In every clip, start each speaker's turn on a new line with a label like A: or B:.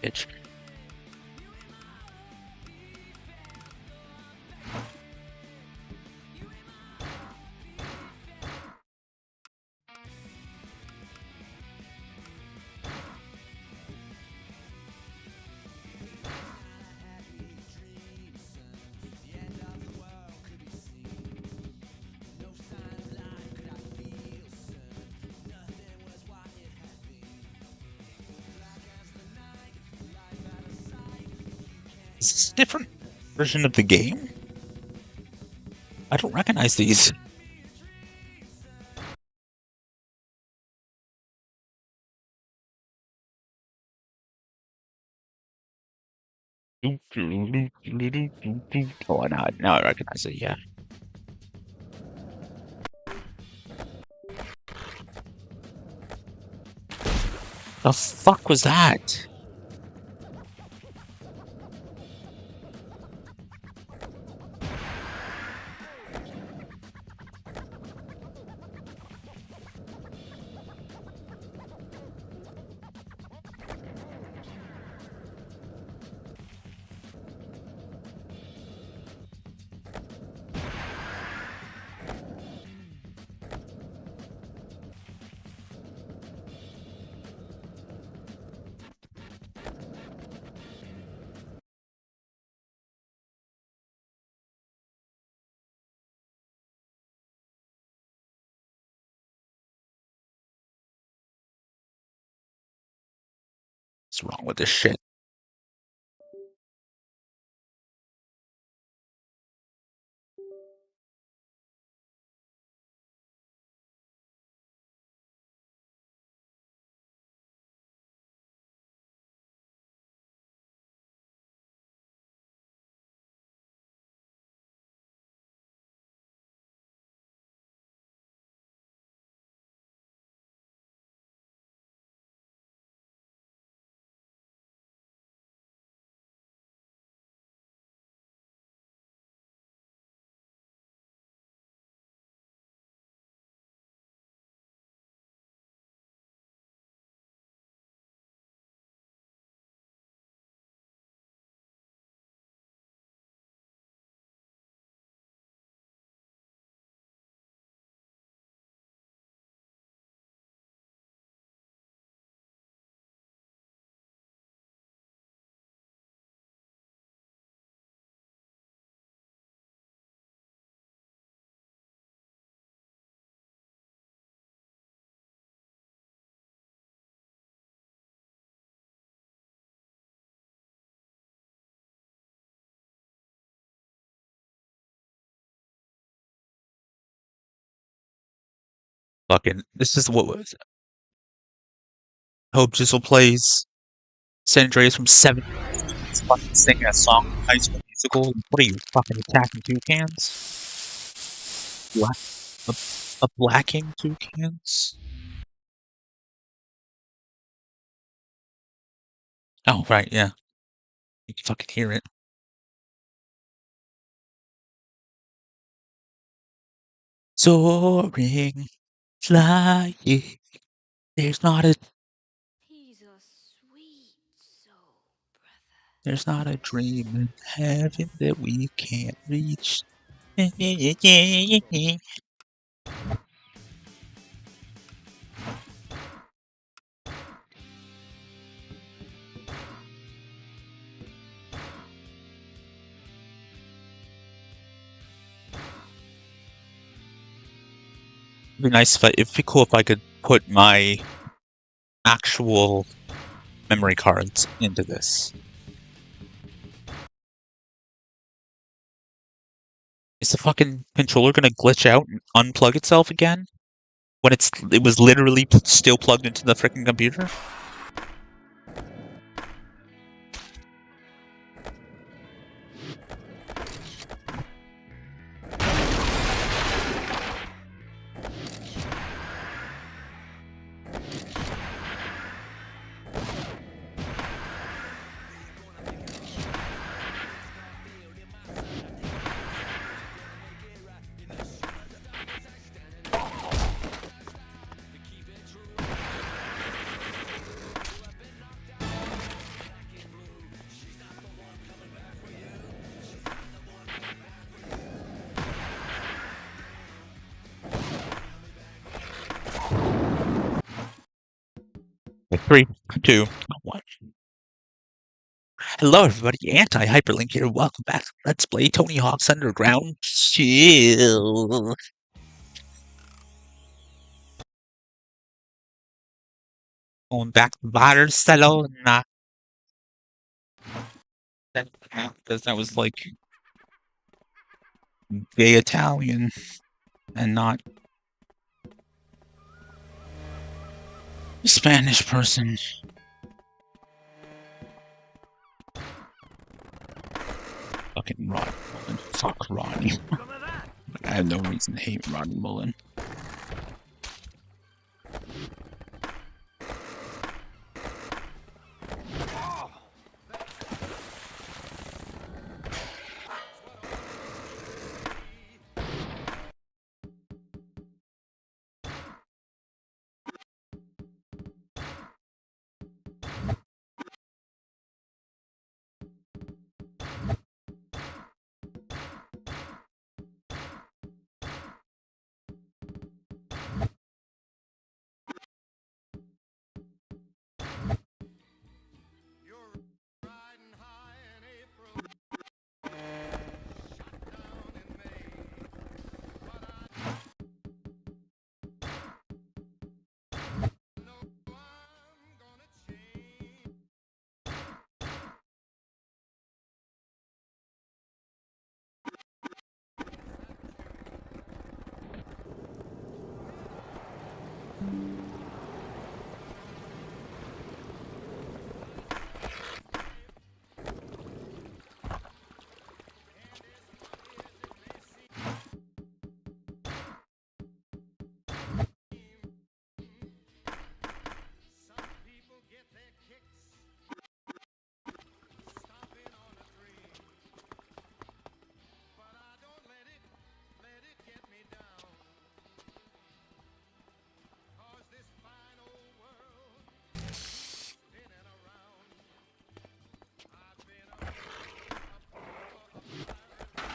A: Bitch. Is this a different version of the game? I don't recognize these. Oh, now I recognize it, yeah. The fuck was that? What's wrong with this shit? Fucking, this is what was. Hope Jizzle plays San Andreas from 7. He's fucking singing a song from High School Musical. What are you, fucking attacking toucans? A blacking toucans? Oh, right, yeah. You can fucking hear it. Soaring, flying. There's not a
B: He's a sweet soul, brother.
A: There's not a dream in heaven that we can't reach. It'd be nice it'd be cool if I could put my actual memory cards into this. Is the fucking controller gonna glitch out and unplug itself again? When it was literally still plugged into the freaking computer? 3, 2, 1. Hello, everybody. Anti-HyperLink here. Welcome back to Let's Play Tony Hawk's Underground Chill. Going back to Barcelona. Because that was like gay Italian and not a Spanish person. Fucking Ronnie Mullen. Fuck Ronnie. I have no reason to hate Ronnie Mullen.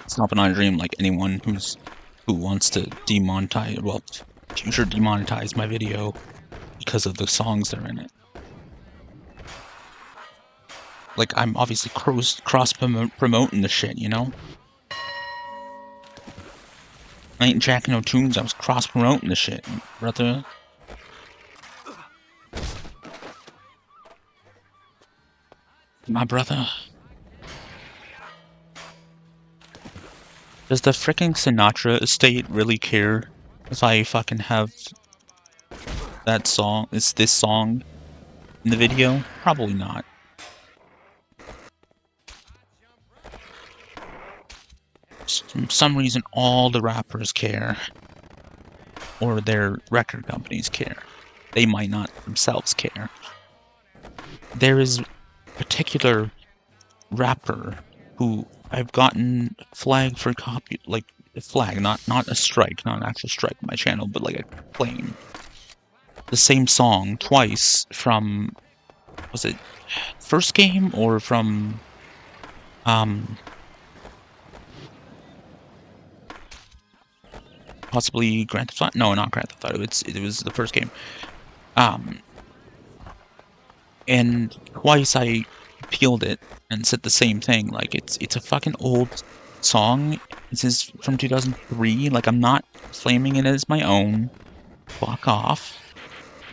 A: Stopping on Dreamlike, anyone who wants to demonetize, well, future demonetize my video because of the songs that are in it. Like, I'm obviously cross-promoting the shit, you know? I ain't jacking no tunes, I was cross-promoting the shit, brother. My brother. Does the fricking Sinatra estate really care if I fucking have that song, this song in the video? Probably not. For some reason, all the rappers care. Or their record companies care. They might not themselves care. There is a particular rapper who I've gotten flagged for copy, like a flag, not a strike, not an actual strike on my channel, but like a claim. The same song twice from, was it first game or from possibly Grand Theft Auto? No, not Grand Theft Auto. It was the first game. And twice I appealed it and said the same thing. Like it's a fucking old song. This is from 2003. Like, I'm not claiming it as my own. Fuck off.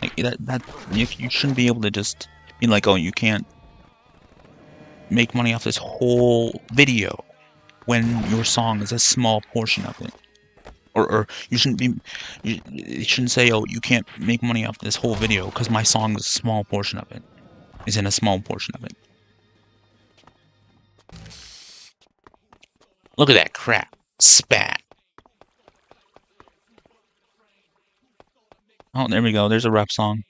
A: Like that you shouldn't be able to just be like, oh, you can't make money off this whole video when your song is a small portion of it. Or you shouldn't say, oh, you can't make money off this whole video because my song is a small portion of it. Is in a small portion of it. Look at that crap. Spat. Oh, there we go. There's a rap song.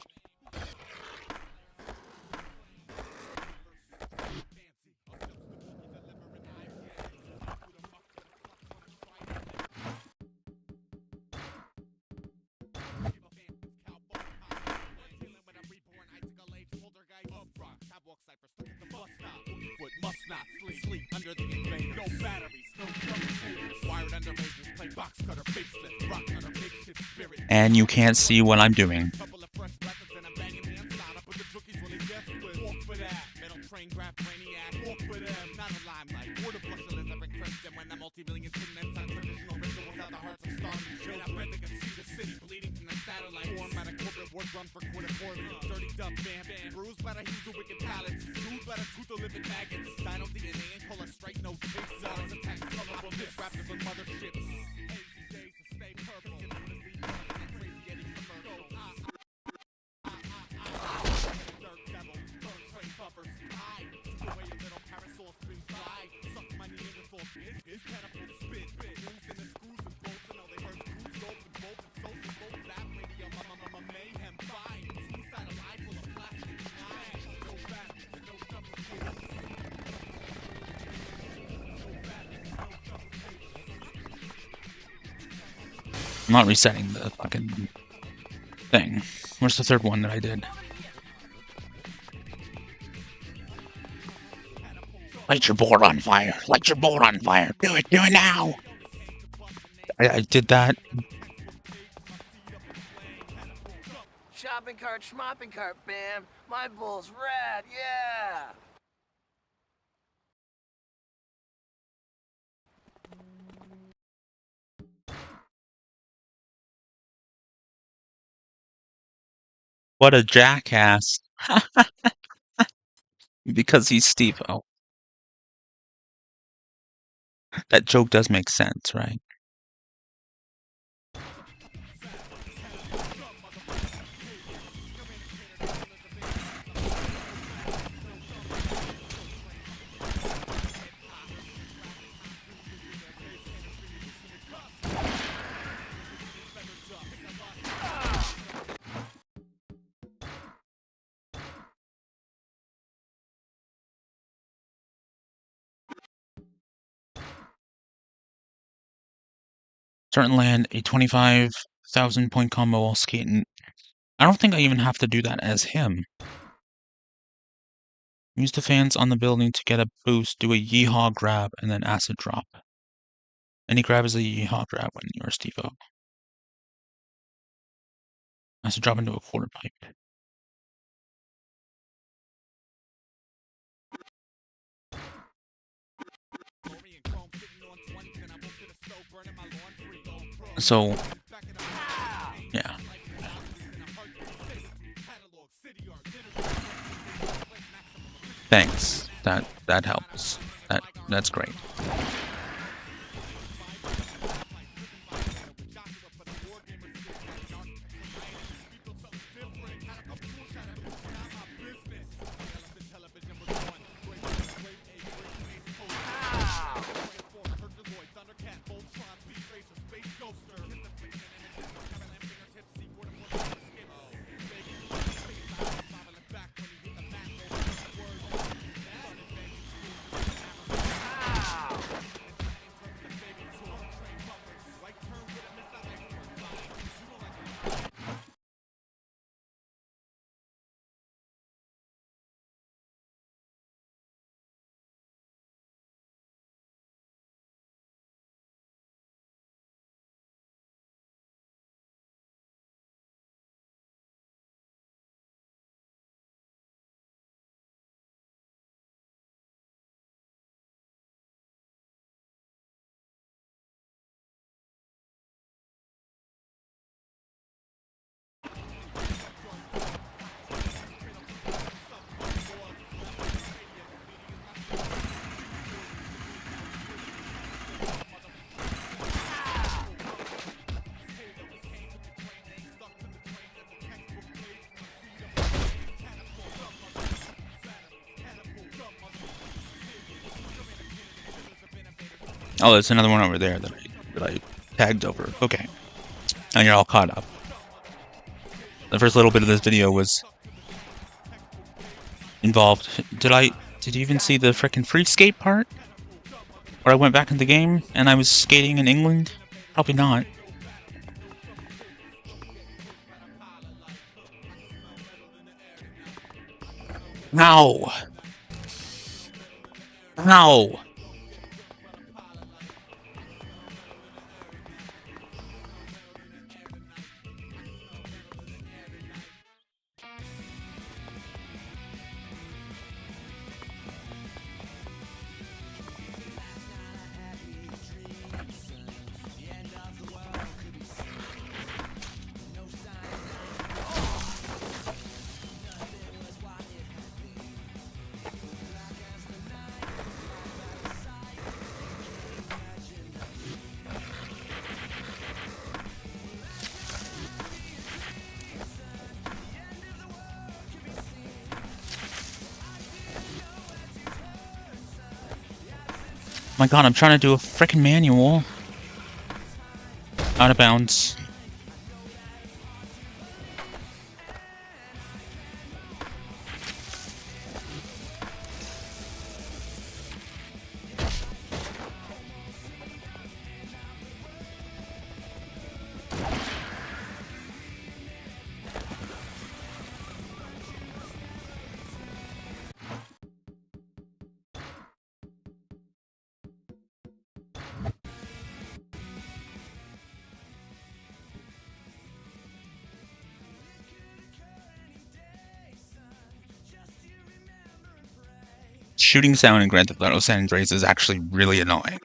A: And you can't see what I'm doing.
C: for that. Metal train grab brainiac, walk for them. Not a limelight, water flush a lizard encryption. When the multi-million tinments on traditional rituals out the hearts of starving children. I bet they can see the city bleeding from the satellite. Formed by the corporate war drum for quarter poorly. Dirty dub bam bam. Bruised by the hues of wicked pallets. Chewed by the tooth of living maggots. Dino DNA and call a straight no chase zones. Attacks colorful disruptors on motherships. Hazy days to stay purple. Crazy Eddie commercials. Dirt devil, burn train buffers. I took away a little parasol spins by. Suck my Neanderthal. His catapult spit. Moves in the screws and bolts and all they heard screws open, bolts and soap and bolts. That radio, mayhem fine. Suicidal eye full of plastic knives. No back, no double take.
A: I'm not resetting the fucking thing. Where's the third one that I did? Light your board on fire. Light your board on fire. Do it now. I did that.
D: Shopping cart, schmopping cart, bam. My bull's rad, yeah.
A: What a jackass. Because he's Steve-O. That joke does make sense, right? Certain land, a 25,000 point combo while skating. I don't think I even have to do that as him. Use the fans on the building to get a boost, do a yeehaw grab, and then acid drop. Any grab is a yeehaw grab when you're Steve-O. Acid drop into a quarter pipe. So, yeah. Thanks. That helps. That's great. Oh, there's another one over there that I tagged over. Okay. And you're all caught up. The first little bit of this video was involved. Did you even see the frickin' free skate part? Where I went back in the game and I was skating in England? Probably not. No! No! My god, I'm trying to do a frickin' manual. Out of bounds. Shooting sound in Grand Theft Auto San Andreas is actually really annoying.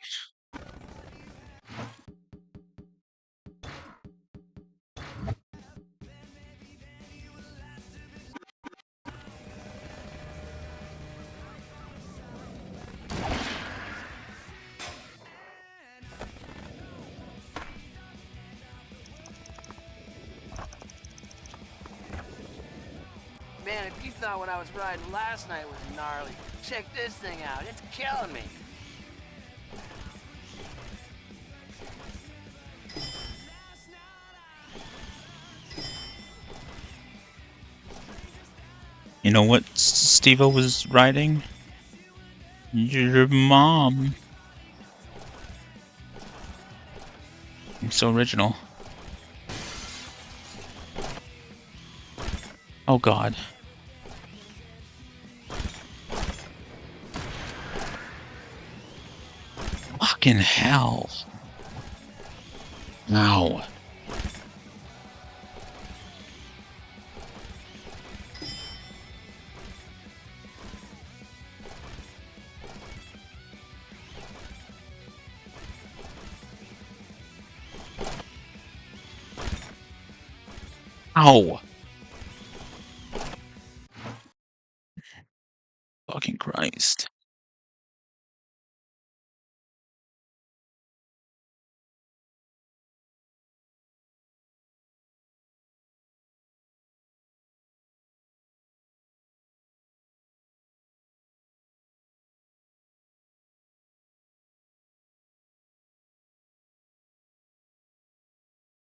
D: Man, if you thought what I was riding last night was gnarly, check this thing out. It's killing me.
A: You know what Steve-O was riding? Your mom. It's so original. Oh god. Fucking hell. Ow. Ow. Fucking Christ.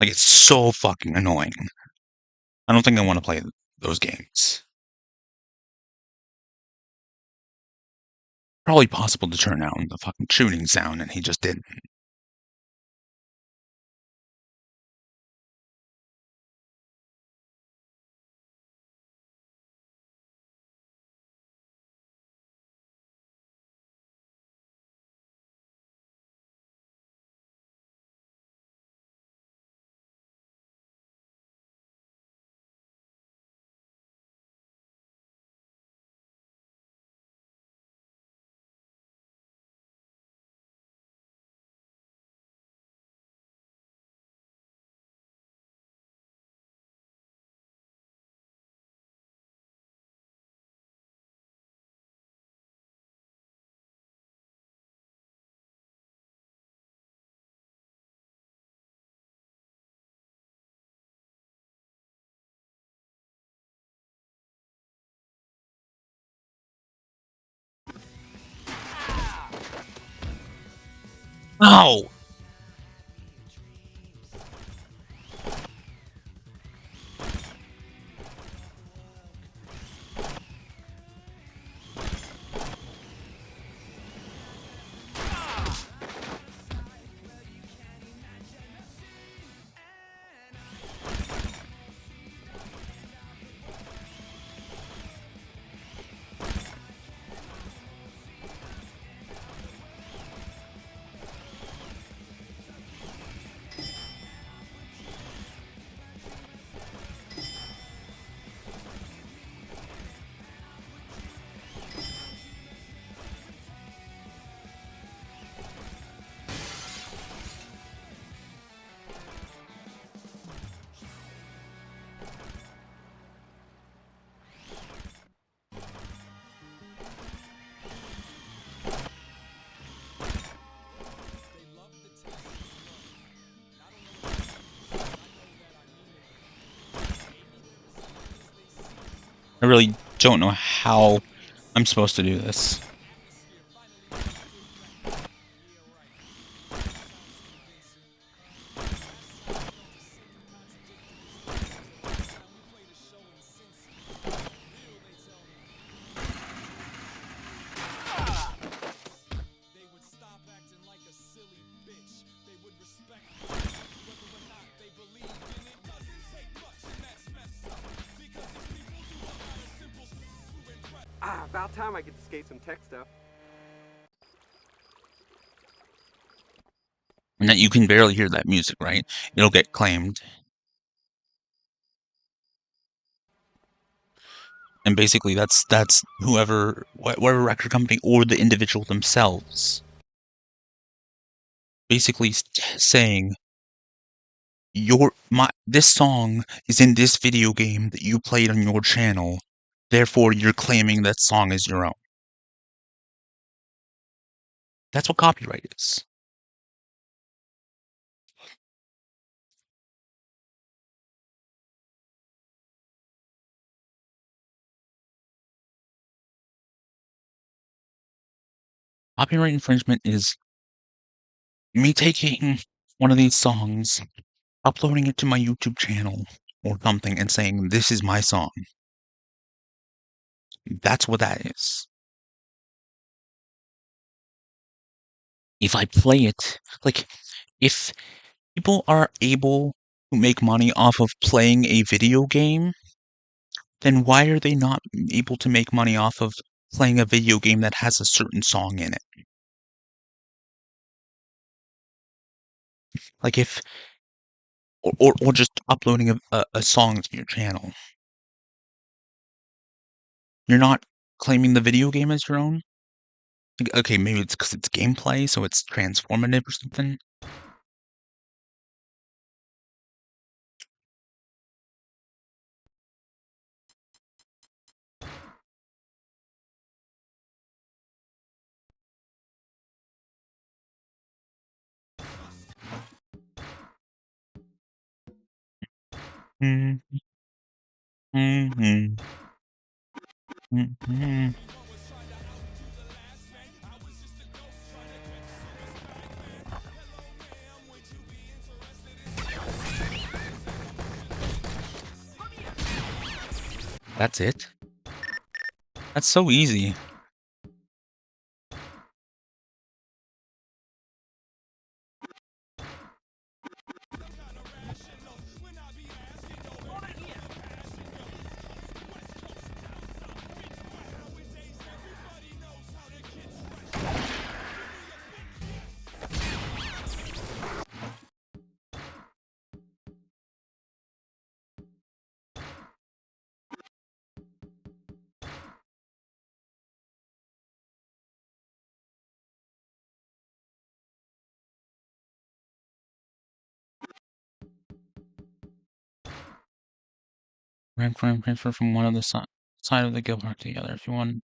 A: Like, it's so fucking annoying. I don't think I want to play those games. Probably possible to turn down the fucking shooting sound, and he just didn't. Ow! I really don't know how I'm supposed to do this.
E: About time I get to skate some tech stuff.
A: And that you can barely hear that music, right? It'll get claimed. And basically that's whoever, whatever record company or the individual themselves basically saying, this song is in this video game that you played on your channel, therefore you're claiming that song as your own. That's what copyright is. Copyright infringement is me taking one of these songs, uploading it to my YouTube channel or something, and saying, this is my song. That's what that is. If I play it, like, if people are able to make money off of playing a video game, then why are they not able to make money off of playing a video game that has a certain song in it? Like if, or just uploading a song to your channel. You're not claiming the video game as your own? Like, okay, maybe it's because it's gameplay, so it's transformative or something. Mm, mm, mm. That's it? That's so easy. Rank frame transfer from one of the side of the guild mark together if you want.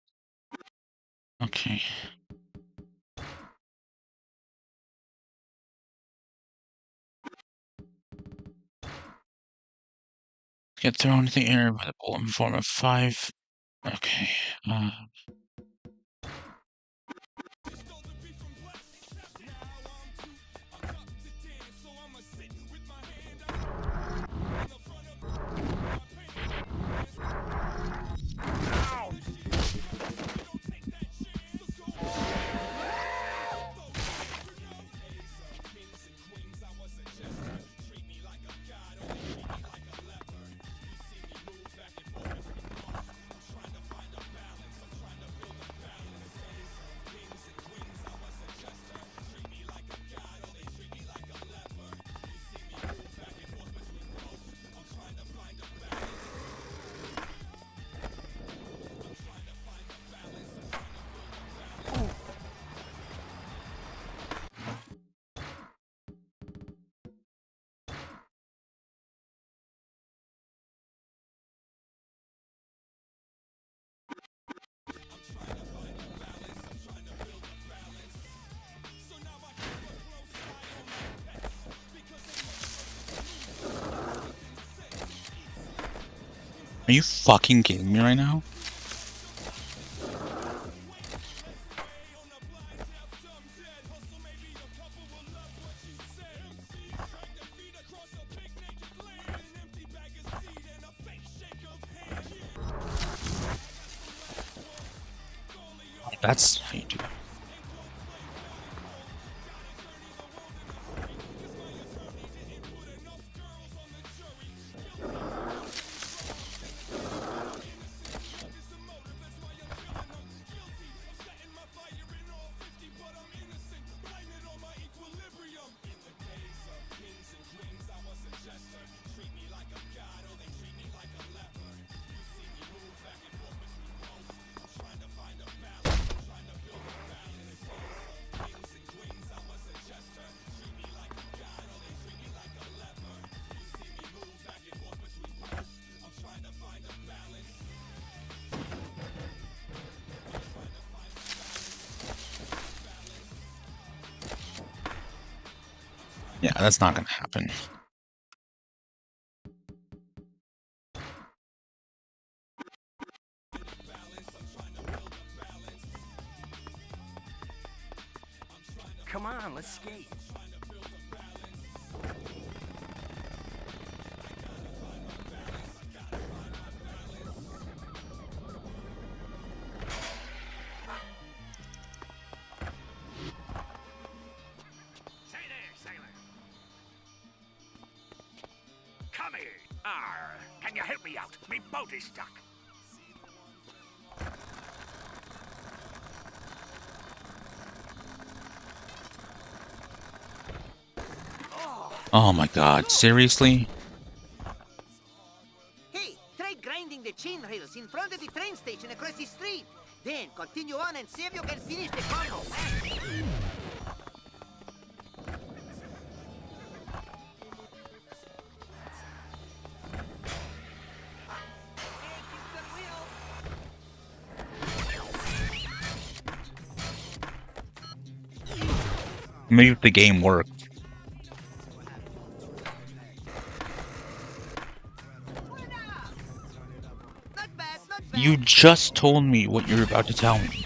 A: Okay. Get thrown into the air by the bullet in form of 5. Okay. Are you fucking kidding me right now? That's how you do it. Yeah, that's not gonna happen.
D: Come on, let's skate.
F: Say there, sailor. Come here. Arr, can you help me out? Me boat is stuck.
A: Oh my god, seriously?
G: Hey, try grinding the chain rails in front of the train station across the street. Then continue on and see if you can finish the combo.
A: Maybe if the game worked.
G: Not bad, not bad.
A: You just told me what you're about to tell me.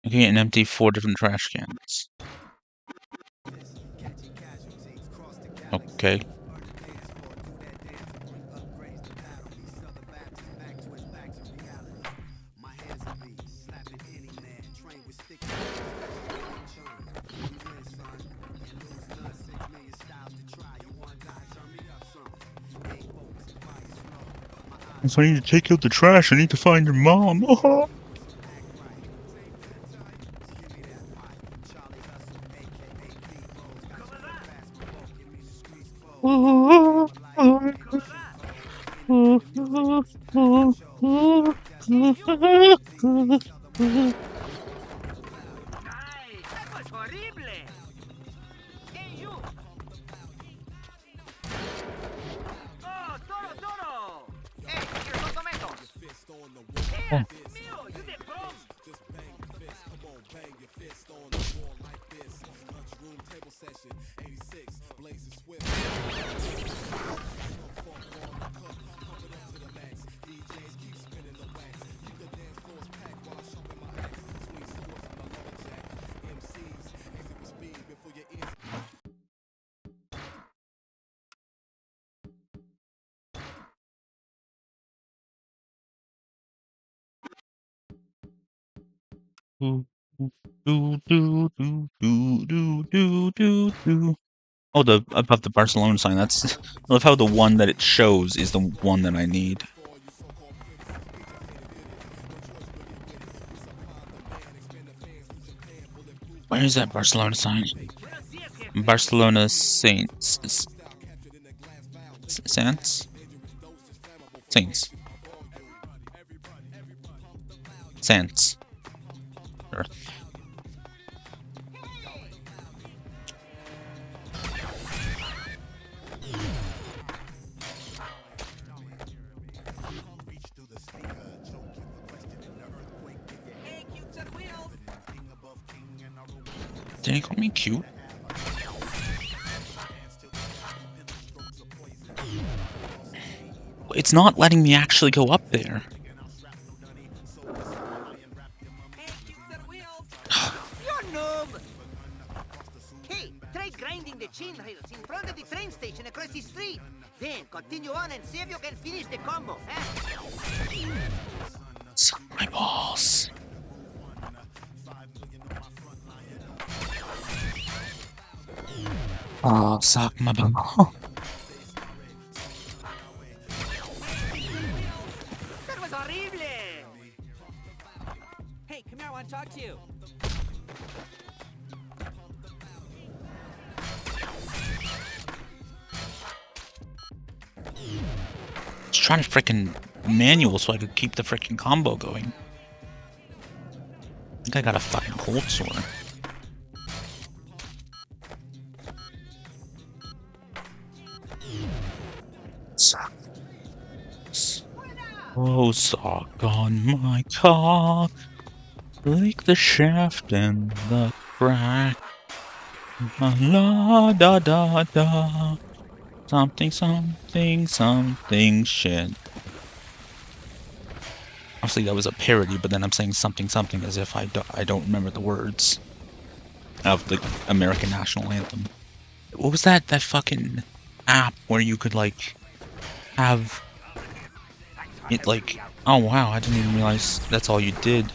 A: Okay, and empty 4 different trash cans. Okay. If I need to take out the trash, I need to find your mom.
G: Ay, that was horrible. Hey, you. Oh, Toro, Toro. Hey, here's a tomato. Hey, mío, you the bomb.
A: Oh, the above the Barcelona sign. That's. I love how the one that it shows is the one that I need. Where is that Barcelona sign? Barcelona Saints. Saints? Saints. Saints. Sure. Did he call me cute? It's not letting me actually go up there.
G: You noob. Hey, try grinding the chain rails in front of the train station across the street. Then continue on and see if you can finish the combo.
A: Suck my balls. Oh, suck my balls.
G: That was horrible.
D: Hey, come here, I want to talk to you.
A: Just trying to frickin' manual so I could keep the frickin' combo going. I think I got a fucking cold sore. Sucks. Oh, sock on my cock, lick the shaft and the crack. La da da da. Something, something, something shit. Obviously that was a parody, but then I'm saying something, something as if I don't remember the words of the American national anthem. What was that fucking app where you could, like, have it, like... Oh, wow, I didn't even realize that's all you did.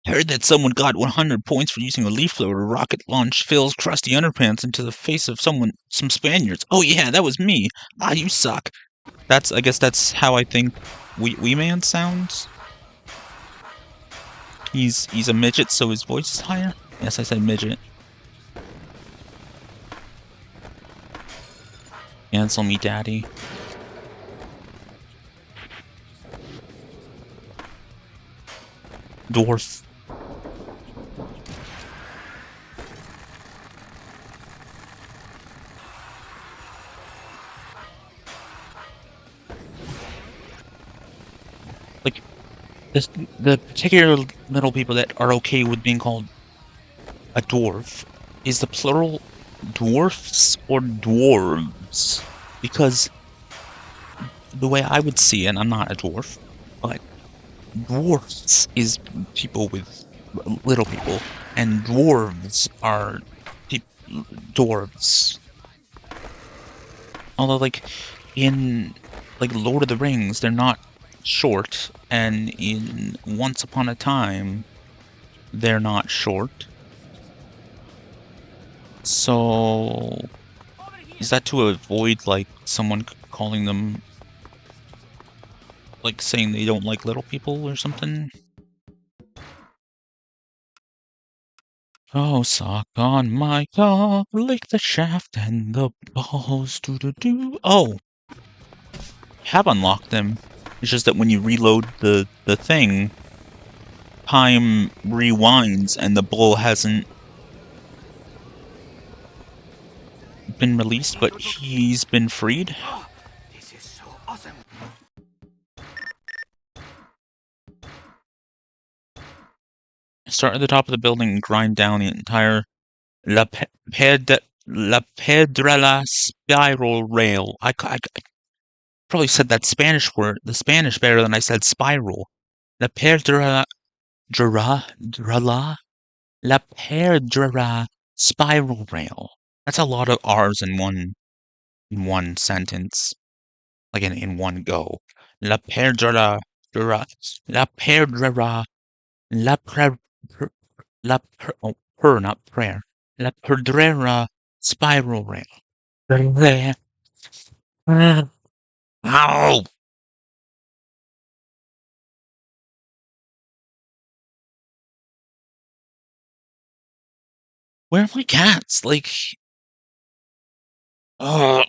A: Heard that someone got 100 points for using a leaf blower to rocket launch Phil's crusty underpants into the face of some Spaniards. Oh yeah, that was me. Ah, you suck. I guess that's how I think Wee Man sounds. He's a midget, so his voice is higher. Yes, I said midget. Cancel me, daddy. Dwarf. Like, the particular little people that are okay with being called a dwarf, is the plural dwarfs or dwarves? Because the way I would see it, and I'm not a dwarf, but dwarfs is people with little people, and dwarves are dwarves. Although, like, in, like, Lord of the Rings, they're not short, and in Once Upon a Time, they're not short. So, is that to avoid, like, someone calling them, like, saying they don't like little people or something? Oh, sock on my cock, lick the shaft and the balls, doo-doo-doo. Oh! Have unlocked them. It's just that when you reload the thing, time rewinds and the bull hasn't been released, but he's been freed.
F: This is so awesome.
A: Start at the top of the building and grind down the entire La Pedrala spiral rail. I probably said that Spanish word, the Spanish, better than I said spiral. La Pedrala, La Pedrala spiral rail. That's a lot of R's in one sentence, like in one go. La Pedrala, La Pedrala, La Per, La Per, oh, Per, not prayer. La Pedrera spiral rail. There. Ow! Where are my cats? Like, ugh.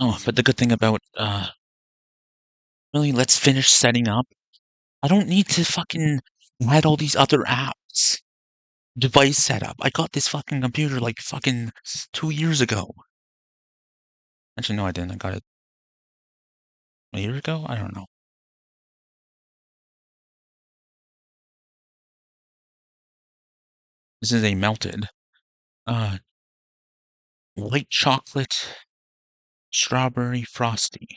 A: Oh, but the good thing about, really, let's finish setting up. I don't need to fucking add all these other apps. Device setup. I got this fucking computer like fucking 2 years ago. Actually, no, I didn't. I got it a year ago? I don't know. This is a melted, uh, white chocolate strawberry frosty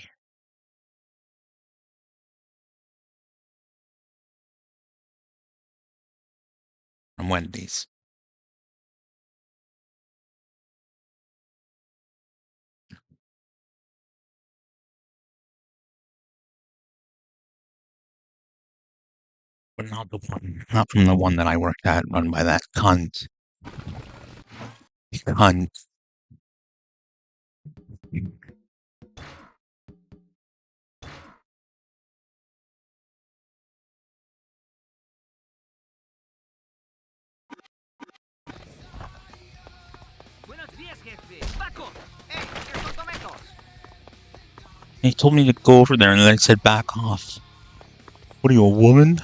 A: from Wendy's. But not from the one that I worked at, run by that cunt. Cunt.
G: Buenos días, jefe. Back off. Hey, here's some tomatoes.
A: He told me to go over there and then I said back off. What are you, a woman?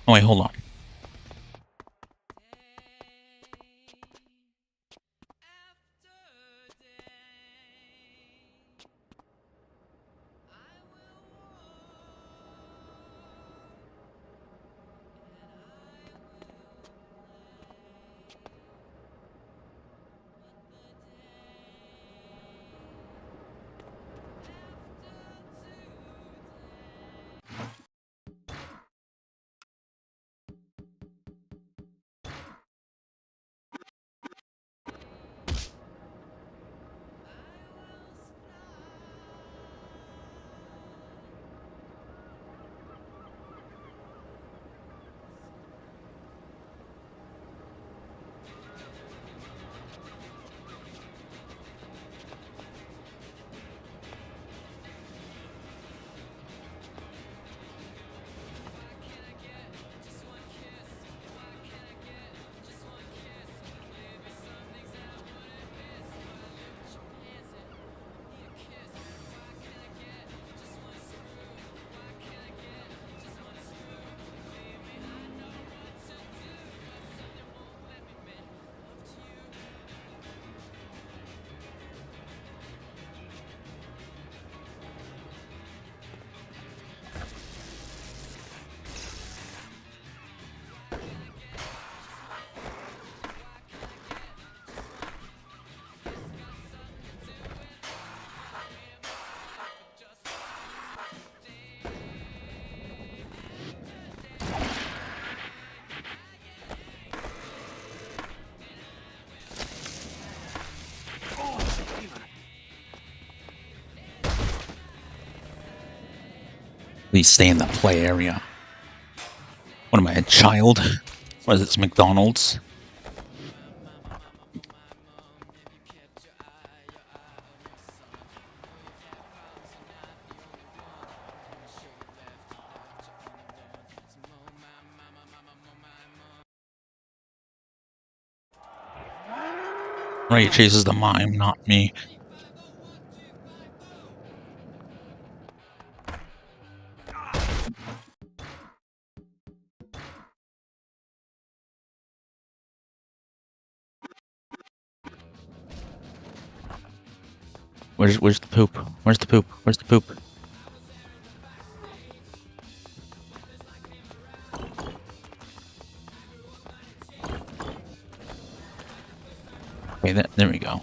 A: Oh wait, hold on. Please stay in the play area. What am I, a child? What is this, McDonald's? Ray chases the mime, not me. Where's the poop? Where's the poop? Where's the poop? Okay, there we go.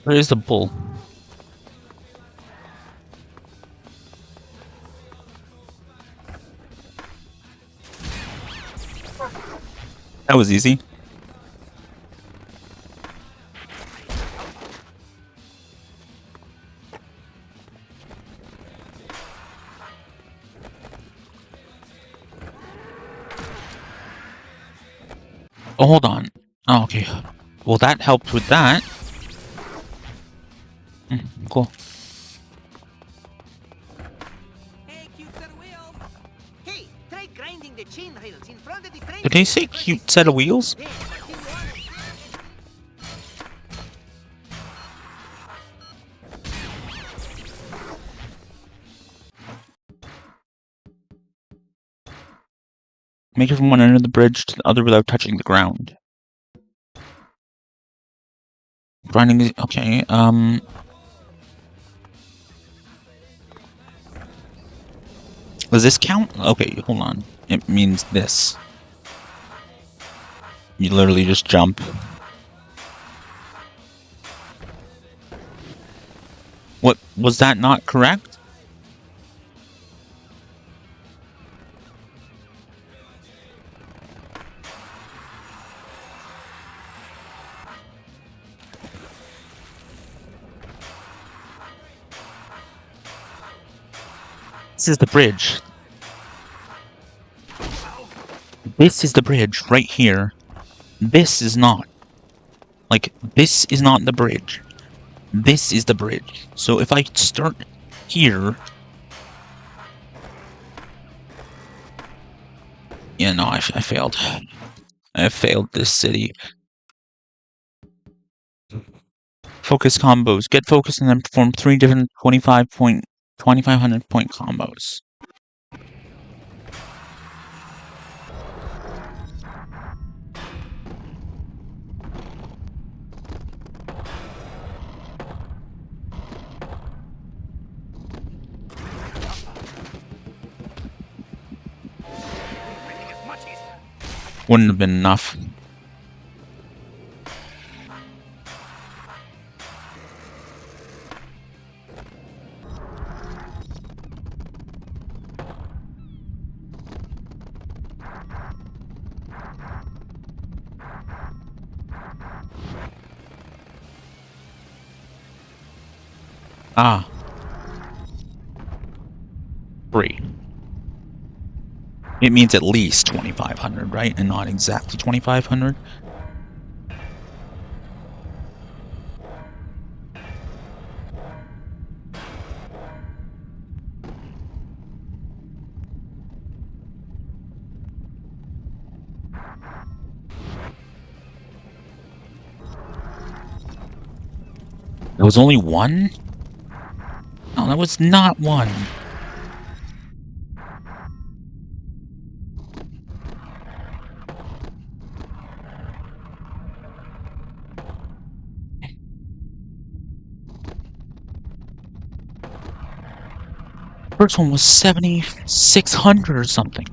A: Where is the bull? That was easy. Oh, hold on. Oh, okay. Well, that helped with that. Cool.
G: Hey, cute set of wheels. Hey, try grinding the chain rails in front of the train
A: Did they
G: station
A: say
G: across the
A: cute set of
G: street.
A: wheels?
G: Then continue on and
A: Make it from one end of the bridge to the other without touching the ground. Grinding is okay. Does this count? Okay, hold on. It means this. You literally just jump. What, was that not correct? This is the bridge. This is the bridge right here. This is not. Like, this is not the bridge. This is the bridge. So if I start here... Yeah, no, I failed. I failed this city. Focus combos. Get focused and then perform 3 different 2,500 point combos.
F: Winning is much easier.
A: Wouldn't have been enough. Ah. 3. It means at least 2,500, right? And not exactly 2,500? There was only 1? No, that was not 1. First one was 7,600 or something.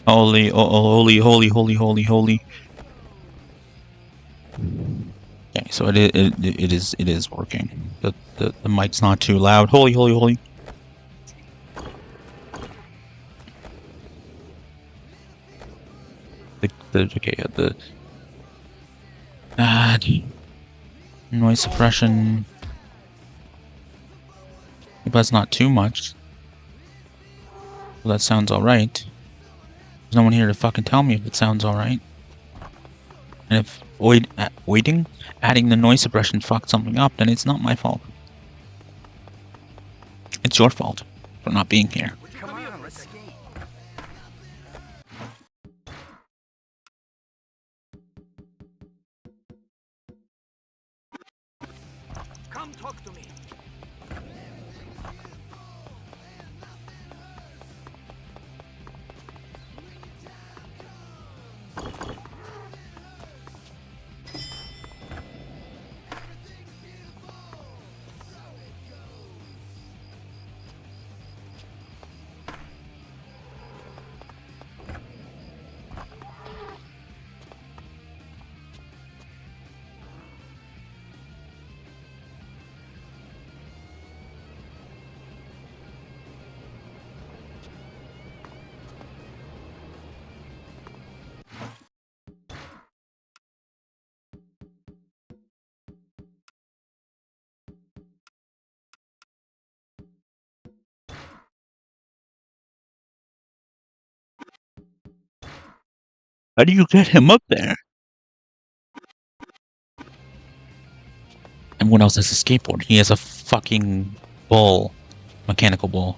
A: Holy, holy, holy, holy, holy, holy. Okay, so it is working. The mic's not too loud. Holy, holy, holy. The noise suppression. But it's not too much. Well, that sounds alright. There's no one here to fucking tell me if it sounds alright. And if adding the noise suppression fucked something up, then it's not my fault. It's your fault for not being here.
F: Come on, let's skate. Come talk to me.
A: How do you get him up there? Everyone else has a skateboard. He has a fucking bull. Mechanical bull.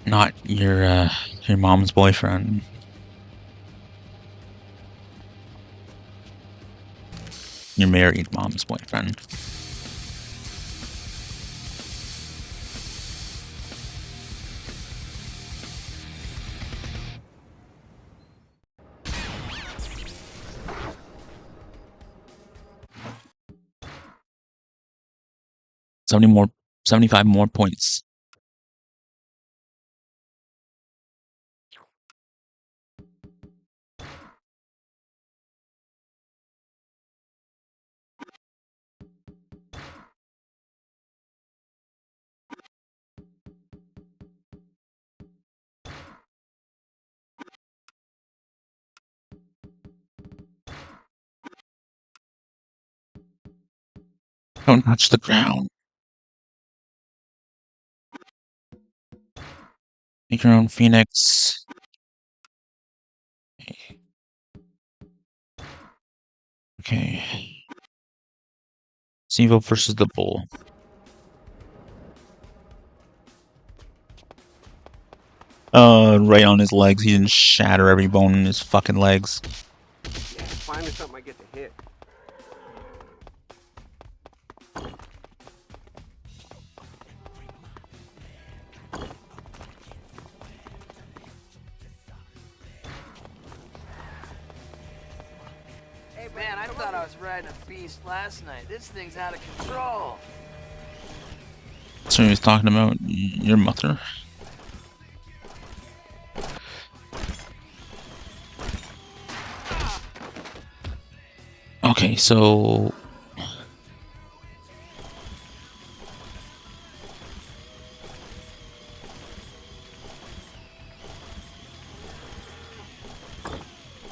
A: Not your mom's boyfriend. Your married mom's boyfriend. So many more, 75 more points. Don't touch the ground. Make your own phoenix. Okay. Sivo versus the bull. Right on his legs. He didn't shatter every bone in his fucking legs.
E: Yeah, finally something I get to hit.
D: Hey man, I thought I was riding a beast last night. This thing's out of control.
A: So he was talking about your mother. Okay, so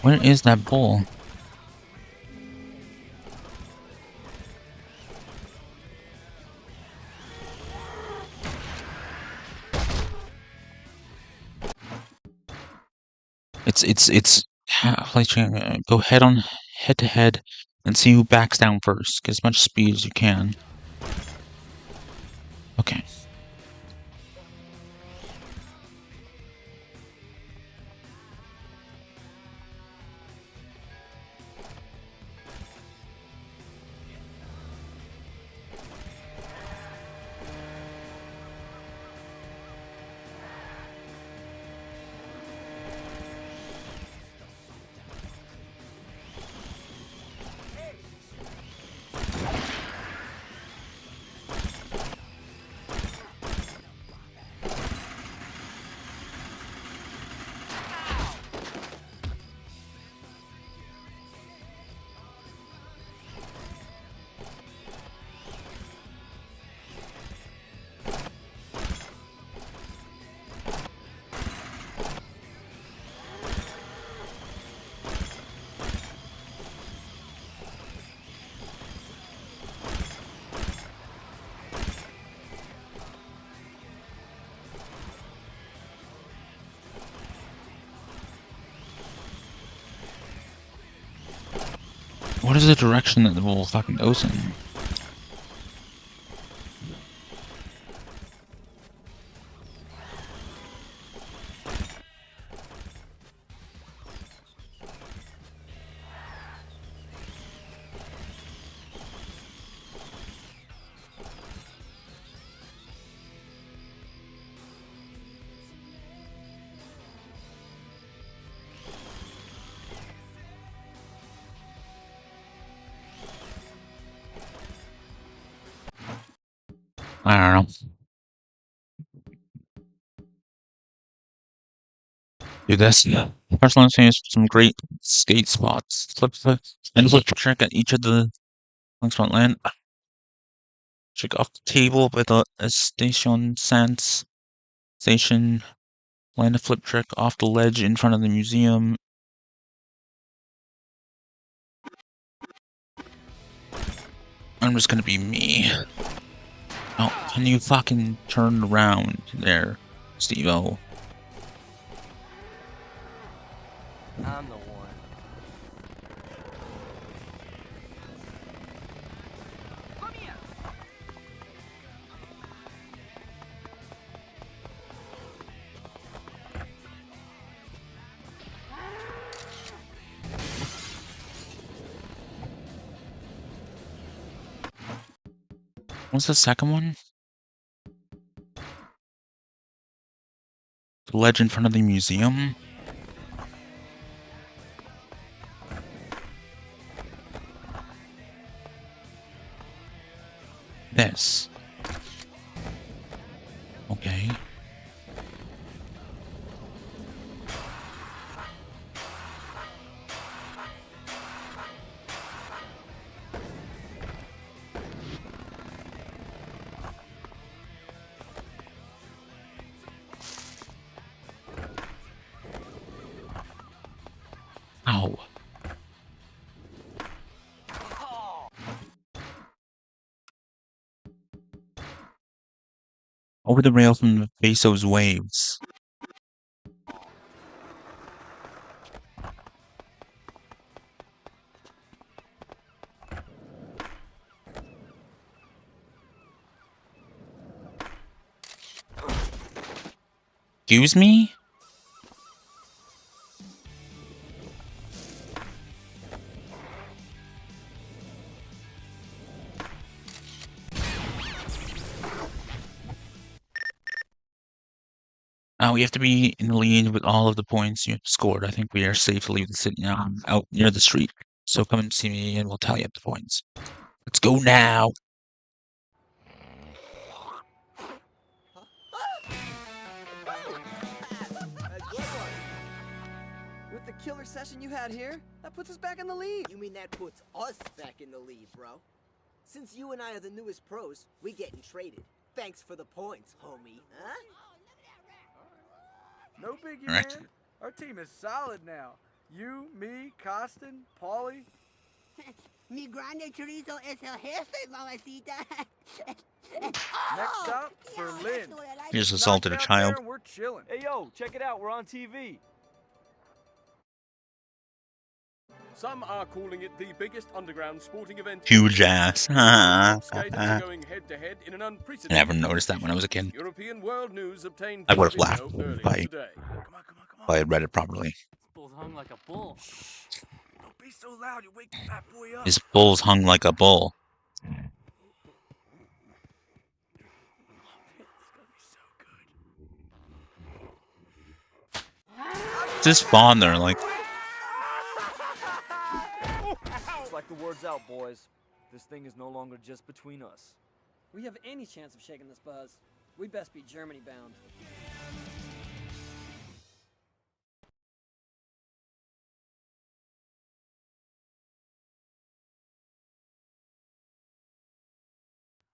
A: where is that bull? It's go head to head and see who backs down first. Get as much speed as you can. Okay. What is the direction that the ball fucking goes in? I don't know. Do this. Personal experience for some great skate spots. Flip and flip trick at each of the links front land. Check off the table with a station sense. Station. Land a flip trick off the ledge in front of the museum. I'm just gonna be me. Oh, can you fucking turn around there, Steve-O?
D: I'm the one. Come here.
A: What's the second one? The ledge in front of the museum? This. Okay. Ow. Over the rail from the Bezos waves. Excuse me? We have to be in the lead with all of the points you have scored. I think we are safe to leave the city now. I'm out near the street. So come and see me and we'll tally up the points. Let's go now.
H: With the killer session you had here, that puts us back in the lead.
G: You mean that puts us back in the lead, bro? Since you and I are the newest pros, we getting traded. Thanks for the points, homie. Huh?
H: No biggie,
A: Right.
H: man. Our team is solid now. You, me, Costin, Paulie.
G: Mi grande chorizo es el jefe, mamacita.
H: Next up, Berlin.
A: You just assaulted a
H: Knocked out
A: child.
H: there and we're chilling.
I: Hey yo, check it out, we're on TV.
J: Some are calling it the biggest underground sporting event.
A: Huge ass.
J: Skaters are going head to head in an
A: I
J: unprecedented
A: never noticed that when I was a kid.
J: European World News obtained
A: I would have
J: this
A: laughed
J: video earlier
A: if
J: today.
A: I had read it properly.
I: This bull's hung like a bull.
J: Don't be so loud, you wake the fat boy up.
A: His bull's hung like a bull. Just spawn there, like.
I: It's like the word's out, boys. This thing is no longer just between us.
K: We have any chance of shaking this buzz. We best be Germany bound.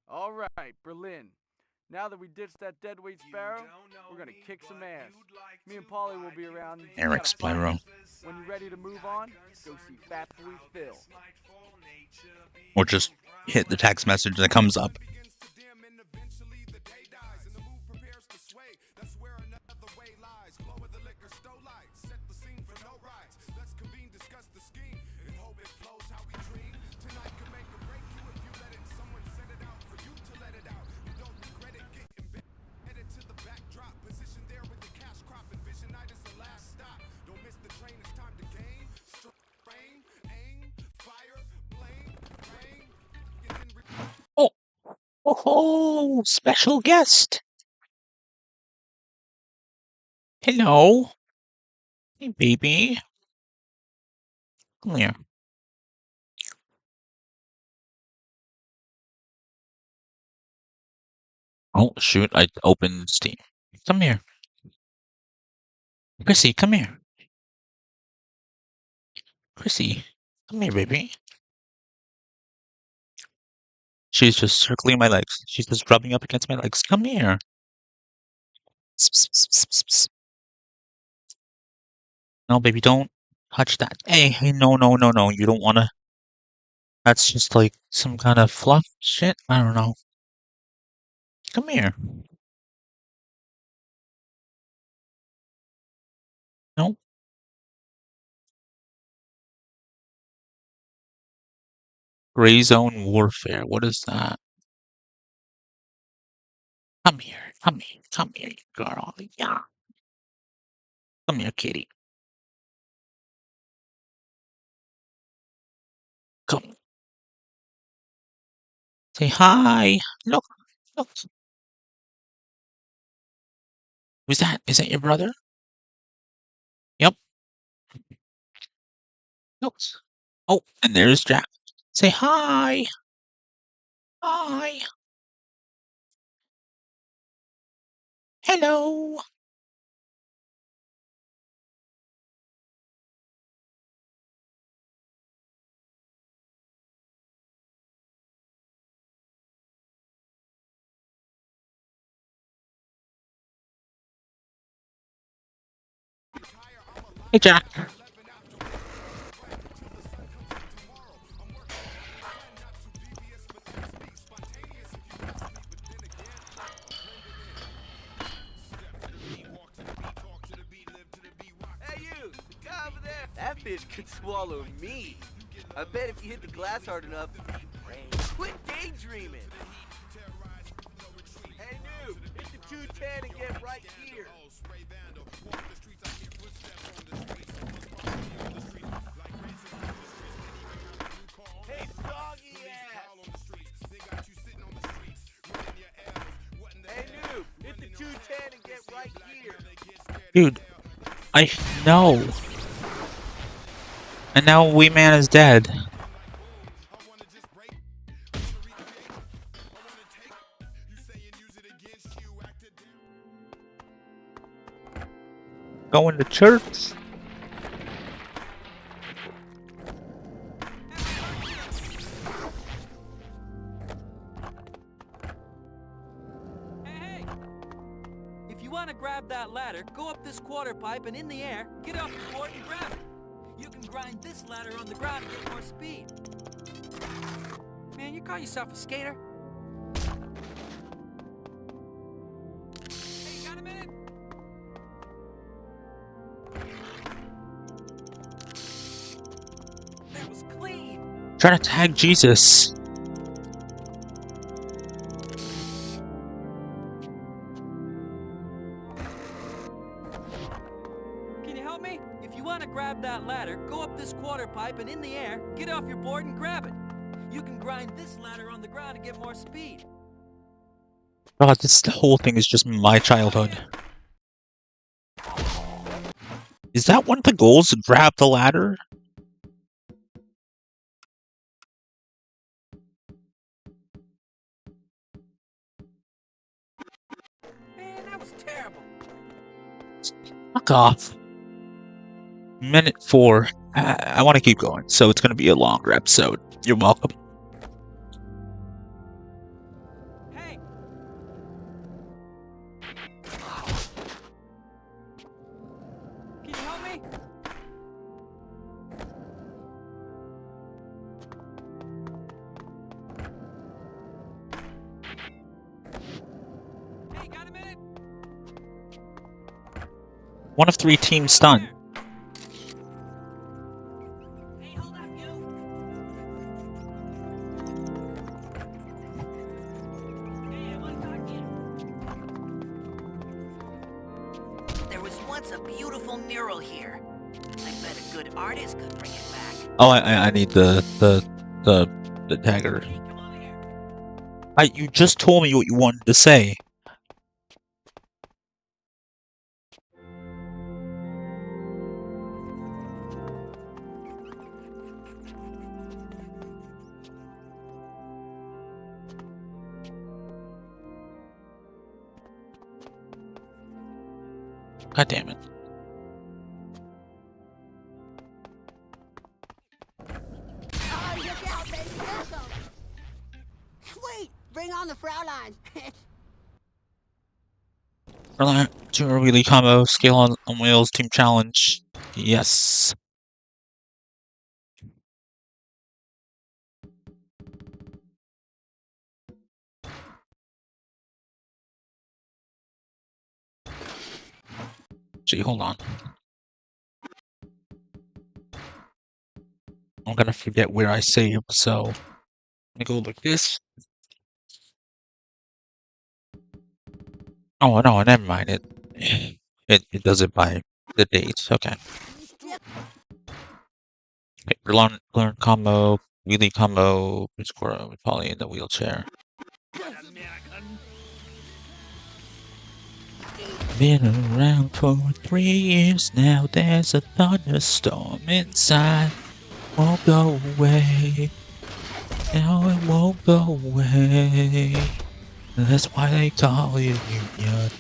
H: All right, Berlin. Now that we ditched that deadweight sparrow, we're gonna kick some ass. Me and Paulie will be around.
A: Eric Spyro.
H: When you're ready to move on, go see Fat Boy Phil.
A: Or just hit the text message that comes up.
C: Set the scene for no rights. Let's convene, discuss the scheme, and hope it flows how we dream.
A: Oh, special guest. Hello. Hey, baby. Come here. Oh, shoot. I opened Steam. Come here. Chrissy, come here. Chrissy, come here, baby. She's just circling my legs. She's just rubbing up against my legs. Come here. No, baby, don't touch that. Hey, no, no, no, no. You don't want to. That's just like some kind of fluff shit. I don't know. Come here. No. Gray zone warfare. What is that? Come here. Come here. Come here, you girl. Yeah. Come here, kitty. Come. Say hi. Look. Look. Who's that? Is that your brother? Yep. Look. Oh, and there's Jack. Say hi. Hi. Hello. Hey, Jack.
D: Hey, you! The guy over there! That fish could swallow me. I bet if you hit the glass hard enough, quit daydreaming. Hey, noob! Hit the 210 and get right here. Hey, soggy ass! Hey, noob! Hit the 210 and get right here.
A: Dude, I know. And now Wee Man is dead. Going to church.
K: Hey! If you want to grab that ladder, go up this quarter pipe and in the air, get off the board and grab it. You can grind this ladder on the ground to get more speed. Man, you call yourself a skater? Hey, you got a minute? That was clean.
A: Try to tag Jesus.
K: Can you help me? If you want to grab that ladder, go up this quarter pipe and in the air, get off your board and grab it. You can grind this ladder on the ground to get more speed.
A: God, this whole thing is just my childhood. Is that one of the goals? To grab the ladder?
K: Man, that was terrible.
A: Fuck off. Minute 4. I want to keep going, so it's going to be a longer episode. You're welcome.
K: Hey! Can you help me? Hey, got a minute?
A: One of 3 teams stunned.
K: Hey, hold up, you! Hey, I want to talk to you.
G: There was once a beautiful mural here. I bet a good artist could bring it back.
A: Oh, I need the tagger.
K: Hey, come over here.
A: You just told me what you wanted to say. God damn it.
G: Oh, look out, baby, awesome. Sweet, bring on the Fraulein.
A: To a wheelie combo, scale on wheels, team challenge. Yes. Gee, hold on. I'm gonna forget where I saved, so I'm gonna go like this. Oh no, never mind it. It does it by the dates. Okay. Okay, learn combo, wheelie combo, score with Polly in the wheelchair. Been around for 3 years now, there's a thunderstorm inside. Won't go away. Now it won't go away. That's why they call it union.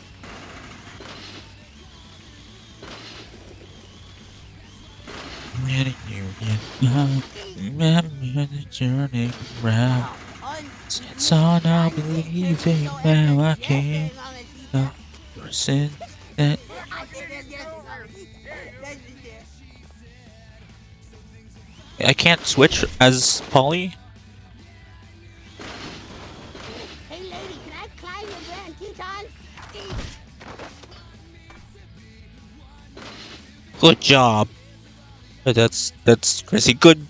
A: Union. Remember the journey round. It's on, I'll be leaving now. I can't. The person that. I can't switch as Polly.
G: Hey, lady, can I climb your Grand Teton?
A: Good job. That's crazy. Good.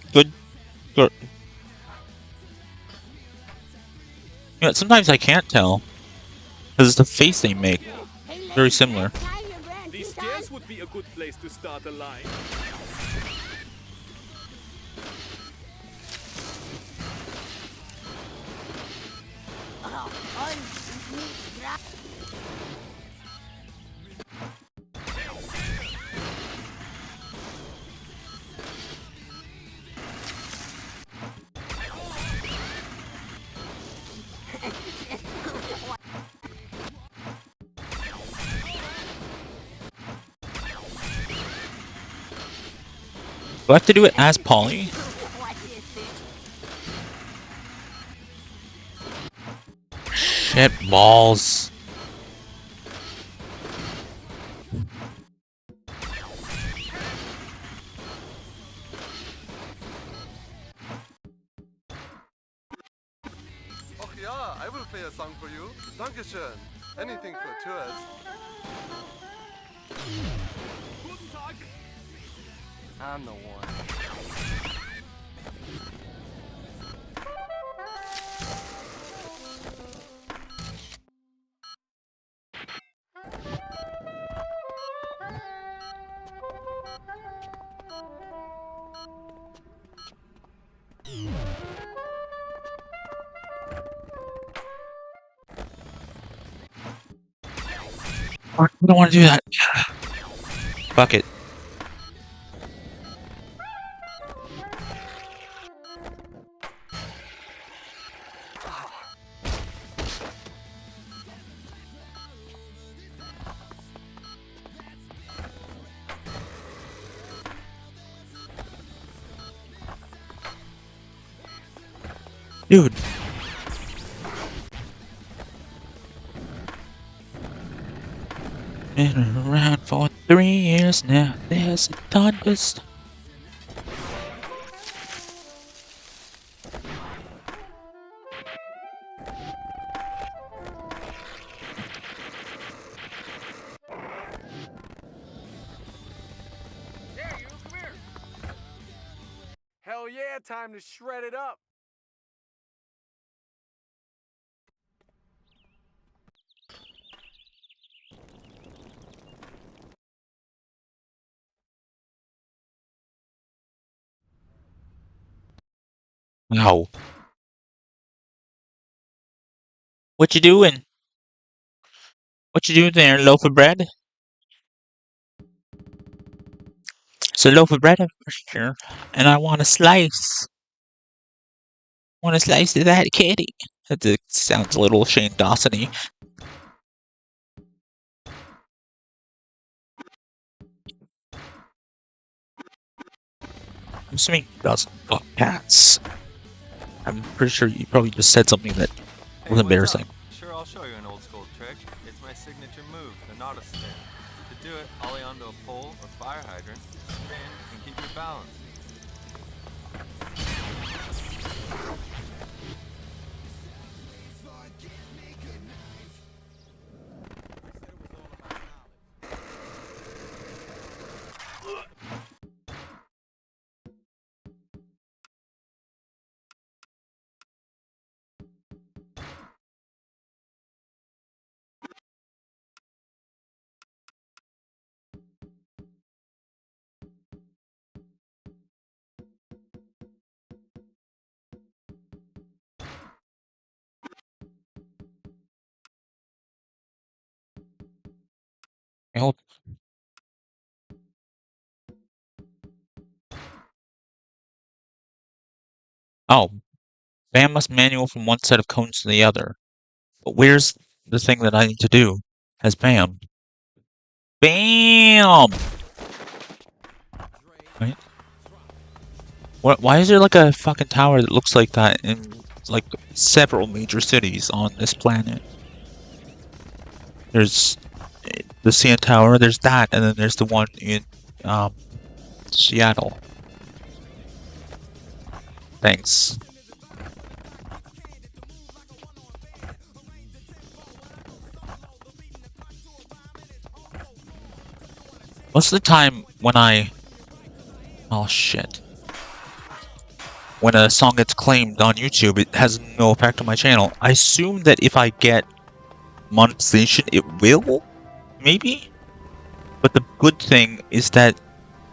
A: Yeah, sometimes I can't tell because the face they make very similar.
J: These stairs would be a good place to start a line.
A: Do I have to do it as Polly? Shit balls.
L: Oh yeah, I will play a song for you. Dankeschön. Anything for tours.
E: I'm the one.
A: I don't want to do that. Fuck it. Dude. Been around for 3 years now. There's a thunderstorm.
H: Hell yeah, time to shred it up.
A: No. What you doing? What you doing there, loaf of bread? It's a loaf of bread over here, and I want a slice. Want a slice of that, kitty? That sounds a little Shane Dawson-y. I'm assuming he doesn't got cats. I'm pretty sure you probably just said something that was embarrassing.
M: Sure, I'll show you an old school trick. It's my signature move, the naughty spin. To do it, ollie onto a pole or fire hydrant, spin, and keep your balance.
A: Hold. Oh, Bam must manual from one set of cones to the other. But where's the thing that I need to do as Bam? Bam! Right? What? Why is there like a fucking tower that looks like that in like several major cities on this planet? There's the CN Tower, there's that, and then there's the one in Seattle. Thanks. Most of the time when oh shit. When a song gets claimed on YouTube, it has no effect on my channel. I assume that if I get monetization, it will? Maybe? But the good thing is that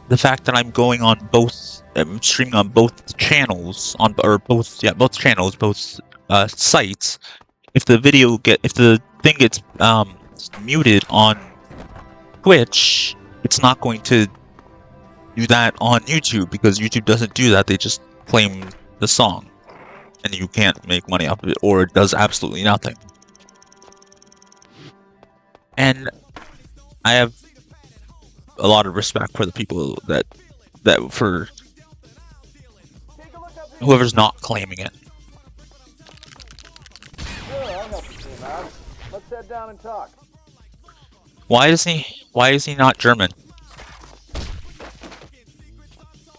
A: the fact that I'm going on both, I'm streaming on both channels, both channels, both sites. If the thing gets muted on Twitch, it's not going to do that on YouTube because YouTube doesn't do that. They just claim the song, and you can't make money off of it, or it does absolutely nothing. And I have a lot of respect for the people that for whoever's not claiming it.
H: Sure, I'll help you team out. Let's head down and talk.
A: Why is he not German?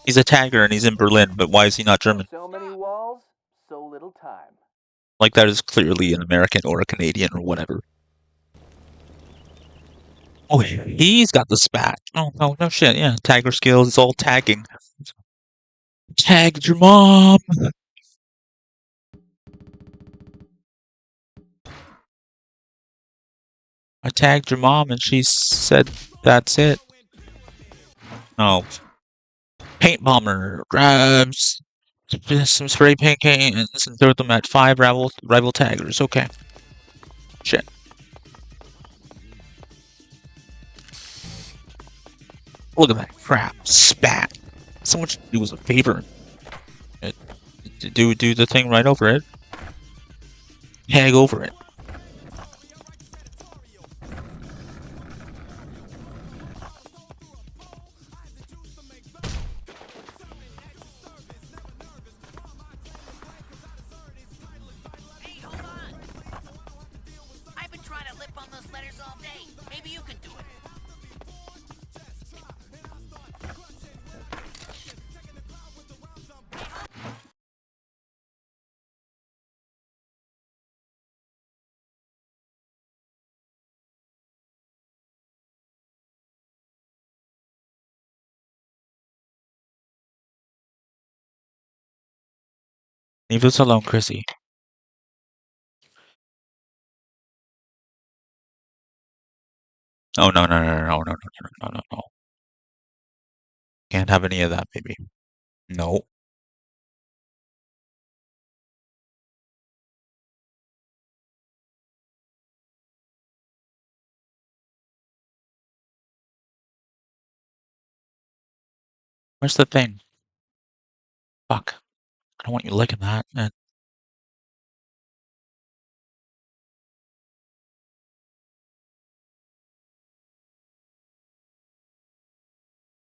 A: He's a tagger and he's in Berlin, but why is he not German?
H: So many walls, so little time.
A: Like that is clearly an American or a Canadian or whatever. Oh, he's got the spat. Oh, no shit, yeah. Tagger skills, it's all tagging. Tagged your mom! I tagged your mom and she said that's it. Oh. Paint bomber grabs some spray paint cans and throw them at 5 rival taggers. Okay. Shit. Look at that crap. Spat. Someone should do us a favor. Do the thing right over it. Tag over it.
G: I've been trying to lip on those letters all day. Maybe you can do it.
A: Leave us alone, Chrissy. Oh, no. Can't have any of that, baby. No. Where's the thing? Fuck. I don't want you licking that.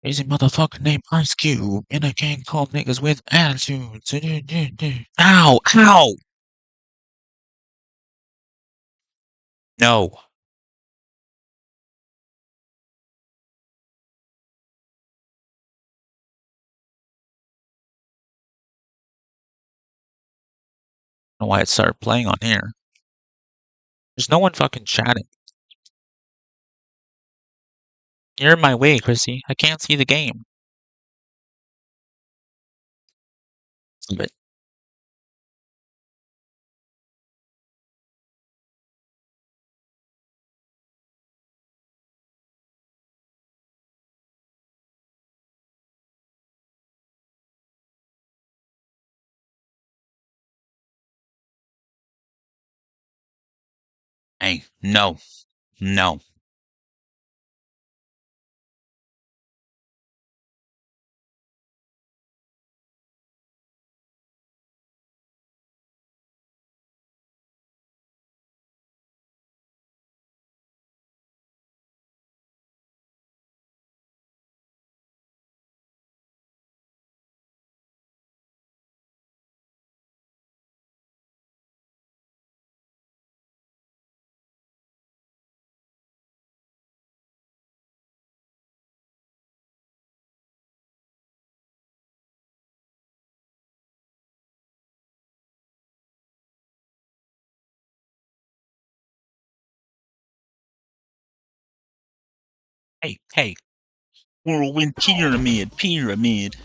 A: Crazy motherfucker named Ice Cube in a gang called Niggas with Attitudes. Ow! Ow! No. I don't know why it started playing on here. There's no one fucking chatting. You're in my way, Chrissy. I can't see the game. But hey, no. No. Hey, hey. Whirlwind pyramid, pyramid.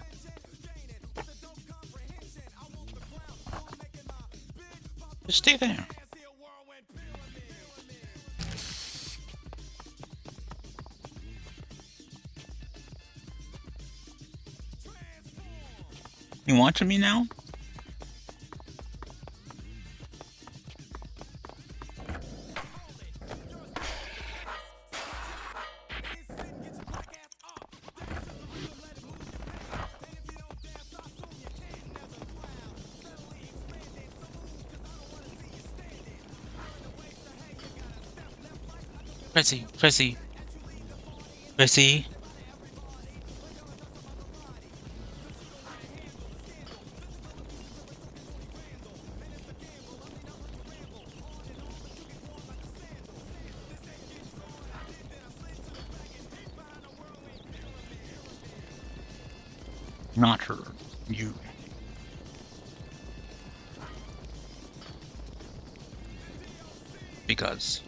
A: Just stay there. You watching me now? Chrissy, Chrissy. Chrissy. Not her. You. Because.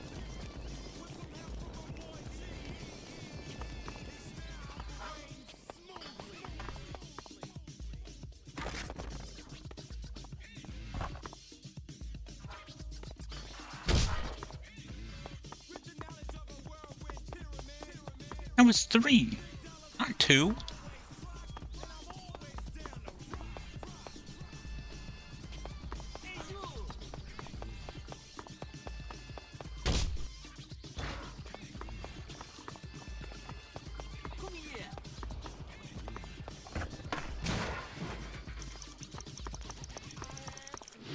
A: That was 3, not 2.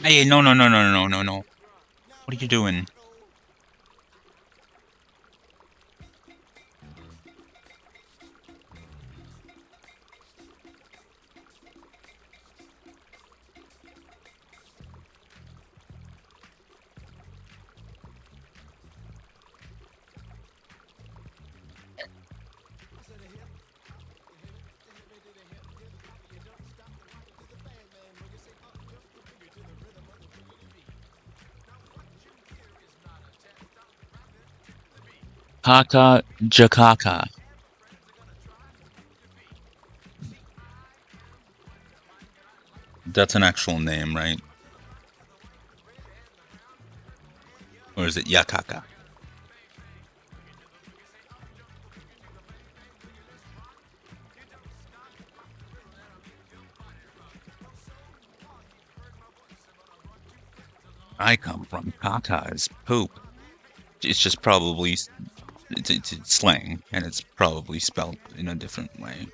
A: Hey, no. What are you doing? Kaka Jakaka. That's an actual name, right? Or is it Yakaka? I come from Kaka is poop. It's just probably it's slang, and it's probably spelled in a different way.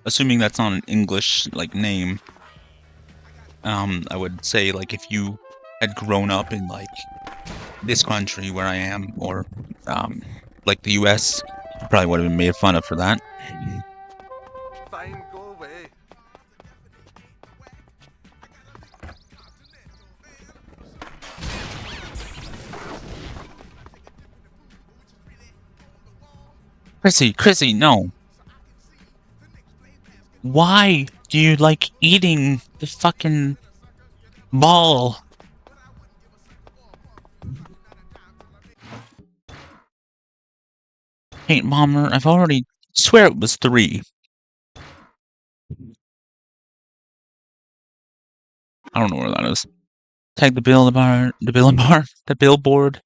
A: assuming that's not an English like name, I would say like if you had grown up in like this country where I am, or like the US, you probably would have been made fun of for that.
L: Fine, go away.
A: Chrissy, no. Why do you like eating the fucking ball? Paint bomber, I've already swear it was 3. I don't know where that is. Tag the billboard.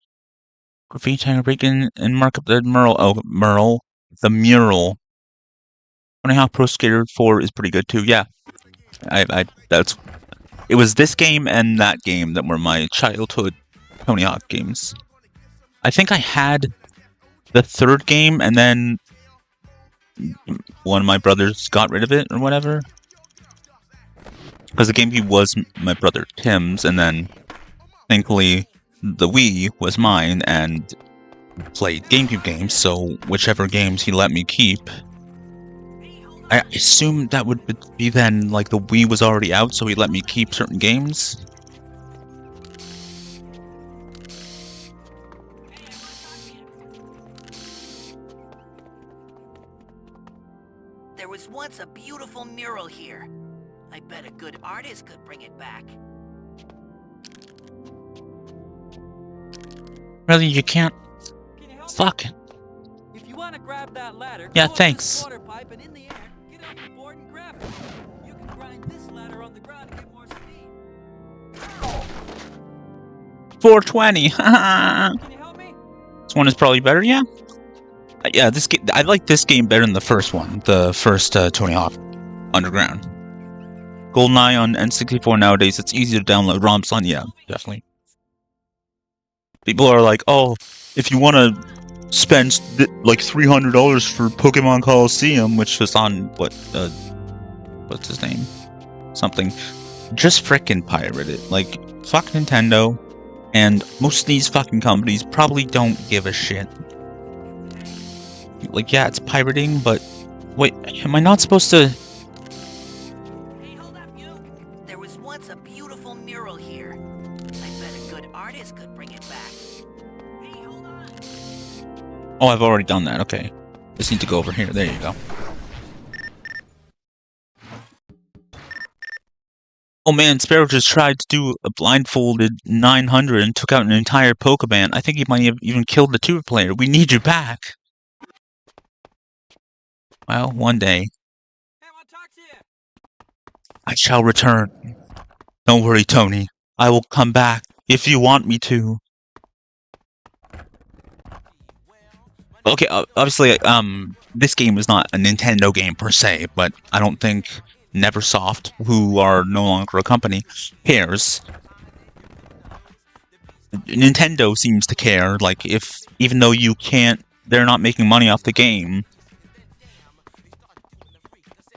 A: Graffiti tag break-in and mark up the mural. The mural. Tony Hawk Pro Skater 4 is pretty good too. Yeah, it was this game and that game that were my childhood Tony Hawk games. I think I had the 3rd game and then one of my brothers got rid of it or whatever. Because the GameCube was my brother Tim's, and then thankfully the Wii was mine and played GameCube games, so whichever games he let me keep. I assume that would be then, like, the Wii was already out, so he let me keep certain games.
G: There was once a beautiful mural here. I bet a good artist could bring it back.
A: Really, you can't. Fuck.
K: If you want to grab that ladder,
A: yeah,
K: go
A: thanks.
K: up this water pipe and in the air, get off your board and grab it. You can grind this ladder on the ground to get more speed.
A: 420.
K: Can you help me?
A: This one is probably better, yeah. Yeah, this game. I like this game better than the first one. The first Tony Hawk Underground. GoldenEye on N64 nowadays. It's easy to download ROMs on. Yeah, definitely. People are like, oh, if you want to spend like $300 for Pokemon Coliseum, which was on what's his name? Something. Just frickin' pirate it. Like, fuck Nintendo. And most of these fucking companies probably don't give a shit. Like, yeah, it's pirating, but wait, am I not supposed to?
G: Hey, hold up, you! There was once a beautiful mural here. I bet a good artist could bring it back. Hey, hold on!
A: Oh, I've already done that. Okay, just need to go over here. There you go. Oh man, Sparrow just tried to do a blindfolded 900 and took out an entire Pokemon. I think he might have even killed the 2-player. We need you back. Well, one day.
K: Hey, I want to talk to you.
A: I shall return. Don't worry, Tony. I will come back if you want me to. Okay, obviously, this game is not a Nintendo game per se, but I don't think Neversoft, who are no longer a company, cares. Nintendo seems to care. Like, even though they're not making money off the game.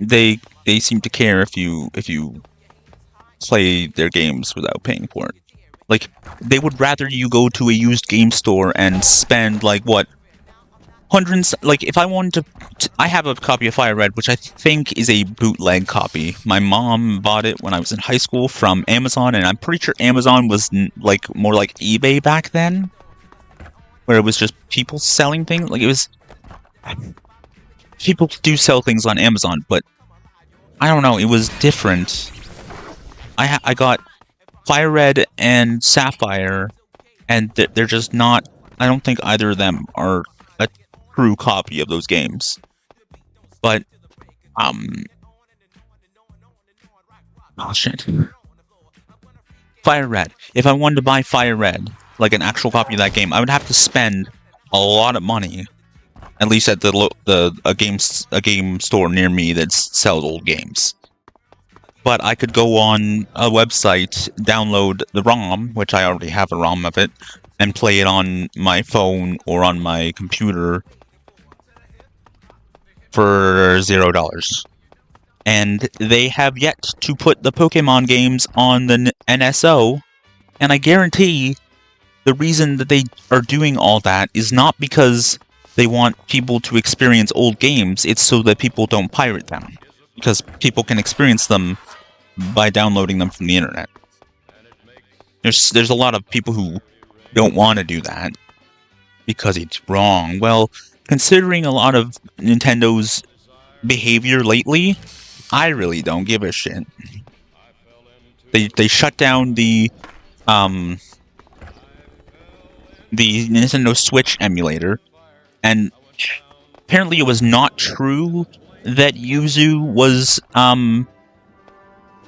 A: They seem to care if you play their games without paying for it. Like, they would rather you go to a used game store and spend like what hundreds. Like, if I wanted to, I have a copy of Fire Red, which I think is a bootleg copy. My mom bought it when I was in high school from Amazon, and I'm pretty sure Amazon was like more like eBay back then, where it was just people selling things. Like, it was. People do sell things on Amazon, but I don't know, it was different. I got Fire Red and Sapphire, and they're just not. I don't think either of them are a true copy of those games. But oh shit. Fire Red. If I wanted to buy Fire Red, like an actual copy of that game, I would have to spend a lot of money. At least at a game store near me that sells old games. But I could go on a website, download the ROM, which I already have a ROM of it, and play it on my phone or on my computer for $0. and they have yet to put the Pokemon games on the NSO, and I guarantee the reason that they are doing all that is not because they want people to experience old games, it's so that people don't pirate them, because people can experience them by downloading them from the internet. There's a lot of people who don't want to do that because it's wrong. Well, considering a lot of Nintendo's behavior lately, I really don't give a shit. They shut down the Nintendo Switch emulator, and apparently it was not true that Yuzu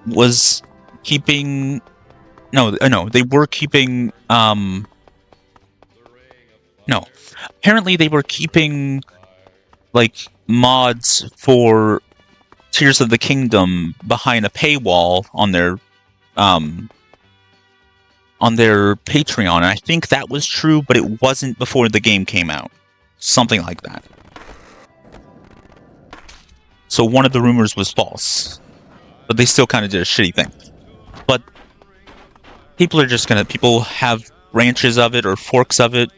A: was keeping. No, they were keeping. No, apparently they were keeping like mods for Tears of the Kingdom behind a paywall on their Patreon, and I think that was true, but it wasn't before the game came out. Something like that. So one of the rumors was false, but they still kind of did a shitty thing. But people have branches of it or forks of it.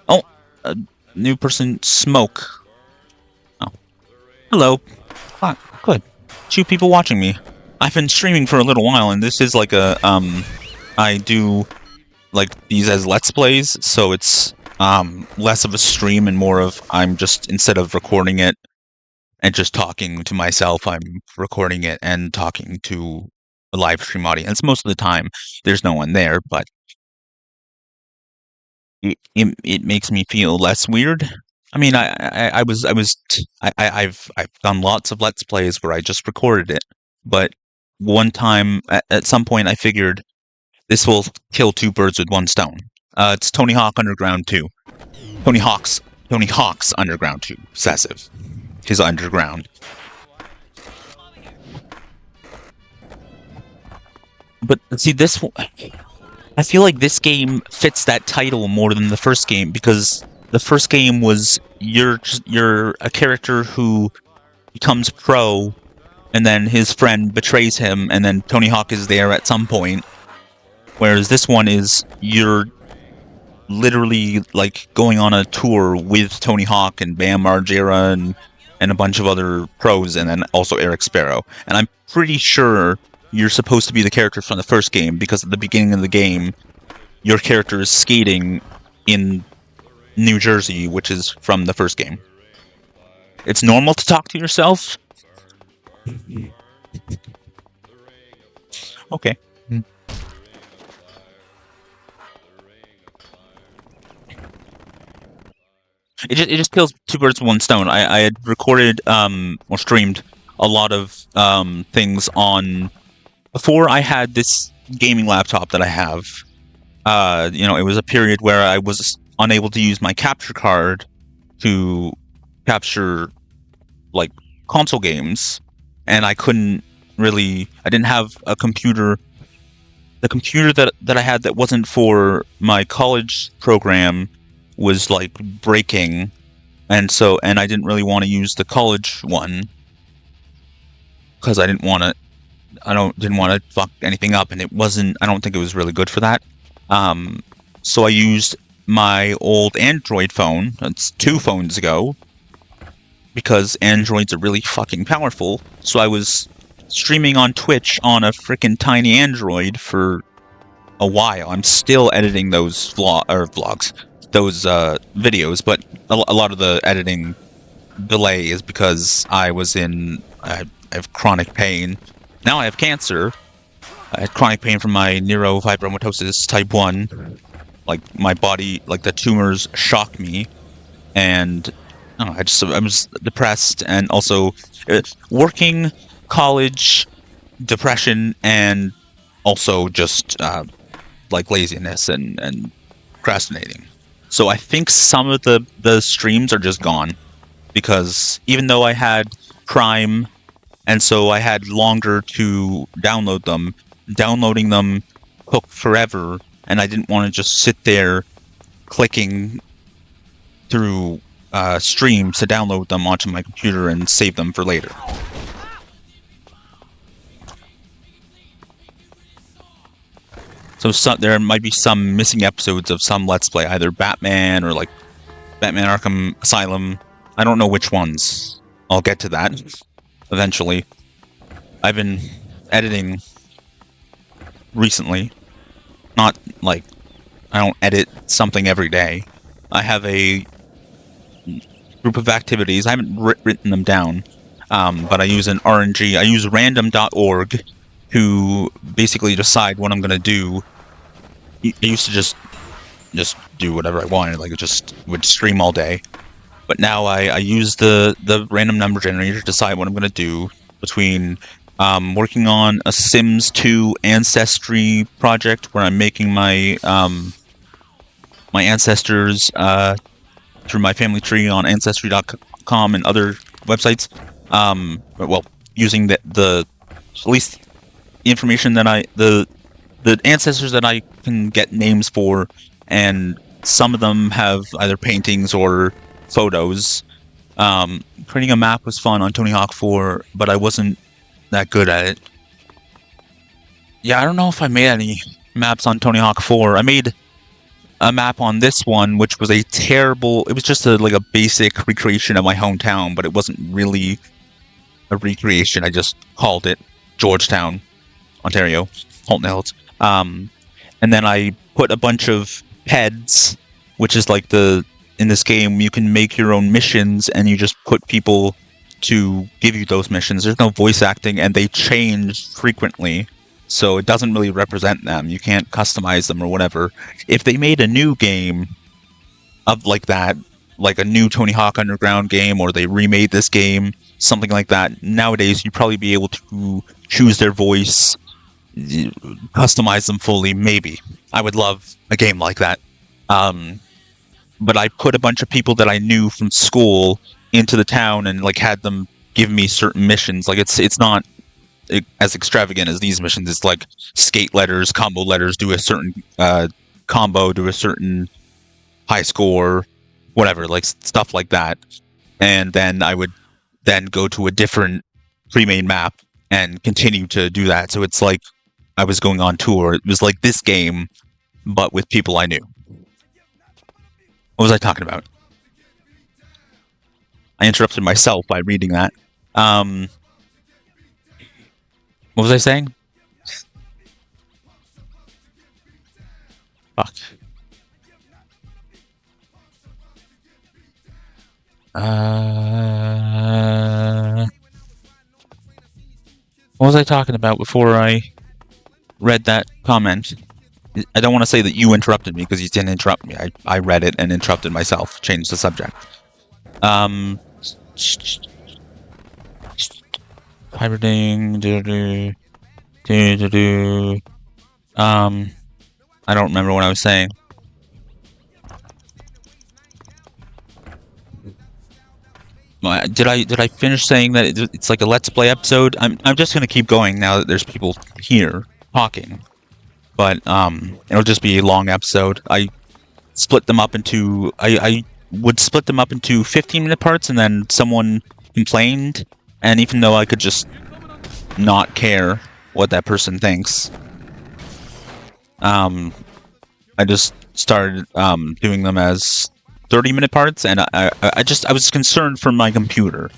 A: Oh, a new person, Smoke. Oh, hello. Ah, good. 2 people watching me. I've been streaming for a little while, and this is like a I do like these as Let's Plays, so it's less of a stream and more of I'm just, instead of recording it and just talking to myself, I'm recording it and talking to a live stream audience. Most of the time, there's no one there, but it makes me feel less weird. I mean, I've done lots of Let's Plays where I just recorded it, but one time at some point I figured this will kill 2 birds with 1 stone. It's Tony Hawk Underground 2. Tony Hawk's Underground 2. Obsessive. His Underground. But see, I feel like this game fits that title more than the first game, because the first game was you're a character who becomes pro, and then his friend betrays him, and then Tony Hawk is there at some point. Whereas this one is you're literally like going on a tour with Tony Hawk and Bam Margera and a bunch of other pros, and then also Eric Sparrow. And I'm pretty sure you're supposed to be the character from the first game, because at the beginning of the game, your character is skating in New Jersey, which is from the first game. It's normal to talk to yourself? Okay. It just kills 2 birds with 1 stone. I had recorded or streamed a lot of things on before I had this gaming laptop that I have. It was a period where I was unable to use my capture card to capture like console games, and I couldn't really. I didn't have a computer. The computer that I had that wasn't for my college program was like breaking, and I didn't really want to use the college one because I didn't want to fuck anything up, and it wasn't. I don't think it was really good for that. So I used my old Android phone. That's 2 phones ago, because Androids are really fucking powerful. So I was streaming on Twitch on a freaking tiny Android for a while. I'm still editing those vlogs. Those videos, but a lot of the editing delay is because I have chronic pain. Now I have cancer. I had chronic pain from my neurofibromatosis type 1. Like, my body, like, the tumors shocked me, and I was depressed, and also working, college, depression, and also just like laziness and procrastinating. So I think some of the streams are just gone, because even though I had Prime, and so I had longer to download them, downloading them took forever, and I didn't want to just sit there clicking through streams to download them onto my computer and save them for later. So there might be some missing episodes of some Let's Play, either Batman or like Batman Arkham Asylum. I don't know which ones. I'll get to that eventually. I've been editing recently. Not like I don't edit something every day. I have a group of activities. I haven't written them down, but I use an RNG. I use random.org to basically decide what I'm going to do. I used to just do whatever I wanted, like just would stream all day. But now I use the random number generator to decide what I'm going to do between working on a Sims 2 ancestry project where I'm making my my ancestors through my family tree on ancestry.com and other websites. Well, using the at least the information that the ancestors that I can get names for, and some of them have either paintings or photos. Creating a map was fun on Tony Hawk 4, but I wasn't that good at it. Yeah, I don't know if I made any maps on Tony Hawk 4. I made a map on this one, which was a terrible... It was just like a basic recreation of my hometown, but it wasn't really a recreation. I just called it Georgetown, Ontario, Holton Hills. And then I put a bunch of heads, which is like in this game, you can make your own missions, and you just put people to give you those missions. There's no voice acting, and they change frequently, so it doesn't really represent them. You can't customize them or whatever. If they made a new game of like that, like a new Tony Hawk Underground game, or they remade this game, something like that, nowadays you'd probably be able to choose their voice, customize them fully, maybe. I would love a game like that. But I put a bunch of people that I knew from school into the town and like had them give me certain missions. Like it's not as extravagant as these missions. It's like skate letters, combo letters, do a certain combo, do a certain high score, whatever, like stuff like that. And then I would then go to a different pre-made map and continue to do that. So it's like I was going on tour. It was like this game, but with people I knew. What was I talking about? I interrupted myself by reading that. What was I saying? Fuck. What was I talking about before I read that comment? I don't want to say that you interrupted me, because you didn't interrupt me. I read it and interrupted myself. Changed the subject. Hibernating. I don't remember what I was saying. Did I finish saying that it's like a Let's Play episode? I'm just gonna keep going now that there's people here talking. But it'll just be a long episode. I split them up into I would split them up into 15-minute parts, and then someone complained, and even though I could just not care what that person thinks, I just started doing them as 30-minute parts, and I was concerned for my computer.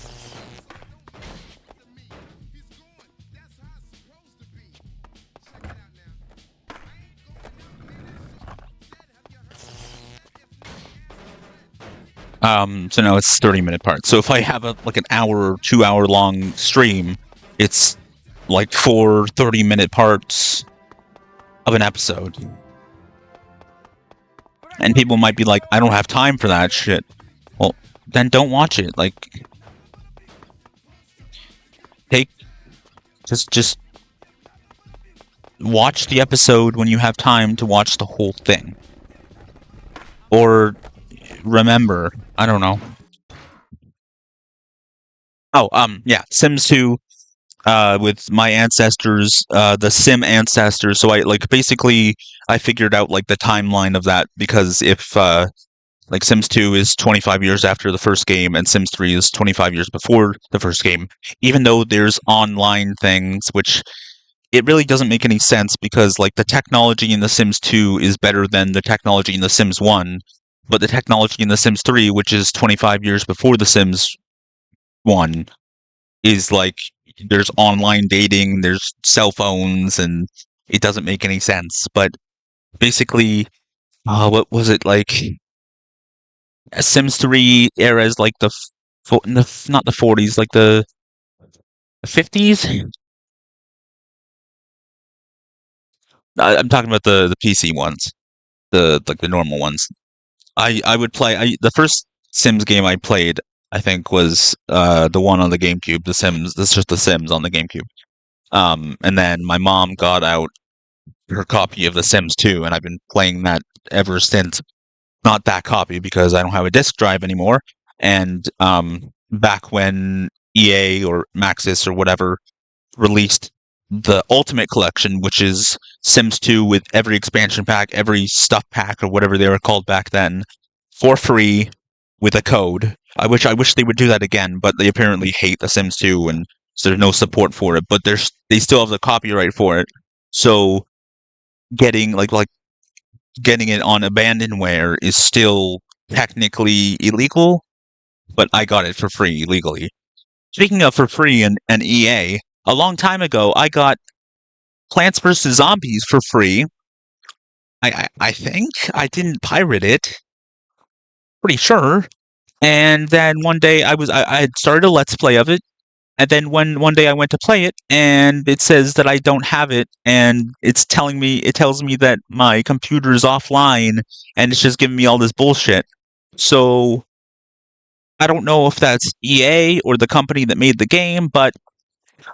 A: So now it's 30-minute parts. So if I have like an hour or 2 hour long stream, it's like 4 30-minute parts of an episode. And people might be like, I don't have time for that shit. Well, then don't watch it. Like, just watch the episode when you have time to watch the whole thing. Or remember, I don't know. Oh, yeah, Sims 2, with my ancestors, the Sim ancestors. So basically I figured out like the timeline of that, because if like Sims 2 is 25 years after the first game and Sims 3 is 25 years before the first game, even though there's online things which it really doesn't make any sense because like the technology in The Sims 2 is better than the technology in The Sims 1, but the technology in The Sims 3, which is 25 years before The Sims 1, is like there's online dating, there's cell phones, and it doesn't make any sense. But basically, what was it like? Sims 3 era is like not the 40s, like the 50s. I'm talking about the PC ones, the normal ones. I would play the first Sims game I played, I think, was the one on the GameCube, The Sims. That's just The Sims on the GameCube. And then my mom got out her copy of The Sims 2, and I've been playing that ever since. Not that copy because I don't have a disc drive anymore. And back when EA or Maxis or whatever released the Ultimate Collection, which is Sims 2 with every expansion pack, every stuff pack, or whatever they were called back then, for free with a code. I wish they would do that again, but they apparently hate The Sims 2, and so there's no support for it. But they still have the copyright for it. So getting getting it on abandonware is still technically illegal, but I got it for free legally. Speaking of for free and EA, a long time ago I got Plants vs. Zombies for free. I think I didn't pirate it. Pretty sure. And then one day I had started a Let's Play of it, and then one day I went to play it, and it says that I don't have it, and it tells me that my computer is offline, and it's just giving me all this bullshit. So I don't know if that's EA or the company that made the game, but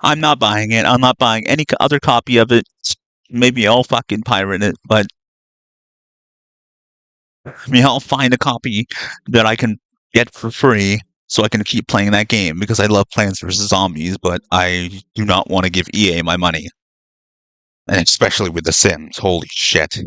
A: I'm not buying it. I'm not buying any other copy of it. Maybe I'll fucking pirate it, but I'll find a copy that I can get for free so I can keep playing that game because I love Plants vs. Zombies, but I do not want to give EA my money. And especially with The Sims. Holy shit.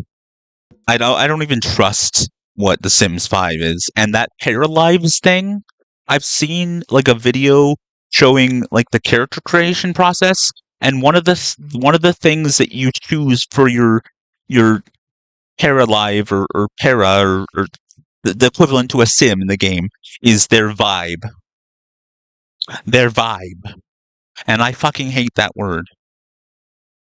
A: I don't even trust what The Sims 5 is. And that Paralives thing, I've seen like a video showing like the character creation process, and one of the things that you choose for your Paralive or Para or the equivalent to a sim in the game is their vibe. Their vibe. And I fucking hate that word.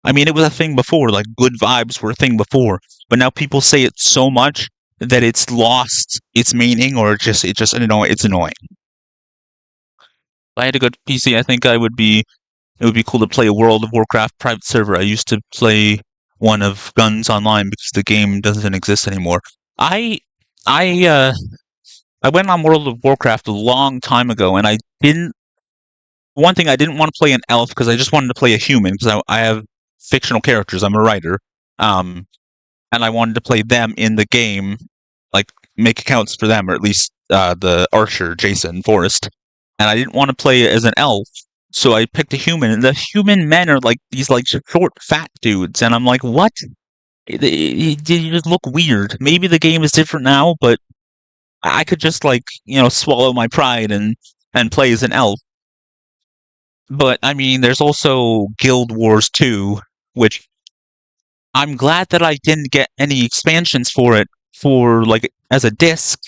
A: I mean, it was a thing before, like good vibes were a thing before, but now people say it so much that it's lost its meaning, or it's annoying. If I had a good PC, I think it would be cool to play a World of Warcraft private server. I used to play one of Guns Online because the game doesn't exist anymore. I went on World of Warcraft a long time ago, and I didn't want to play an elf because I just wanted to play a human because I have fictional characters. I'm a writer, and I wanted to play them in the game, like make accounts for them, or at least the archer Jason Forrest. And I didn't want to play as an elf, so I picked a human. And the human men are like these like short, fat dudes, and I'm like, what? They just look weird. Maybe the game is different now, but I could just swallow my pride and play as an elf. But I mean, there's also Guild Wars 2, which I'm glad that I didn't get any expansions for it as a disc,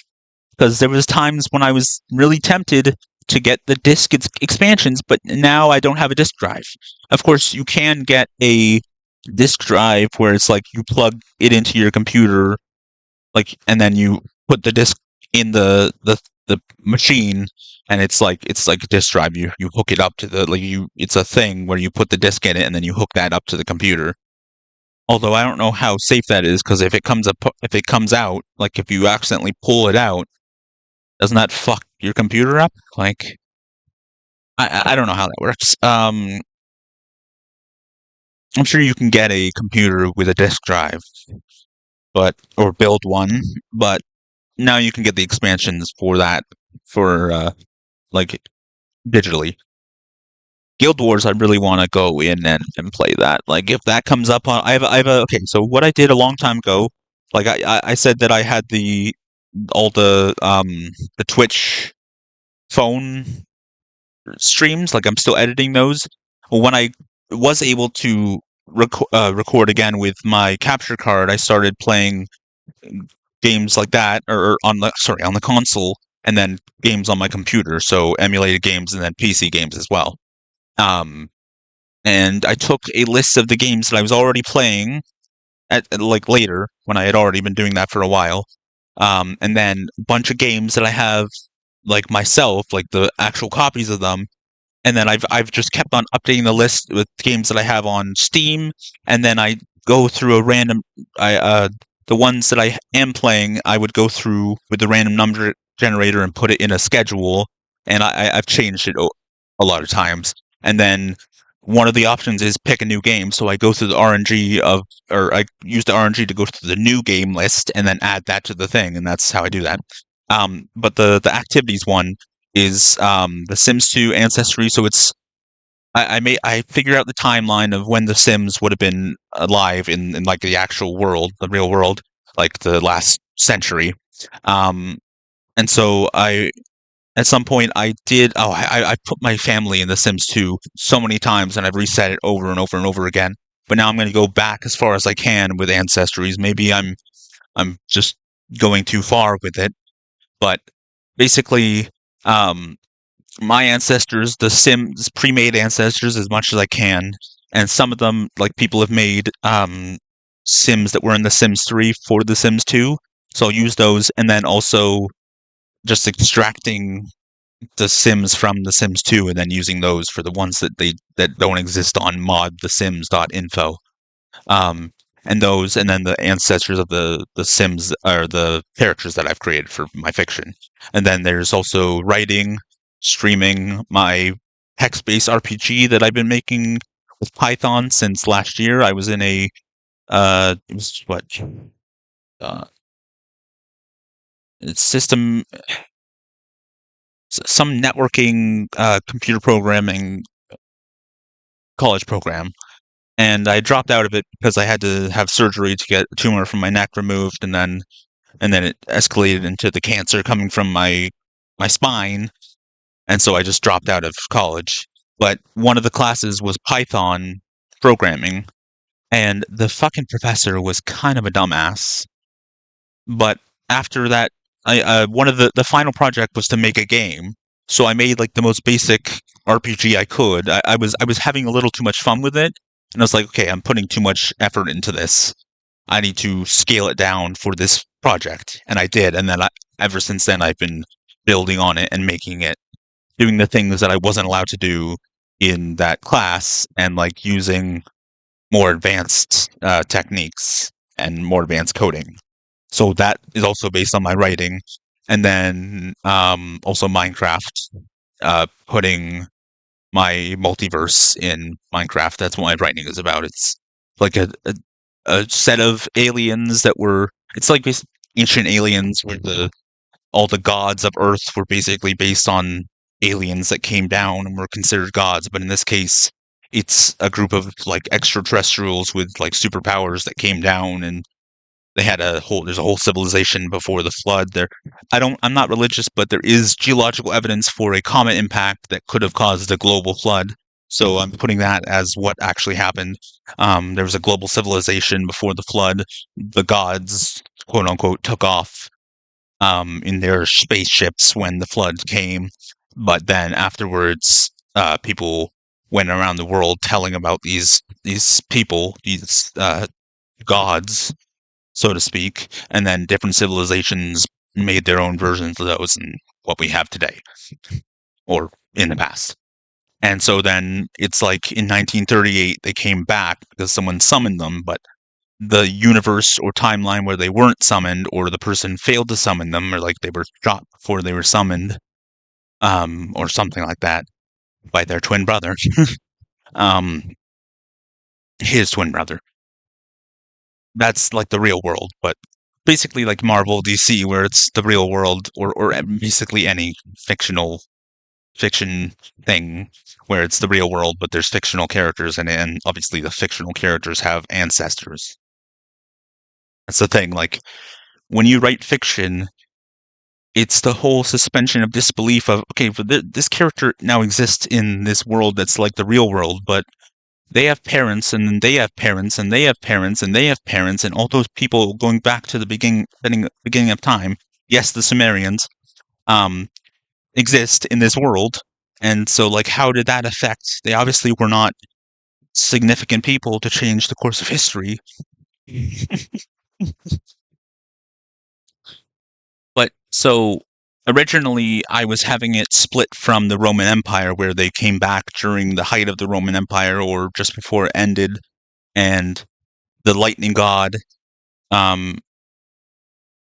A: because there was times when I was really tempted to get the disc expansions, but now I don't have a disc drive. Of course, you can get a disc drive where it's like you plug it into your computer, and then you put the disc in the machine, and it's like a disc drive. You hook it up to it's a thing where you put the disc in it and then you hook that up to the computer. Although I don't know how safe that is, because if it comes out, like if you accidentally pull it out, doesn't that fuck your computer up? Like, I don't know how that works. I'm sure you can get a computer with a disk drive, or build one, but now you can get the expansions for that digitally. Guild Wars, I really want to go in and play that. Like, if that comes up on, okay. So what I did a long time ago, like I said that I had all the Twitch phone streams. Like, I'm still editing those. When I was able to record again with my capture card, I started playing games like that, or on the console, and then games on my computer, so emulated games and then PC games as well. And I took a list of the games that I was already playing at like later when I had already been doing that for a while, and then a bunch of games that I have like myself, like the actual copies of them, and then I've just kept on updating the list with games that I have on Steam, and then I go through a random the ones that I am playing, I would go through with the random number generator and put it in a schedule, and I've changed it a lot of times. And then one of the options is pick a new game, so I go through the RNG or I use the RNG to go to the new game list and then add that to the thing, and that's how I do that. But the activities one is the Sims 2 Ancestry, so it's I figure out the timeline of when the Sims would have been alive in like the actual world, the real world, like the last century. And so at some point I put my family in the Sims 2 so many times, and I've reset it over and over and over again. But now I'm going to go back as far as I can with Ancestries. Maybe I'm just going too far with it, but basically, my ancestors, the Sims pre-made ancestors, as much as I can, and some of them, like people have made Sims that were in the Sims 3 for the Sims 2, so I'll use those, and then also just extracting the Sims from the Sims 2 and then using those for the ones that don't exist on modthesims.info. And those, and then the ancestors of the Sims are the characters that I've created for my fiction. And then there's also writing, streaming my text-based RPG that I've been making with Python since last year. I was in a system, some networking, computer programming college program. And I dropped out of it because I had to have surgery to get a tumor from my neck removed, and then it escalated into the cancer coming from my spine, and so I just dropped out of college. But one of the classes was Python programming, and the fucking professor was kind of a dumbass. But after that, one of the final project was to make a game, so I made like the most basic RPG I could. I was having a little too much fun with it. And I was like, okay, I'm putting too much effort into this. I need to scale it down for this project. And I did. And then ever since then, I've been building on it and making it, doing the things that I wasn't allowed to do in that class, and like using more advanced techniques and more advanced coding. So that is also based on my writing. And then also Minecraft, putting my multiverse in Minecraft. That's what my writing is about. It's like a set of aliens that were. It's like ancient aliens, where all the gods of Earth were basically based on aliens that came down and were considered gods. But in this case, it's a group of like extraterrestrials with like superpowers that came down, and they had there's a whole civilization before the flood. I'm not religious, but there is geological evidence for a comet impact that could have caused a global flood. So I'm putting that as what actually happened. There was a global civilization before the flood. The gods, quote unquote, took off in their spaceships when the flood came. But then afterwards, people went around the world telling about these people, these gods, so to speak, and then different civilizations made their own versions of those, and what we have today, or in the past. And so then it's like in 1938 they came back because someone summoned them, but the universe or timeline where they weren't summoned, or the person failed to summon them, or like they were shot before they were summoned, or something like that, by their twin brother, his twin brother. That's like the real world, but basically like Marvel, DC, where it's the real world, or basically any fiction thing where it's the real world, but there's fictional characters in it, and obviously the fictional characters have ancestors. That's the thing, like, when you write fiction, it's the whole suspension of disbelief of, okay, this character now exists in this world that's like the real world, but they have parents, and then they have parents, and they have parents, and they have parents, and all those people going back to the beginning of time. Yes, the Sumerians exist in this world, and so like, how did that affect? They obviously were not significant people to change the course of history. But so originally I was having it split from the Roman Empire, where they came back during the height of the Roman Empire or just before it ended, and the lightning god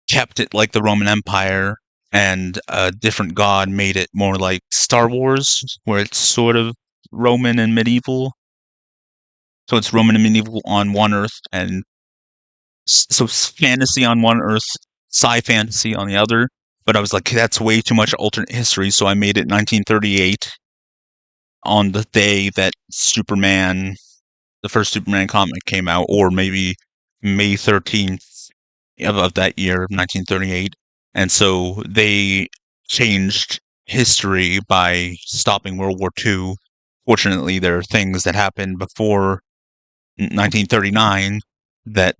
A: kept it like the Roman Empire, and a different god made it more like Star Wars, where it's sort of Roman and medieval. So it's Roman and medieval on one Earth, and so fantasy on one Earth, sci fantasy on the other. But I was like, that's way too much alternate history, so I made it 1938 on the day that Superman, the first Superman comic, came out, or maybe May 13th of that year, 1938. And so they changed history by stopping World War II. Fortunately, there are things that happened before 1939 that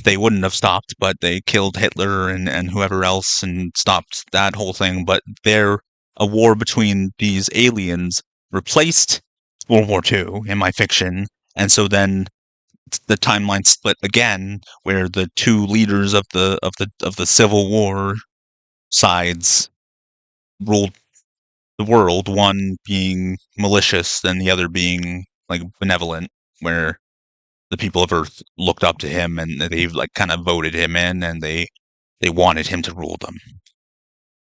A: they wouldn't have stopped, but they killed Hitler and whoever else and stopped that whole thing. But a war between these aliens replaced World War II in my fiction, and so then the timeline split again, where the two leaders of the Civil War sides ruled the world, one being malicious and the other being like benevolent, where the people of Earth looked up to him and they like kind of voted him in, and they wanted him to rule them.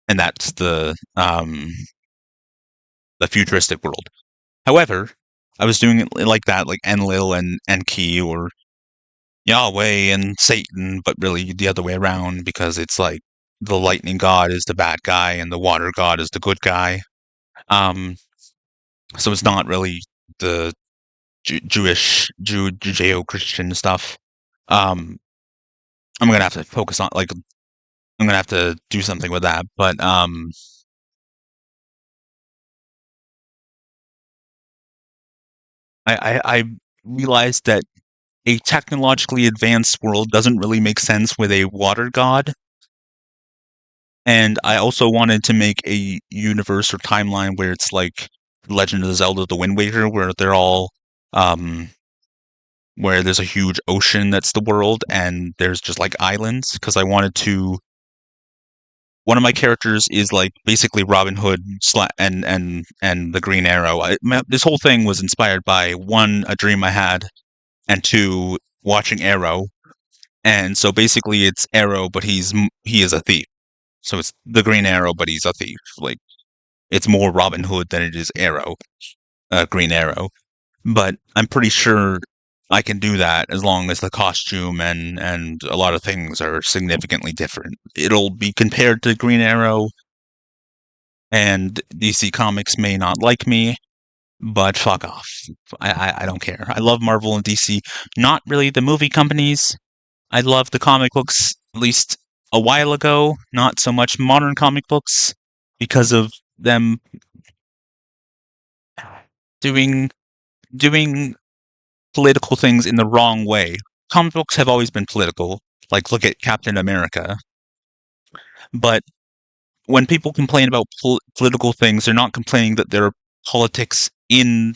A: And that's the futuristic world. However, I was doing it like that, like Enlil and Enki, or Yahweh and Satan, but really the other way around, because it's like the lightning god is the bad guy and the water god is the good guy. So it's not really the Judeo-Christian stuff. I'm gonna have to focus on, like, I'm gonna have to do something with that, but I realized that a technologically advanced world doesn't really make sense with a water god. And I also wanted to make a universe or timeline where it's like Legend of Zelda: The Wind Waker, where they're all where there's a huge ocean that's the world, and there's just like islands, because I wanted to. One of my characters is like basically Robin Hood and the Green Arrow. This whole thing was inspired by, one, a dream I had, and two, watching Arrow. And so basically it's Arrow, but he is a thief. So it's the Green Arrow, but he's a thief. Like, it's more Robin Hood than it is Arrow, Green Arrow. But I'm pretty sure I can do that as long as the costume and a lot of things are significantly different. It'll be compared to Green Arrow, and DC Comics may not like me, but fuck off. I don't care. I love Marvel and DC. Not really the movie companies. I love the comic books, at least a while ago. Not so much modern comic books, because of them doing political things in the wrong way. Comic books have always been political. Like, look at Captain America. But when people complain about political things, they're not complaining that there are politics in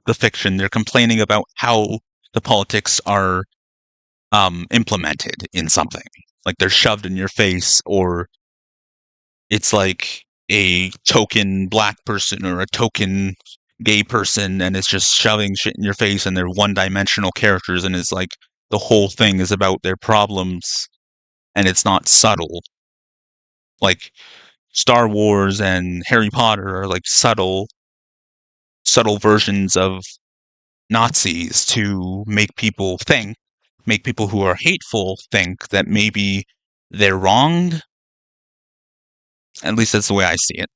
A: the fiction. They're complaining about how the politics are implemented in something. Like, they're shoved in your face, or it's like a token black person or a token gay person, and it's just shoving shit in your face, and they're one-dimensional characters, and it's like the whole thing is about their problems, and it's not subtle. Like, Star Wars and Harry Potter are like subtle versions of Nazis to make people who are hateful think that maybe they're wronged. At least that's the way I see it.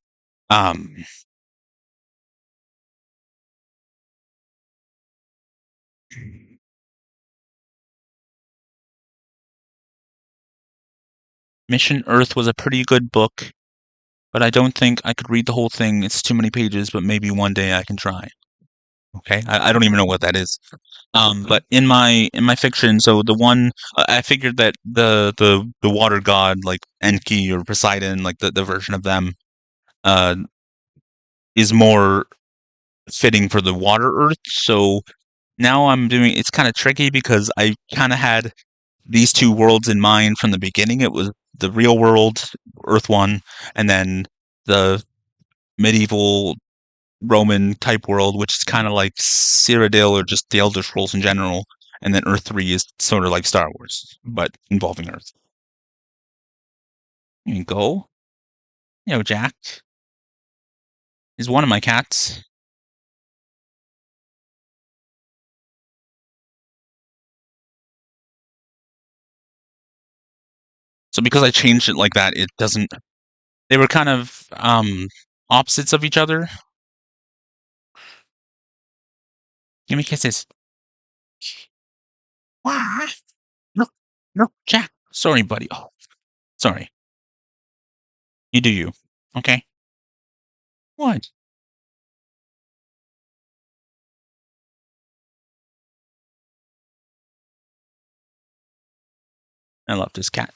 A: Mission Earth was a pretty good book, but I don't think I could read the whole thing. It's too many pages, but maybe one day I can try. Okay, I don't even know what that is. But in my fiction, so the one I figured that the water god like Enki or Poseidon, like the version of them, uh, is more fitting for the water Earth. So now I'm doing it's kind of tricky because I kind of had these two worlds in mind from the beginning. It was the real world, Earth One, and then the medieval Roman type world, which is kind of like Cyrodiil or just the Elder Scrolls in general. And then Earth 3 is sort of like Star Wars, but involving Earth. Here you go. Jack is one of my cats. So because I changed it like that, it doesn't. They were kind of opposites of each other. Give me kisses. Wah! No, Jack. Sorry, buddy. Oh, sorry. You do you. Okay. What? I love this cat.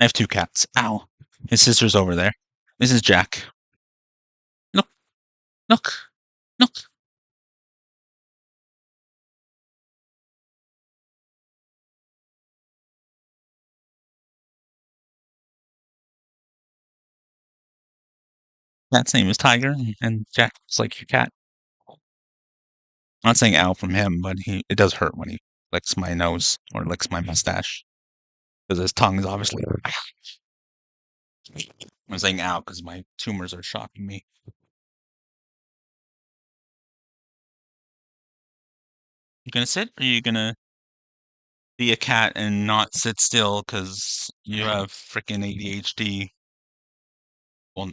A: I have two cats. Ow. His sister's over there. This is Jack. Look. Look. Look. Cat's name is Tiger, and Jack's like your cat. I'm not saying ow from him, but it does hurt when he licks my nose or licks my mustache. Because his tongue is obviously. I'm saying ow because my tumors are shocking me. You gonna sit, or are you gonna be a cat and not sit still because you have freaking ADHD? Well,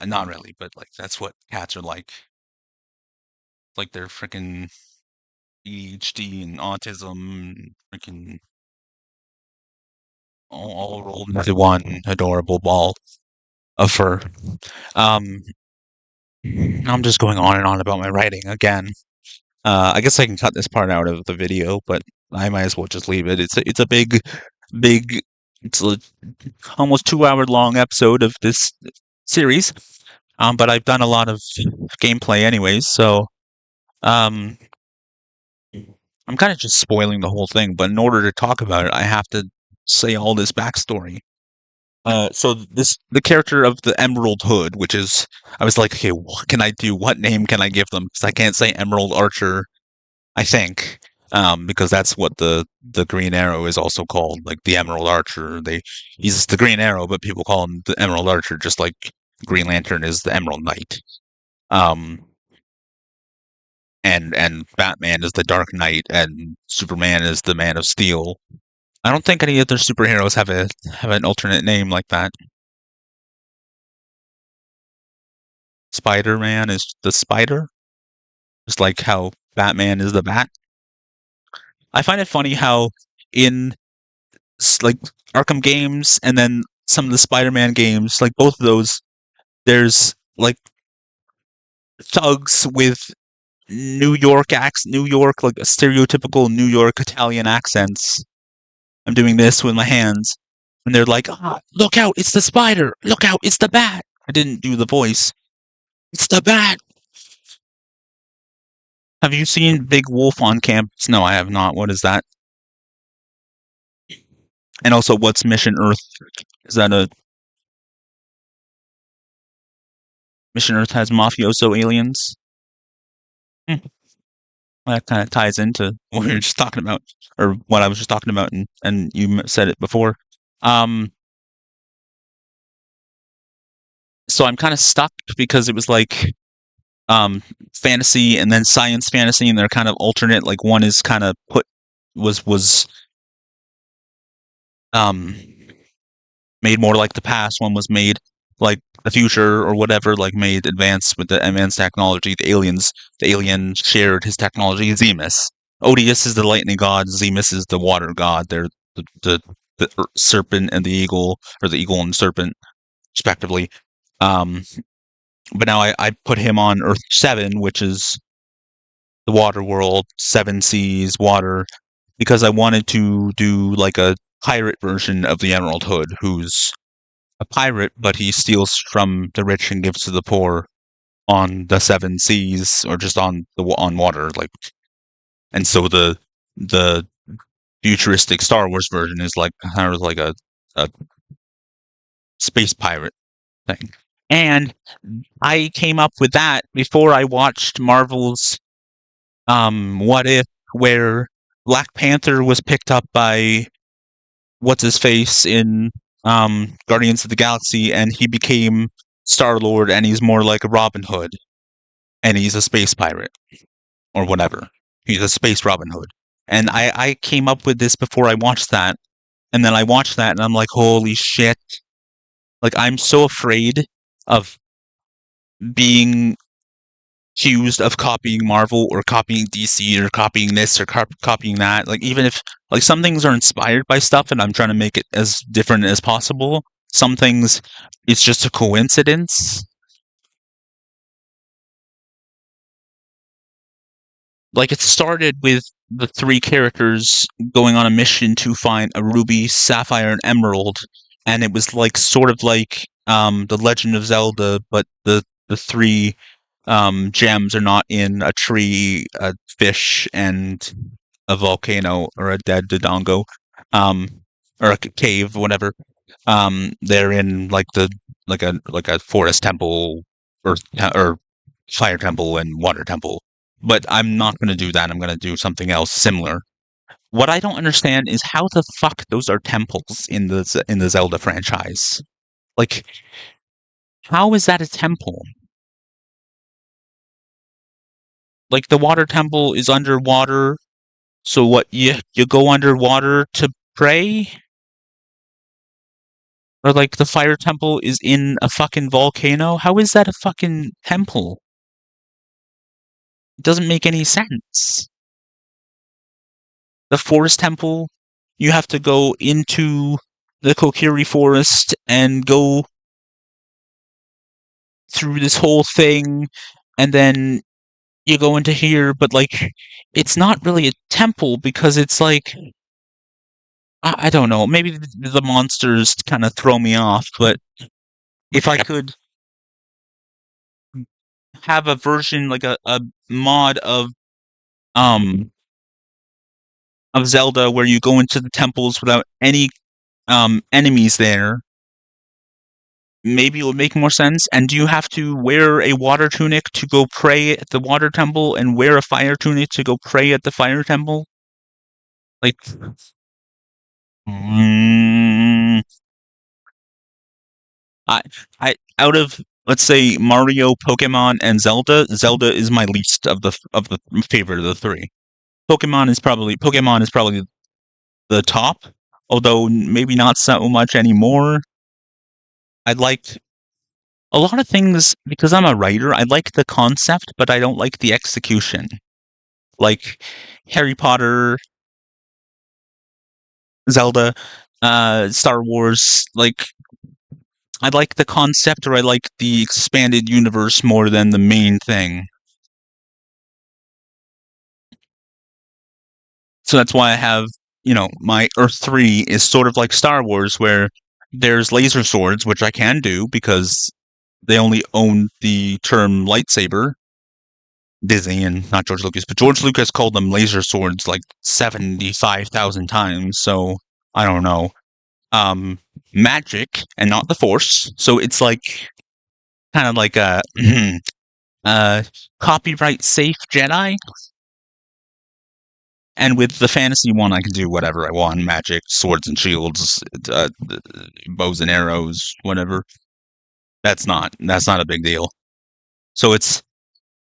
A: not really, but like that's what cats are like. Like they're freaking ADHD and autism, freaking all rolled into one adorable ball of fur. I'm just going on and on about my writing again. I guess I can cut this part out of the video, but I might as well just leave it. It's a big, it's almost 2 hour long episode of this series. But I've done a lot of gameplay anyways, so I'm kind of just spoiling the whole thing. But in order to talk about it, I have to say all this backstory. So the character of the Emerald Hood, which is, I was like, okay, what can I do? What name can I give them? Because I can't say Emerald Archer, I think, because that's what the Green Arrow is also called, like the Emerald Archer. He's the Green Arrow, but people call him the Emerald Archer, just like Green Lantern is the Emerald Knight. And Batman is the Dark Knight, and Superman is the Man of Steel. I don't think any other superheroes have an alternate name like that. Spider-Man is the Spider, just like how Batman is the Bat. I find it funny how in like Arkham games and then some of the Spider-Man games, like both of those, there's like thugs with New York like stereotypical New York Italian accents. I'm doing this with my hands, and they're like, look out, it's the Spider! Look out, it's the Bat! I didn't do the voice. It's the Bat! Have you seen Big Wolf on campus? No, I have not. What is that? And also, what's Mission Earth? Is that a... Mission Earth has mafioso aliens? Well, that kind of ties into what we were just talking about, or what I was just talking about, and you said it before. So I'm kind of stuck because it was like fantasy and then science fantasy, and they're kind of alternate. Like one is kind of was made more like the past. One was made like the future or whatever, like made advanced with the advanced technology. The alien shared his technology. Zemus. Odysee is the lightning god. Zemus is the water god. They're the serpent and the eagle, or the eagle and serpent, respectively. But now I put him on Earth 7, which is the water world, seven seas, water, because I wanted to do like a pirate version of the Emerald Hood, who's a pirate, but he steals from the rich and gives to the poor on the seven seas or just on water, like. And so the futuristic Star Wars version is like kind of like a space pirate thing. And I came up with that before I watched Marvel's What If, where Black Panther was picked up by what's-his-face in Guardians of the Galaxy, and he became Star-Lord, and he's more like a Robin Hood, and he's a space pirate, or whatever. He's a space Robin Hood. And I came up with this before I watched that, and then I watched that, and I'm like, holy shit. Like, I'm so afraid of being accused of copying Marvel or copying DC or copying this or copying that. Like, even if, like, some things are inspired by stuff and I'm trying to make it as different as possible, some things, it's just a coincidence. Like, it started with the three characters going on a mission to find a ruby, sapphire, and emerald, and it was like sort of like The Legend of Zelda, but the three gems are not in a tree, a fish, and a volcano, or a dead Dodongo, or a cave, whatever. They're in like a forest temple, or fire temple and water temple. But I'm not going to do that. I'm going to do something else similar. What I don't understand is how the fuck those are temples in the Zelda franchise. Like, how is that a temple? Like, the water temple is underwater, so what, you go underwater to pray? Or, like, the fire temple is in a fucking volcano? How is that a fucking temple? It doesn't make any sense. The forest temple, you have to go into the Kokiri forest and go through this whole thing, and then you go into here, but, like, it's not really a temple because it's like, I don't know, maybe the monsters kind of throw me off, but if I could have a version, like a mod of Zelda where you go into the temples without any enemies there, maybe it would make more sense. And do you have to wear a water tunic to go pray at the water temple and wear a fire tunic to go pray at the fire temple? Like, I out of, let's say, Mario, Pokemon, and Zelda, Zelda is my least of the favorite of the three. Pokemon is probably the top, although maybe not so much anymore. I like a lot of things, because I'm a writer, I like the concept, but I don't like the execution. Like Harry Potter, Zelda, Star Wars, like, I like the concept, or I like the expanded universe more than the main thing. So that's why I have, my Earth 3 is sort of like Star Wars, where there's laser swords, which I can do because they only own the term lightsaber. Disney, and not George Lucas, but George Lucas called them laser swords like 75,000 times, so I don't know. Magic and not the Force, so it's like kind of like a copyright safe Jedi. And with the fantasy one, I can do whatever I want: magic, swords and shields, bows and arrows, whatever. That's not a big deal. So it's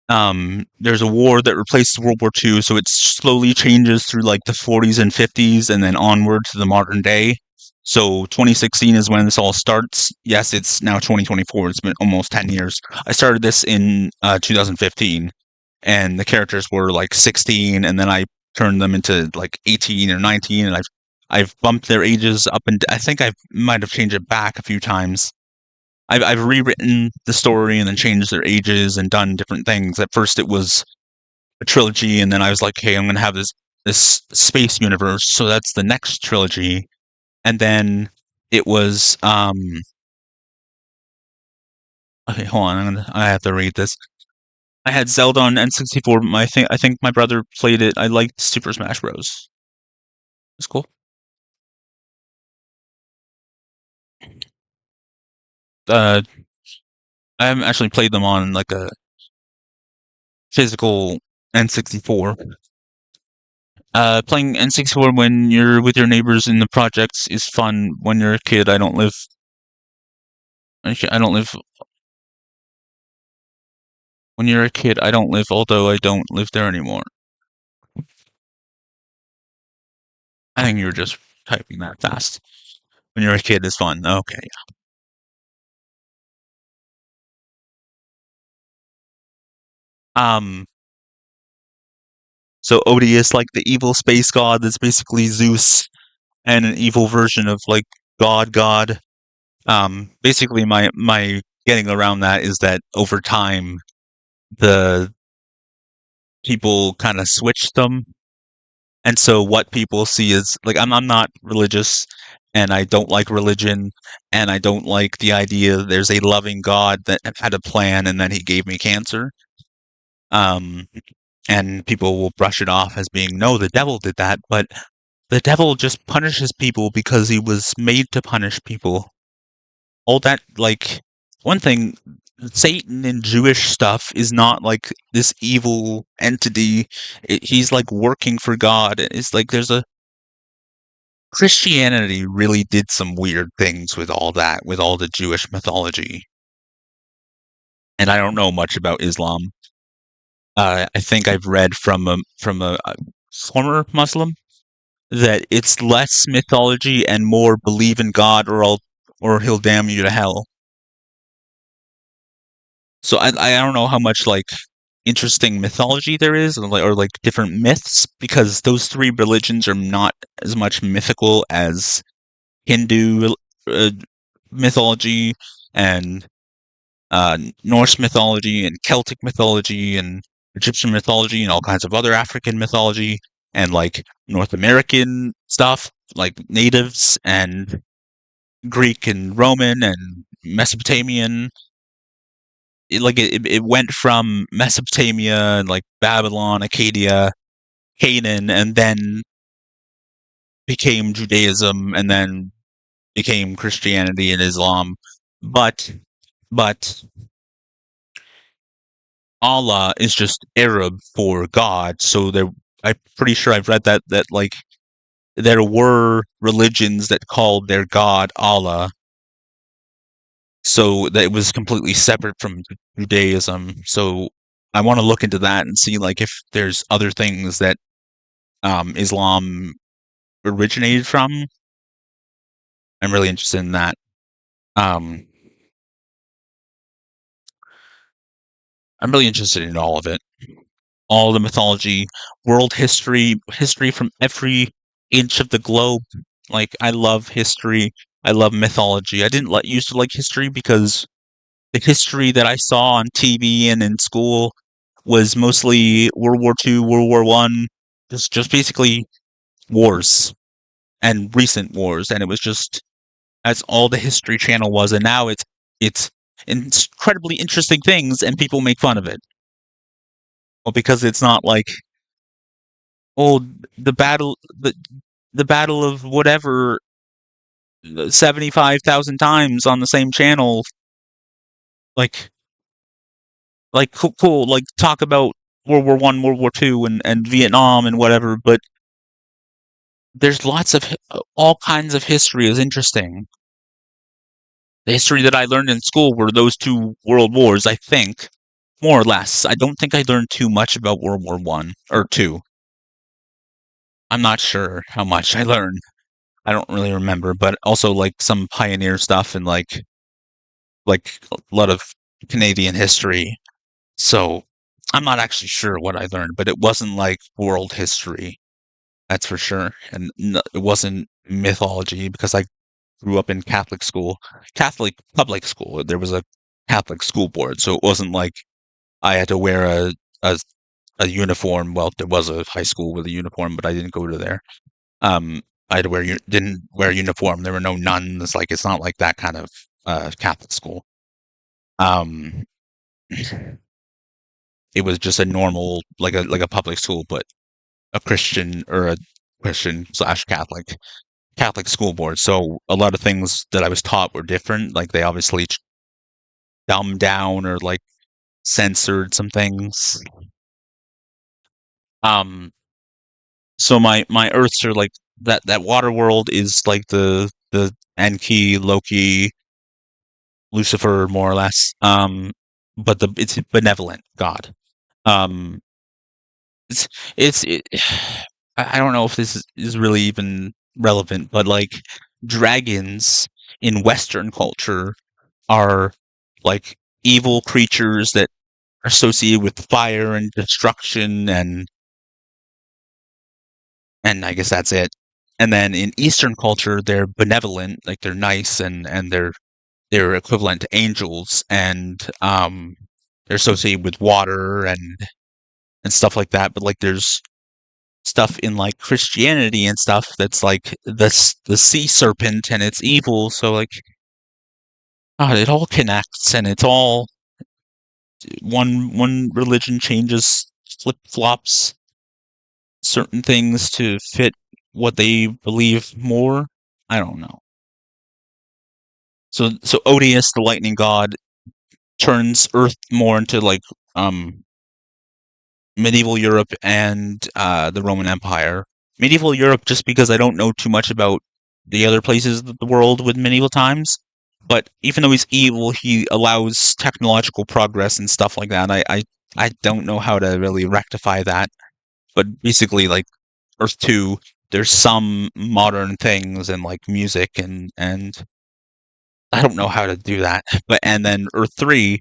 A: there's a war that replaces World War II, so it slowly changes through like the 40s and 50s, and then onward to the modern day. So 2016 is when this all starts. Yes, it's now 2024. It's been almost 10 years. I started this in 2015, and the characters were like 16, and then I turned them into like 18 or 19, and I've bumped their ages up, and I think I might have changed it back a few times. I've rewritten the story and then changed their ages and done different things. At first, it was a trilogy, and then I was like, hey, I'm gonna have this space universe, so that's the next trilogy. And then it was okay, hold on, I have to read this. I had Zelda on N64, but I think my brother played it. I liked Super Smash Bros. It's cool. I haven't actually played them on like a physical N64. Playing N64 when you're with your neighbors in the projects is fun. When you're a kid, I don't live. When you're a kid, I don't live. Although I don't live there anymore. I think you were just typing that fast. When you're a kid, is fun. Okay. So Odie is like the evil space god that's basically Zeus and an evil version of like God. Basically my getting around that is that over time the people kind of switch them. And so what people see is like I'm not religious and I don't like religion and I don't like the idea that there's a loving God that had a plan and then he gave me cancer. And people will brush it off as being, no, the devil did that, but the devil just punishes people because he was made to punish people. All that, like, one thing, Satan in Jewish stuff is not like this evil entity. He's like working for God. It's like there's a Christianity really did some weird things with all that, with all the Jewish mythology. And I don't know much about Islam. I think I've read from a former Muslim that it's less mythology and more believe in God or he'll damn you to hell. So I don't know how much like interesting mythology there is or like different myths because those three religions are not as much mythical as Hindu mythology and Norse mythology and Celtic mythology and Egyptian mythology and all kinds of other African mythology and like North American stuff like natives and Greek and Roman and Mesopotamian. It went from Mesopotamia and like Babylon, Acadia, Canaan, and then became Judaism and then became Christianity and Islam. But Allah is just Arab for God. So I'm pretty sure I've read that like there were religions that called their god Allah. So that it was completely separate from Judaism. So I want to look into that and see like if there's other things that Islam originated from. I'm really interested in that. I'm really interested in all of it. All the mythology, world history from every inch of the globe. Like, I love history. I love mythology. I didn't used to like history because the history that I saw on TV and in school was mostly World War II, World War One, just basically wars and recent wars, and it was just that's all the History Channel was. And now it's incredibly interesting things, and people make fun of it. Well, because it's not like, oh, the battle of whatever 75,000 times on the same channel. Like cool. Like talk about World War One, World War Two, and Vietnam and whatever. But there's lots of all kinds of history is interesting. The history that I learned in school were those two world wars, I think, more or less. I don't think I learned too much about World War One or Two. I'm not sure how much I learned. I don't really remember, but also like some pioneer stuff and like a lot of Canadian history. So I'm not actually sure what I learned, but it wasn't like world history. That's for sure. And it wasn't mythology because I grew up in Catholic school, Catholic public school. There was a Catholic school board, so it wasn't like I had to wear a a uniform. Well, there was a high school with a uniform, but I didn't go to there. I had to didn't wear a uniform. There were no nuns. Like, it's not like that kind of Catholic school. It was just a normal, like a public school, but a Christian or a Christian / Catholic school board. So a lot of things that I was taught were different. Like, they obviously dumbed down or like censored some things. So my Earths are like that water world is like the Enki, Loki, Lucifer, more or less. But it's a benevolent god. Um, it I don't know if this is really even relevant, but like dragons in Western culture are like evil creatures that are associated with fire and destruction, and I guess that's it. And then in Eastern culture, they're benevolent, like they're nice, and they're equivalent to angels, and they're associated with water and stuff like that. But like there's stuff in like Christianity and stuff that's like the sea serpent, and it's evil. So like, God, it all connects, and it's all one religion changes, flip flops certain things to fit what they believe more. I don't know. So Odysee, the lightning god, turns Earth more into like medieval Europe and the Roman Empire. Medieval Europe, just because I don't know too much about the other places of the world with medieval times. But even though he's evil, he allows technological progress and stuff like that. I don't know how to really rectify that. But basically, like Earth 2, there's some modern things and like music and I don't know how to do that. And then Earth 3,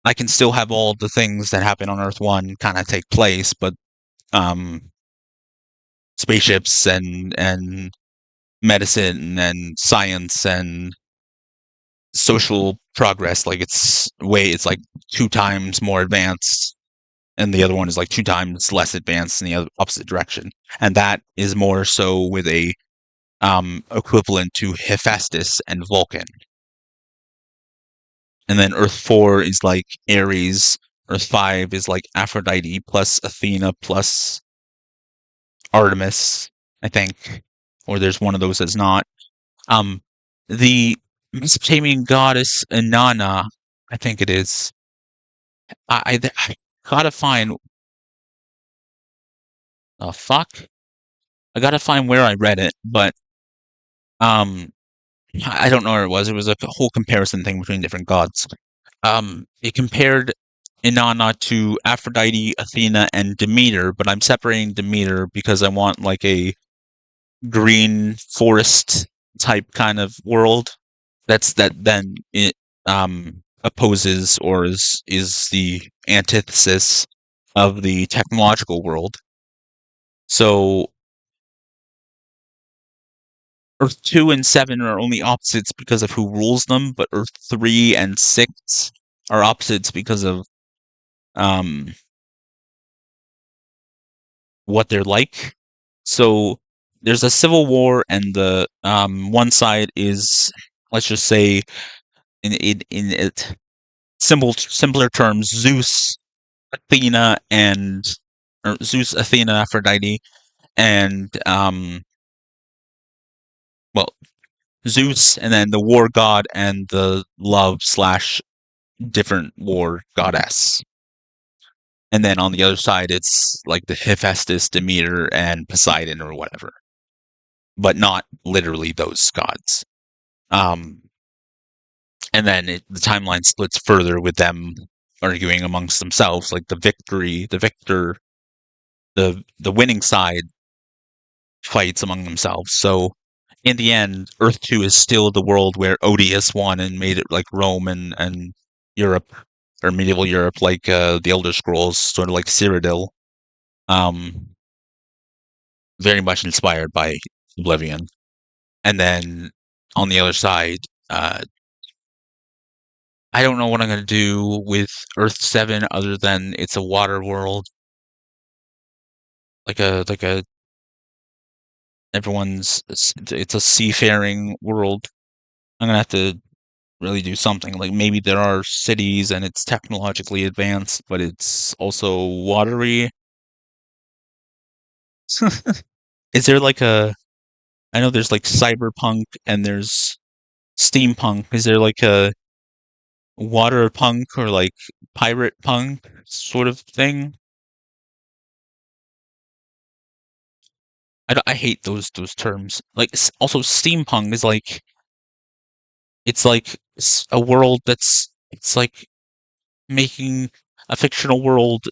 A: I can still have all the things that happen on Earth 1 kind of take place, but spaceships and medicine and science and social progress, like it's like 2 times more advanced, and the other one is like 2 times less advanced in the other opposite direction. And that is more so with a equivalent to Hephaestus and Vulcan. And then Earth 4 is like Ares. Earth 5 is like Aphrodite plus Athena plus Artemis, I think. Or there's one of those that's not. The Mesopotamian goddess Inanna, I think it is. I gotta find. Oh, fuck. I gotta find where I read it, but I don't know where it was. It was a whole comparison thing between different gods. It compared Inanna to Aphrodite, Athena, and Demeter, but I'm separating Demeter because I want like a green forest type kind of world. That then it opposes or is the antithesis of the technological world. So Earth 2 and 7 are only opposites because of who rules them, but Earth 3 and 6 are opposites because of what they're like. So there's a civil war, and the one side is, let's just say, in it simpler terms, Zeus, Athena, Aphrodite, and Zeus, and then the war god and the love / different war goddess. And then on the other side, it's like the Hephaestus, Demeter, and Poseidon or whatever, but not literally those gods. And then the timeline splits further with them arguing amongst themselves, like the winning side fights among themselves. So in the end, Earth 2 is still the world where Odysseus won and made it like Rome and Europe, or medieval Europe, like the Elder Scrolls, sort of like Cyrodiil. Very much inspired by Oblivion. And then on the other side, I don't know what I'm going to do with Earth 7 other than it's a water world. like a it's a seafaring world. I'm gonna have to really do something. Like maybe there are cities and it's technologically advanced, but it's also watery. Is there like I know there's like cyberpunk and there's steampunk. Is there like a water punk or like pirate punk sort of thing? I hate those terms. Like also steampunk is like it's like a world it's like making a fictional world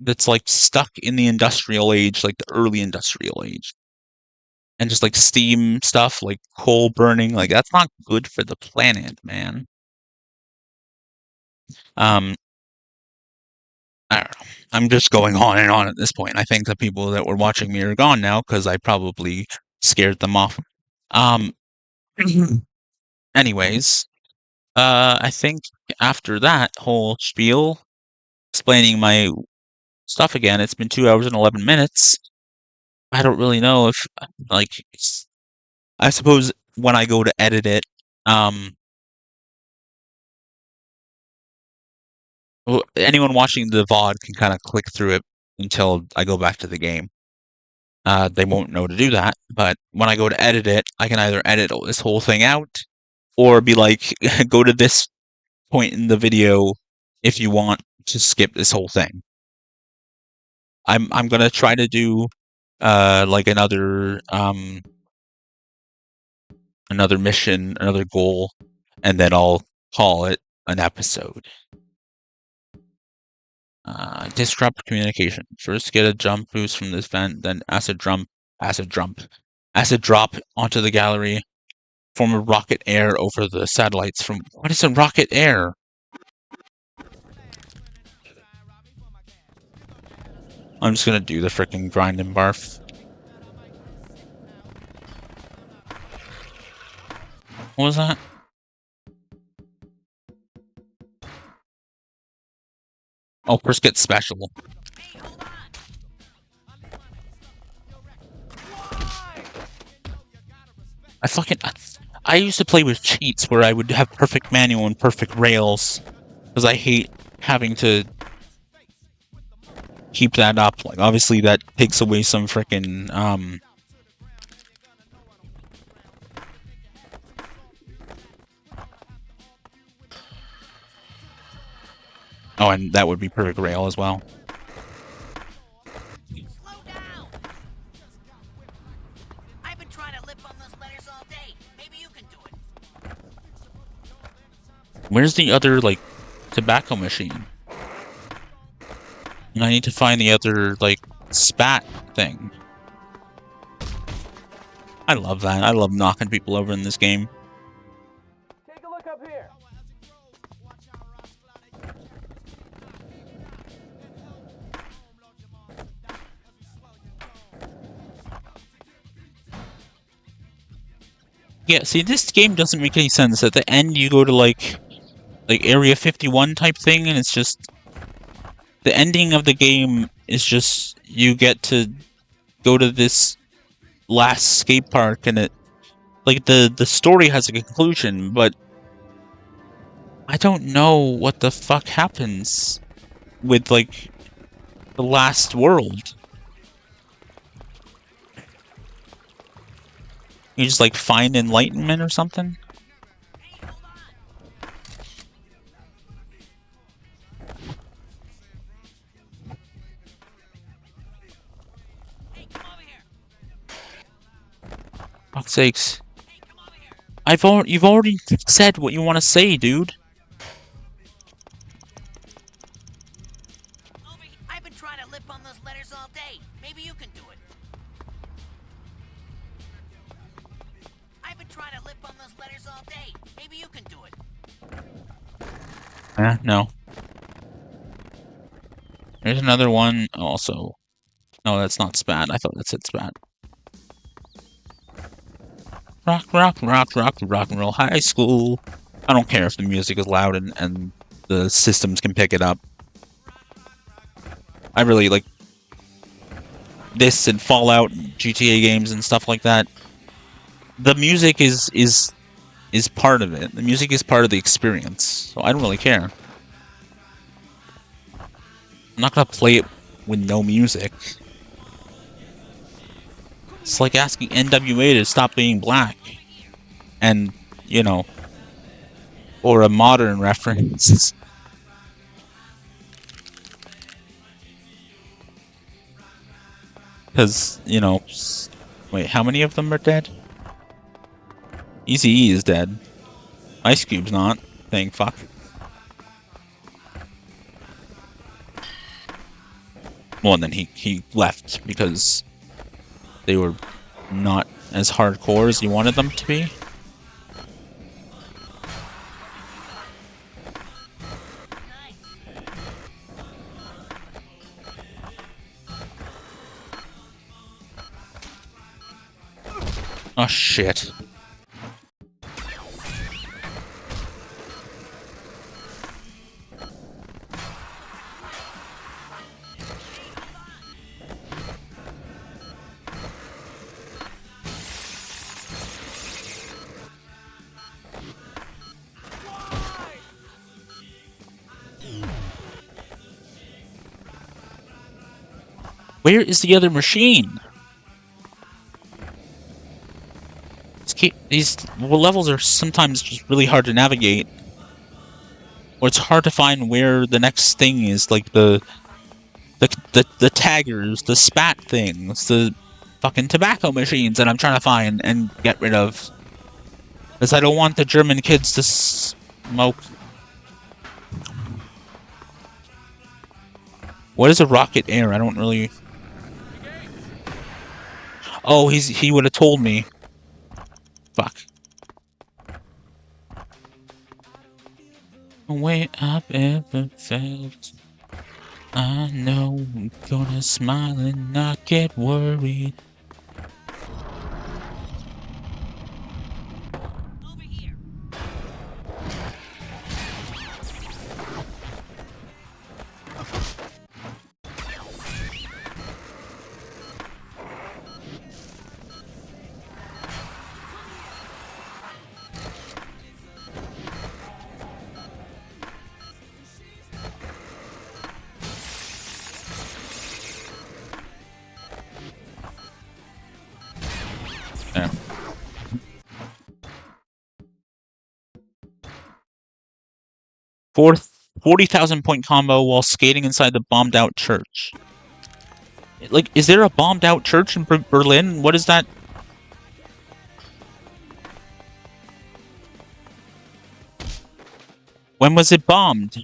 A: that's like stuck in the industrial age, like the early industrial age. And just like steam stuff, like coal burning, like that's not good for the planet, man. I don't know. I'm just going on and on at this point. I think the people that were watching me are gone now because I probably scared them off. Anyways, I think after that whole spiel, explaining my stuff again, it's been 2 hours and 11 minutes. I don't really know if, like, I suppose when I go to edit it, anyone watching the VOD can kind of click through it until I go back to the game. They won't know to do that, but when I go to edit it, I can either edit this whole thing out, or be like, go to this point in the video if you want to skip this whole thing. I'm gonna try to do like another mission, another goal, and then I'll call it an episode. Disrupt communication. First get a jump boost from this vent, then acid drop onto the gallery. Form a rocket air over the satellites from... What is a rocket air? I'm just gonna do the frickin' grind and barf. What was that? Oh, first get special. I used to play with cheats where I would have perfect manual and perfect rails, because I hate having to keep that up. Like, obviously that takes away some frickin' oh, and that would be perfect rail as well.
G: I've been trying to lip on those letters all day. Maybe you can do it.
A: Where's the other, like, tobacco machine? And I need to find the other, like, spat thing. I love that. I love knocking people over in this game.
H: Take a look up here.
A: Yeah, see, this game doesn't make any sense. At the end, you go to, like Area 51 type thing, and it's just... The ending of the game is just... You get to go to this last skate park, and it... Like, the story has a conclusion, but... I don't know what the fuck happens with, like, the last world. You just, like, find enlightenment or something? Fuck's sakes. You've already said what you want to say, dude.
G: I've been trying to lip on those letters all day. Maybe you can do it. I've been trying to lip on those letters all day. Maybe you can do it.
A: No. There's another one also. No, that's not spat. I thought that said spat. Rock and roll high school. I don't care if the music is loud and the systems can pick it up. I really, like, this and Fallout, and GTA games and stuff like that, the music is part of it. The music is part of the experience, so I don't really care. I'm not gonna play it with no music. It's like asking NWA to stop being black. And, you know, or a modern reference. Because, you know, wait, how many of them are dead? Eazy-E is dead. Ice Cube's not. Thank fuck. Well, and then he left because they were not as hardcore as you wanted them to be. Oh shit. Where is the other machine? These levels are sometimes just really hard to navigate. Or it's hard to find where the next thing is, like the taggers, the spat things, the fucking tobacco machines that I'm trying to find and get rid of. Because I don't want the German kids to smoke. What is a rocket air? I don't really... Oh, he would have told me. Fuck. The way I've ever felt. I know I'm gonna smile and not get worried. There. 40,000 point combo while skating inside the bombed out church. Like, is there a bombed out church in Berlin? What is that? When was it bombed?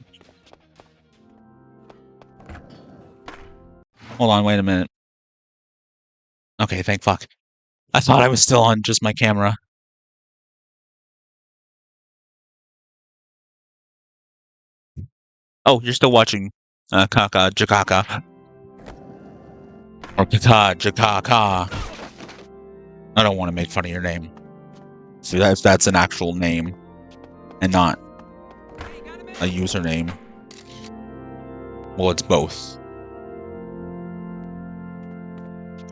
A: Hold on, wait a minute. Okay, thank fuck. I thought I was still on just my camera. Oh, you're still watching Kaka Jakaka. Or Kaka Jakaka. I don't want to make fun of your name. See, that's an actual name. And not a username. Well, it's both.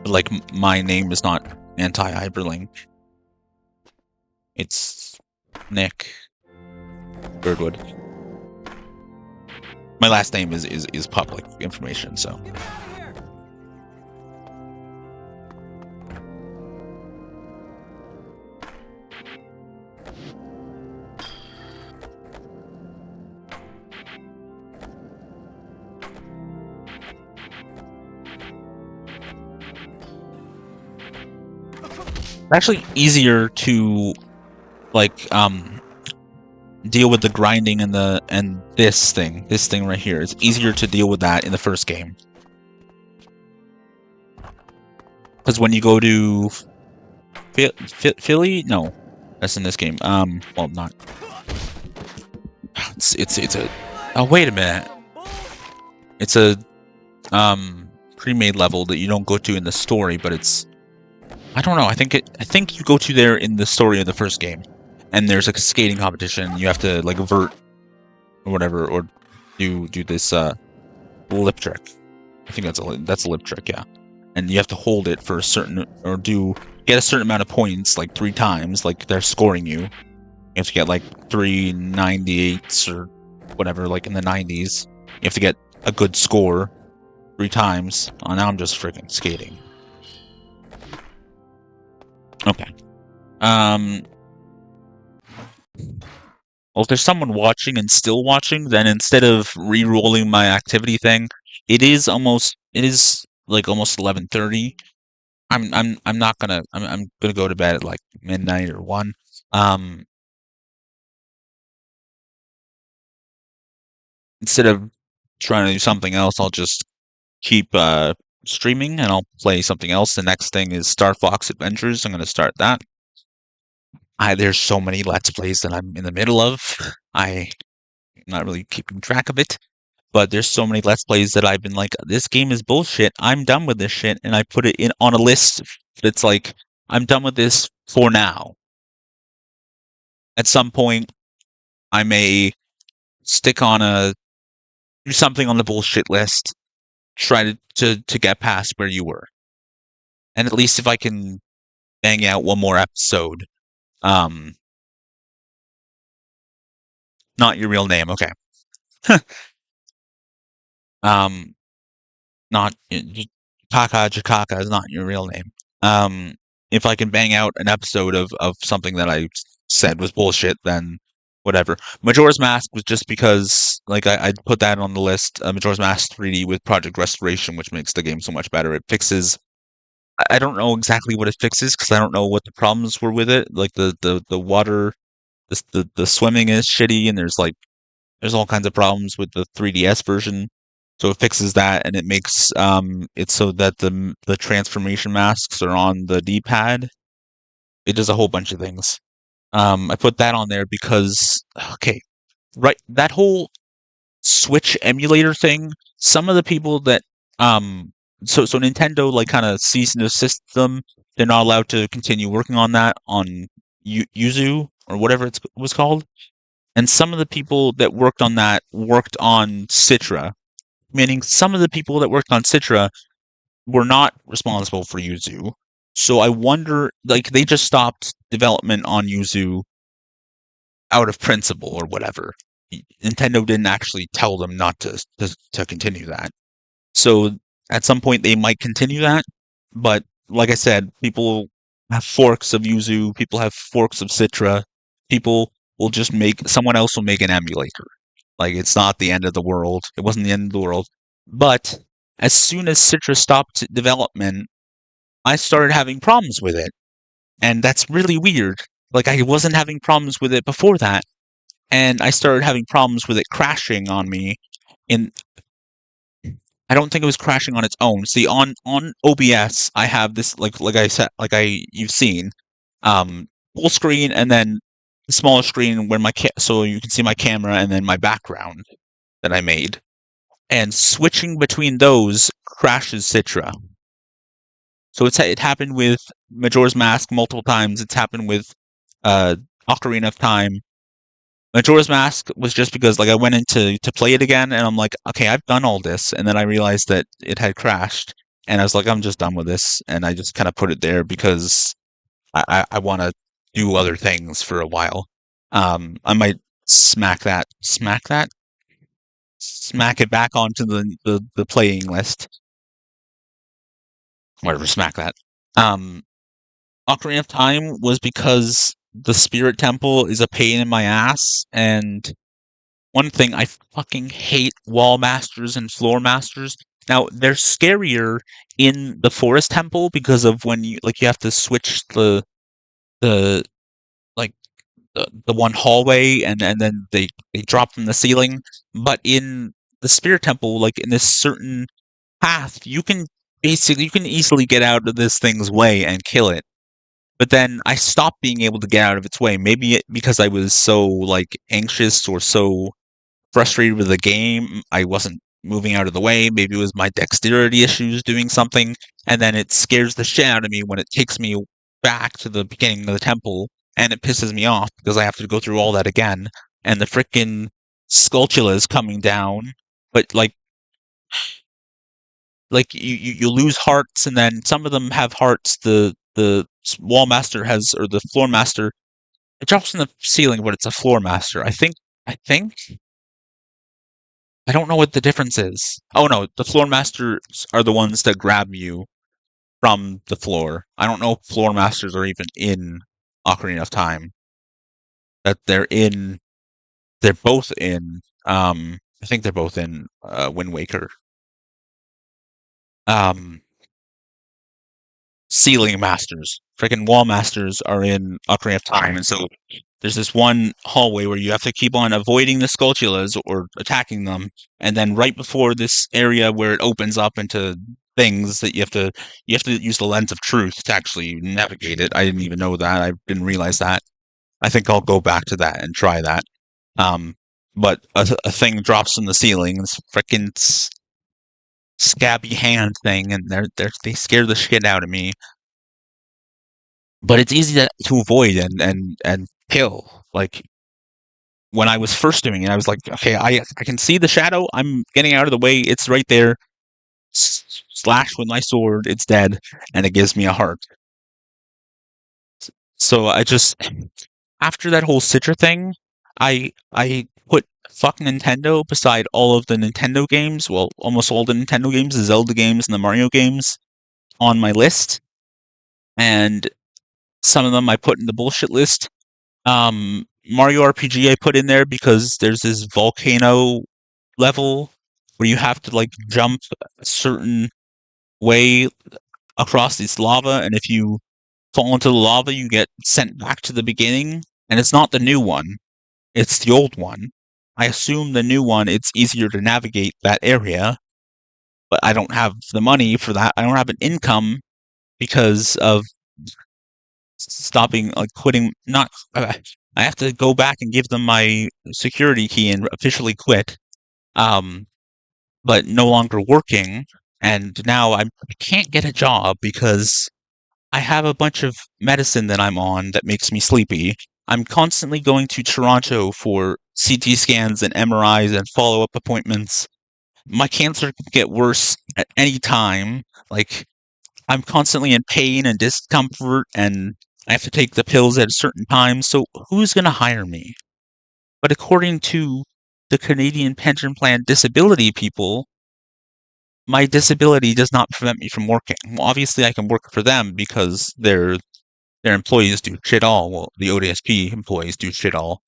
A: Like, my name is not Anti-HyperLink. It's Nick Birdwood. My last name is public information, so. It's actually easier to, like, deal with the grinding and this thing right here. It's easier to deal with that in the first game. Because when you go to Philly, no, that's in this game. Well, not. It's a. Oh, wait a minute. It's a pre-made level that you don't go to in the story, but it's. I don't know. I think you go to there in the story of the first game, and there's like a skating competition. You have to like vert or whatever, or do this lip trick. I think that's a lip trick. Yeah. and you have to hold it for a certain, or get a certain amount of points, like 3 times, like they're scoring you. You have to get like 398s or whatever, like in the 90s. You have to get a good score 3 times. Oh, now I'm just freaking skating. Okay. Well, if there's someone watching and still watching, then instead of re-rolling my activity thing, it is like almost 11:30. I'm not gonna I'm gonna go to bed at like midnight or 1. Instead of trying to do something else, I'll just keep streaming and I'll play something else. The next thing is Star Fox Adventures. I'm gonna start that. There's so many Let's Plays that I'm in the middle of. I'm not really keeping track of it. But there's so many Let's Plays that I've been like, this game is bullshit, I'm done with this shit, and I put it in on a list that's like, I'm done with this for now. At some point, I may do something on the bullshit list, try to get past where you were. And at least if I can bang out one more episode, not your real name, okay. Not Kaka Jakaka is not your real name. If I can bang out an episode of something that I said was bullshit, then whatever. Majora's Mask was just because, like, I put that on the list. Majora's Mask 3D with Project Restoration, which makes the game so much better. It fixes. I don't know exactly what it fixes because I don't know what the problems were with it. Like the water, the swimming is shitty, and there's all kinds of problems with the 3DS version. So it fixes that, and it makes it so that the transformation masks are on the D-pad. It does a whole bunch of things. I put that on there because, okay, right, that whole Switch emulator thing. Some of the people that so Nintendo like kind of ceased and desist them. They're not allowed to continue working on that on Yuzu or whatever it was called. And some of the people that worked on that worked on Citra. Meaning some of the people that worked on Citra were not responsible for Yuzu. So I wonder, like, they just stopped development on Yuzu out of principle or whatever. Nintendo didn't actually tell them not to continue that. So at some point they might continue that, but like I said, people have forks of Yuzu, people have forks of Citra, people will just someone else will make an emulator. Like, it's not the end of the world. It wasn't the end of the world. But as soon as Citra stopped development, I started having problems with it. And that's really weird. Like, I wasn't having problems with it before that. And I started having problems with it crashing on me. I don't think it was crashing on its own. See, on OBS, I have this, you've seen, full screen and then the smaller screen where so you can see my camera and then my background that I made. And switching between those crashes Citra. So it happened with Majora's Mask multiple times. It's happened with Ocarina of Time. Majora's Mask was just because I went into to play it again and I'm like, okay, I've done all this, and then I realized that it had crashed, and I was like, I'm just done with this, and I just kind of put it there because I want to do other things for a while. I might smack it back onto the playing list. Whatever, smack that. Ocarina of Time was because the Spirit Temple is a pain in my ass, and one thing, I fucking hate wall masters and floor masters. Now, they're scarier in the Forest Temple because of when you have to switch the one hallway and then they drop from the ceiling. But in the Spirit Temple, in this certain path, you can easily get out of this thing's way and kill it. But then I stopped being able to get out of its way. Maybe because I was so anxious or so frustrated with the game, I wasn't moving out of the way. Maybe it was my dexterity issues doing something, and then it scares the shit out of me when it takes me back to the beginning of the temple, and it pisses me off because I have to go through all that again, and the frickin' Skulltula is coming down, but like you lose hearts, and then some of them have hearts. The wall master has, or the floor master, it drops from the ceiling, but it's a floor master. I think I don't know what the difference is. Oh no, the floor masters are the ones that grab you from the floor. I don't know if floor masters are even in Ocarina of Time. That they're both in. I think they're both in Wind Waker. Ceiling masters, freaking wall masters are in Ocarina of Time, and so there's this one hallway where you have to keep on avoiding the Skulltulas or attacking them, and then right before this area where it opens up into things that you have to use the lens of truth to actually navigate it. I didn't even know that. I didn't realize that. I think I'll go back to that and try that. But a thing drops from the ceiling, this freaking scabby hand thing, and they scare the shit out of me. But it's easy to avoid and kill. Like when I was first doing it, I was like, okay, I can see the shadow. I'm getting out of the way. It's right there. Slash with my sword. It's dead, and it gives me a heart. So I just, after that whole Citra thing, I put fuck Nintendo beside all of the Nintendo games. Well, almost all the Nintendo games, the Zelda games, and the Mario games on my list. And some of them I put in the bullshit list. Mario RPG I put in there because there's this volcano level where you have to like jump a certain way across this lava, and if you fall into the lava, you get sent back to the beginning. And it's not the new one; it's the old one. I assume the new one, it's easier to navigate that area, but I don't have the money for that. I don't have an income because of stopping, like quitting. Not. I have to go back and give them my security key and officially quit. But no longer working, and now I can't get a job because I have a bunch of medicine that I'm on that makes me sleepy. I'm constantly going to Toronto for CT scans and MRIs and follow-up appointments. My cancer can get worse at any time. Like, I'm constantly in pain and discomfort, and I have to take the pills at a certain time, so who's going to hire me? But according to the Canadian Pension Plan disability people, my disability does not prevent me from working. Well, obviously I can work for them because their employees do shit all. Well, the ODSP employees do shit all.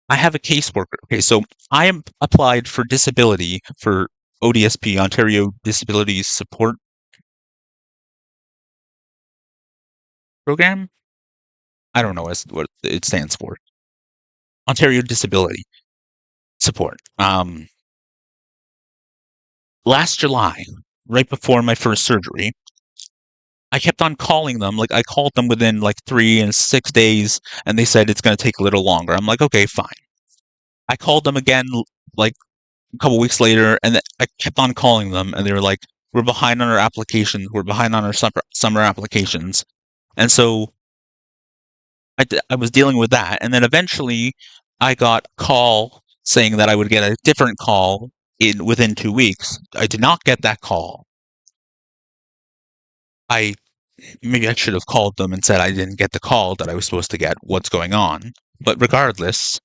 A: I have a caseworker. Okay, so I am applied for disability for ODSP, Ontario Disability Support Program. I don't know what it stands for. Ontario Disability Support. Last July, right before my first surgery, I kept on calling them. Like, I called them within like 3 and 6 days, and they said it's going to take a little longer. I'm like, okay, fine. I called them again like a couple weeks later, and I kept on calling them, and they were like, we're behind on our applications. We're behind on our summer applications. And so I was dealing with that. And then eventually I got a call saying that I would get a different call within 2 weeks. I did not get that call. Maybe I should have called them and said I didn't get the call that I was supposed to get. What's going on? But regardless,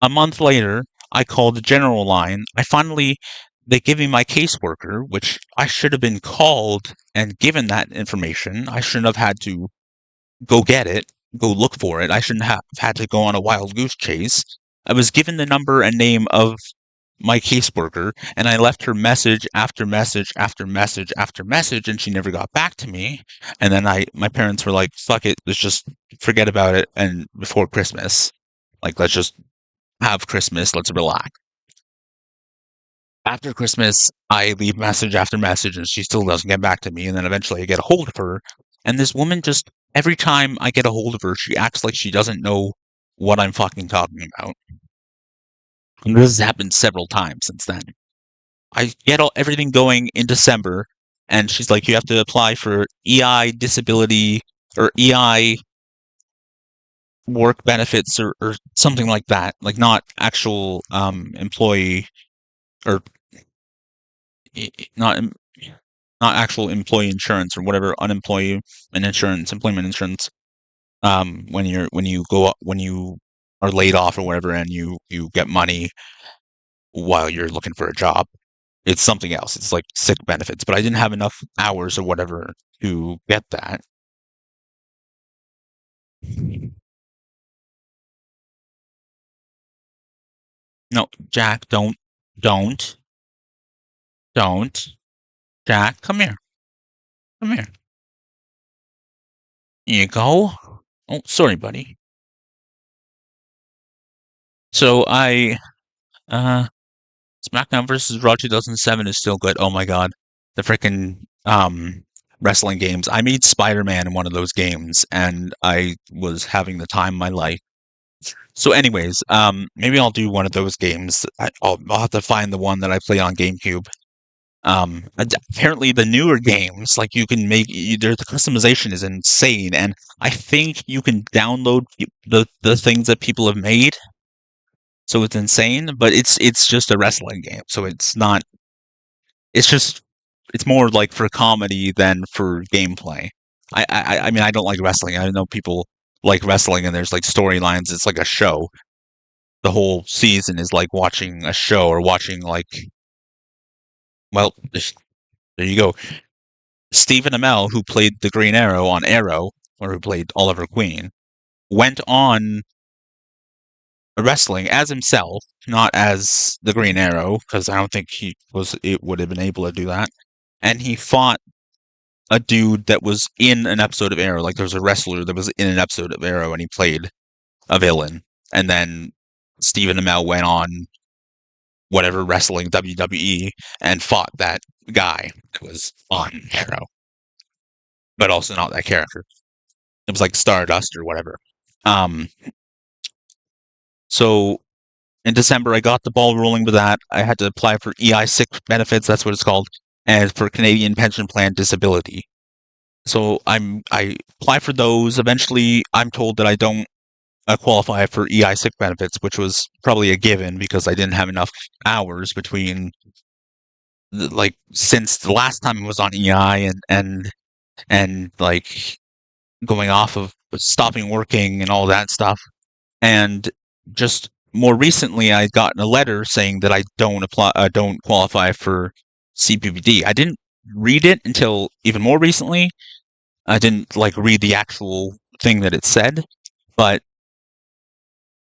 A: a month later, I called the general line. They give me my caseworker, which I should have been called and given that information. I shouldn't have had to go get it, go look for it. I shouldn't have had to go on a wild goose chase. I was given the number and name of my caseworker, and I left her message after message after message after message, and she never got back to me. And then my parents were like, fuck it, let's just forget about it, and before Christmas, like, let's just have Christmas, let's relax. After Christmas, I leave message after message, and she still doesn't get back to me, and then eventually I get a hold of her, and this woman just, every time I get a hold of her, she acts like she doesn't know what I'm fucking talking about. And this has happened several times since then. I get everything going in December, and she's like, you have to apply for EI disability, or EI work benefits, or something like that. Like, not actual employee, or not not actual employee insurance or whatever, employment insurance. When you are laid off or whatever, and you get money while you're looking for a job. It's something else. It's like sick benefits, but I didn't have enough hours or whatever to get that. No, Jack, don't. Jack, come here. Come here. Here you go. Oh, sorry, buddy. So SmackDown vs. Raw 2007 is still good. Oh my god. The frickin' wrestling games. I made Spider-Man in one of those games, and I was having the time of my life. So anyways, maybe I'll do one of those games. I'll have to find the one that I played on GameCube. Apparently the newer games, like you can make, the customization is insane, and I think you can download the things that people have made. So it's insane, but it's just a wrestling game, so it's not. It's more like for comedy than for gameplay. I mean, I don't like wrestling. I know people like wrestling, and there's like storylines. It's like a show. The whole season is like watching a show or watching like. Well, there you go. Stephen Amell, who played the Green Arrow on Arrow, or who played Oliver Queen, went on wrestling as himself, not as the Green Arrow, because I don't think it would have been able to do that. And he fought a dude that was in an episode of Arrow. Like, there was a wrestler that was in an episode of Arrow, and he played a villain. And then Stephen Amell went on whatever wrestling, WWE, and fought that guy that was on Arrow. But also not that character. It was like Stardust or whatever. So in December, I got the ball rolling with that. I had to apply for EI sick benefits, that's what it's called, and for Canadian Pension Plan Disability. So I apply for those. Eventually, I'm told that I don't qualify for EI sick benefits, which was probably a given because I didn't have enough hours between, like, since the last time I was on EI and like going off of stopping working and all that stuff. And just more recently, I gotten a letter saying that I don't qualify for CPPD. I didn't read it until even more recently. I didn't like read the actual thing that it said, but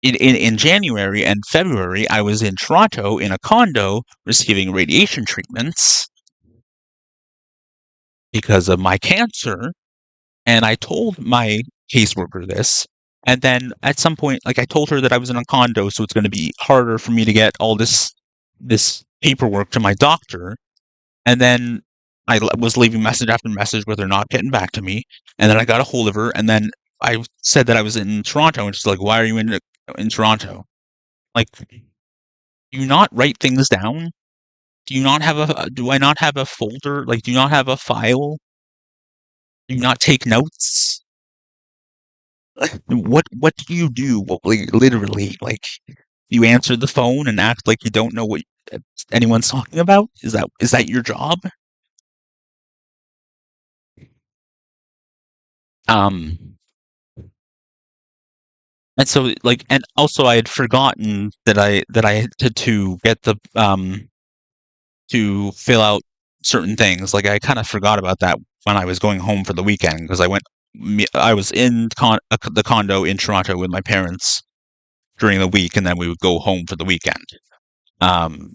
A: in January and February, I was in Toronto in a condo receiving radiation treatments because of my cancer, and I told my caseworker this. And then at some point, like, I told her that I was in a condo, so it's going to be harder for me to get all this paperwork to my doctor. And then I was leaving message after message with her not getting back to me. And then I got a hold of her, and then I said that I was in Toronto, and she's like, "Why are you in Toronto?" Like, do you not write things down? Do I not have a folder? Like, do you not have a file? Do you not take notes? What do you do? Well, like, literally, like, you answer the phone and act like you don't know what anyone's talking about? Is that your job? And so, like, and also I had forgotten that I had to get the to fill out certain things. Like, I kind of forgot about that when I was going home for the weekend, because I was in the condo in Toronto with my parents during the week, and then we would go home for the weekend. And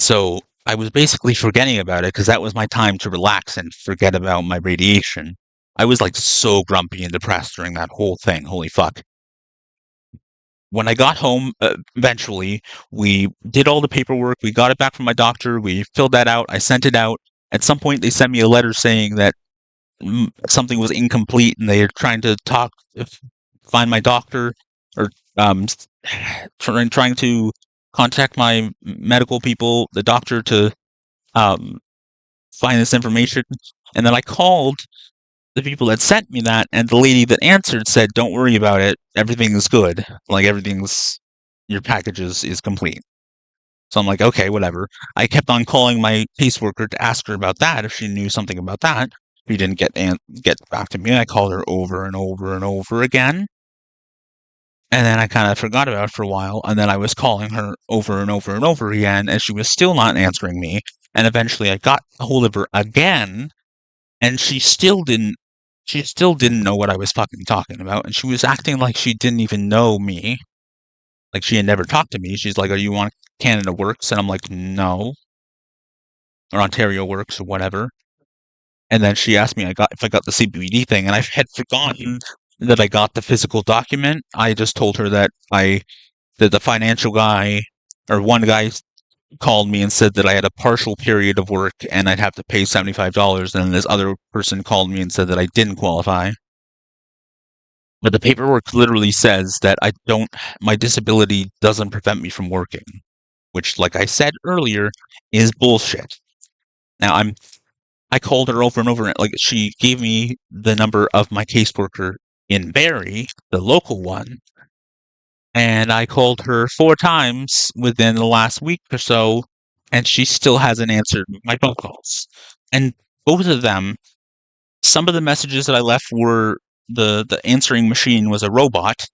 A: so I was basically forgetting about it because that was my time to relax and forget about my radiation. I was like so grumpy and depressed during that whole thing. Holy fuck. When I got home, eventually, we did all the paperwork. We got it back from my doctor. We filled that out. I sent it out. At some point, they sent me a letter saying that something was incomplete, and they are trying to find my doctor, or trying to contact my medical people, the doctor, to find this information. And then I called the people that sent me that, and the lady that answered said, "Don't worry about it. Everything is good. Like, your package is complete." So I'm like, okay, whatever. I kept on calling my caseworker to ask her about that, if she knew something about that. She didn't get back to me. I called her over and over and over again. And then I kind of forgot about it for a while, and then I was calling her over and over and over again, and she was still not answering me. And eventually I got a hold of her again, and she still didn't know what I was fucking talking about, and she was acting like she didn't even know me. Like she had never talked to me. She's like, "Are you on Canada Works?" And I'm like, "No." Or Ontario Works or whatever. And then she asked me if I got the CBD thing, and I had forgotten that I got the physical document. I just told her that the financial guy, or one guy, called me and said that I had a partial period of work and I'd have to pay $75, and this other person called me and said that I didn't qualify. But the paperwork literally says that my disability doesn't prevent me from working, which, like I said earlier, is bullshit. Now, I called her over and over, like, she gave me the number of my caseworker in Barrie, the local one, and I called her 4 times within the last week or so, and she still hasn't answered my phone calls. And both of them, some of the messages that I left were the answering machine was a robot,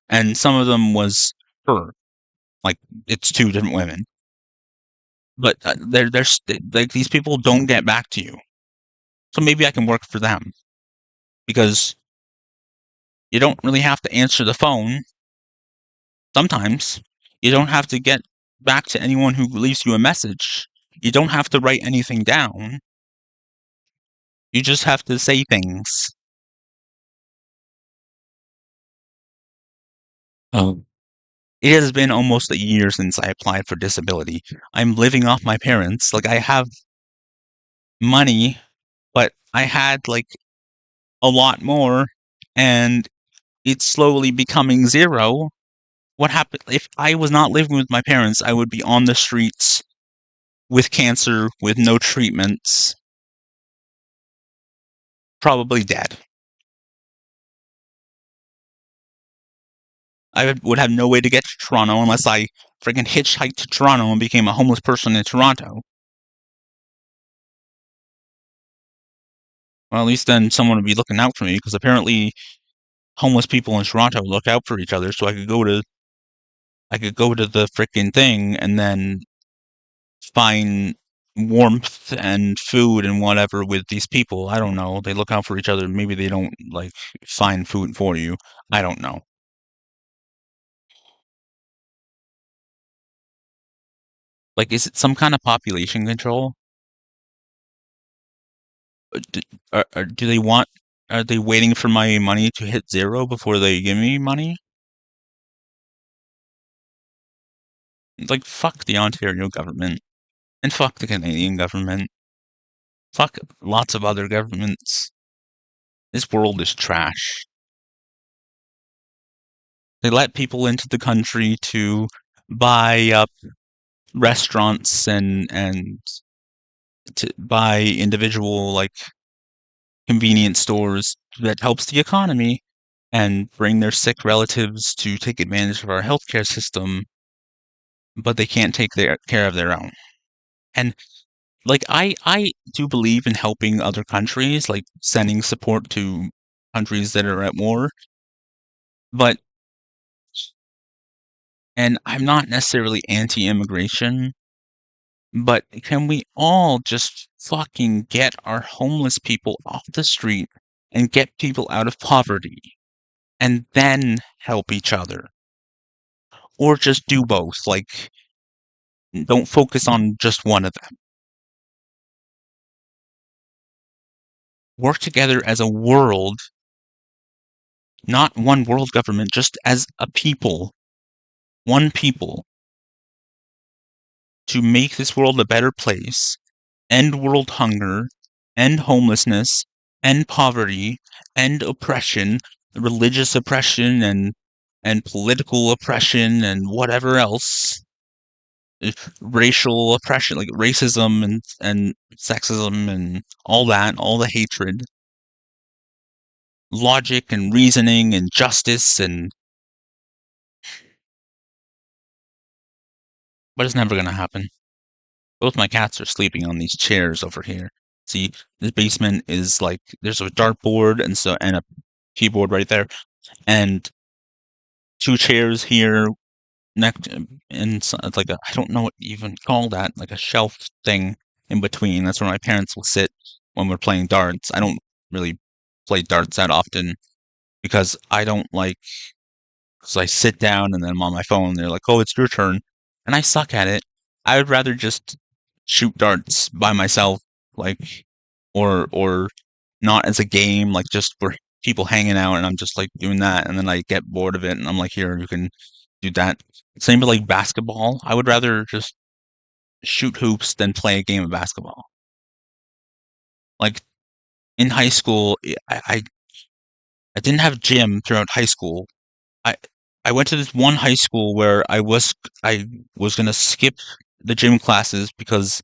A: and some of them was her. Like, it's 2 different women. But they're like, these people don't get back to you. So maybe I can work for them. Because you don't really have to answer the phone. Sometimes. You don't have to get back to anyone who leaves you a message. You don't have to write anything down. You just have to say things. It has been almost a year since I applied for disability. I'm living off my parents. Like, I have money, but I had, like, a lot more, and it's slowly becoming zero. What happened if I was not living with my parents? I would be on the streets with cancer, with no treatments, probably dead. I would have no way to get to Toronto unless I friggin' hitchhiked to Toronto and became a homeless person in Toronto. Well, at least then someone would be looking out for me, because apparently homeless people in Toronto look out for each other, so I could go to the frickin' thing and then find warmth and food and whatever with these people. I don't know. They look out for each other. Maybe they don't, like, find food for you. I don't know. Like, is it some kind of population control? Do they want? Are they waiting for my money to hit 0 before they give me money? Like, fuck the Ontario government. And fuck the Canadian government. Fuck lots of other governments. This world is trash. They let people into the country to buy up restaurants and to buy individual, like, convenience stores that helps the economy, and bring their sick relatives to take advantage of our healthcare system, but they can't take care of their own. And, like, I do believe in helping other countries, like sending support to countries that are at war, and I'm not necessarily anti-immigration, but can we all just fucking get our homeless people off the street and get people out of poverty, and then help each other? Or just do both, like, don't focus on just one of them. Work together as a world, not one world government, just as a people, one people, to make this world a better place, end world hunger, end homelessness, end poverty, end oppression, religious oppression, and political oppression, and whatever else, racial oppression, like racism and sexism and all that, all the hatred, logic and reasoning and justice and but it's never gonna happen. Both my cats are sleeping on these chairs over here. See, this basement is like there's a dartboard and a keyboard right there, and 2 chairs here next, and it's like I don't know what you even call that, like a shelf thing in between. That's where my parents will sit when we're playing darts. I don't really play darts that often because I don't like. So I sit down and then I'm on my phone. And they're like, "Oh, it's your turn," and I suck at it. I would rather just shoot darts by myself, like, or not as a game, like just for people hanging out, and I'm just like doing that, and then I get bored of it, and I'm like, "Here, you can do that." Same with like basketball. I would rather just shoot hoops than play a game of basketball. Like in high school, I didn't have gym throughout high school. I I went to this one high school where I was gonna skip the gym classes because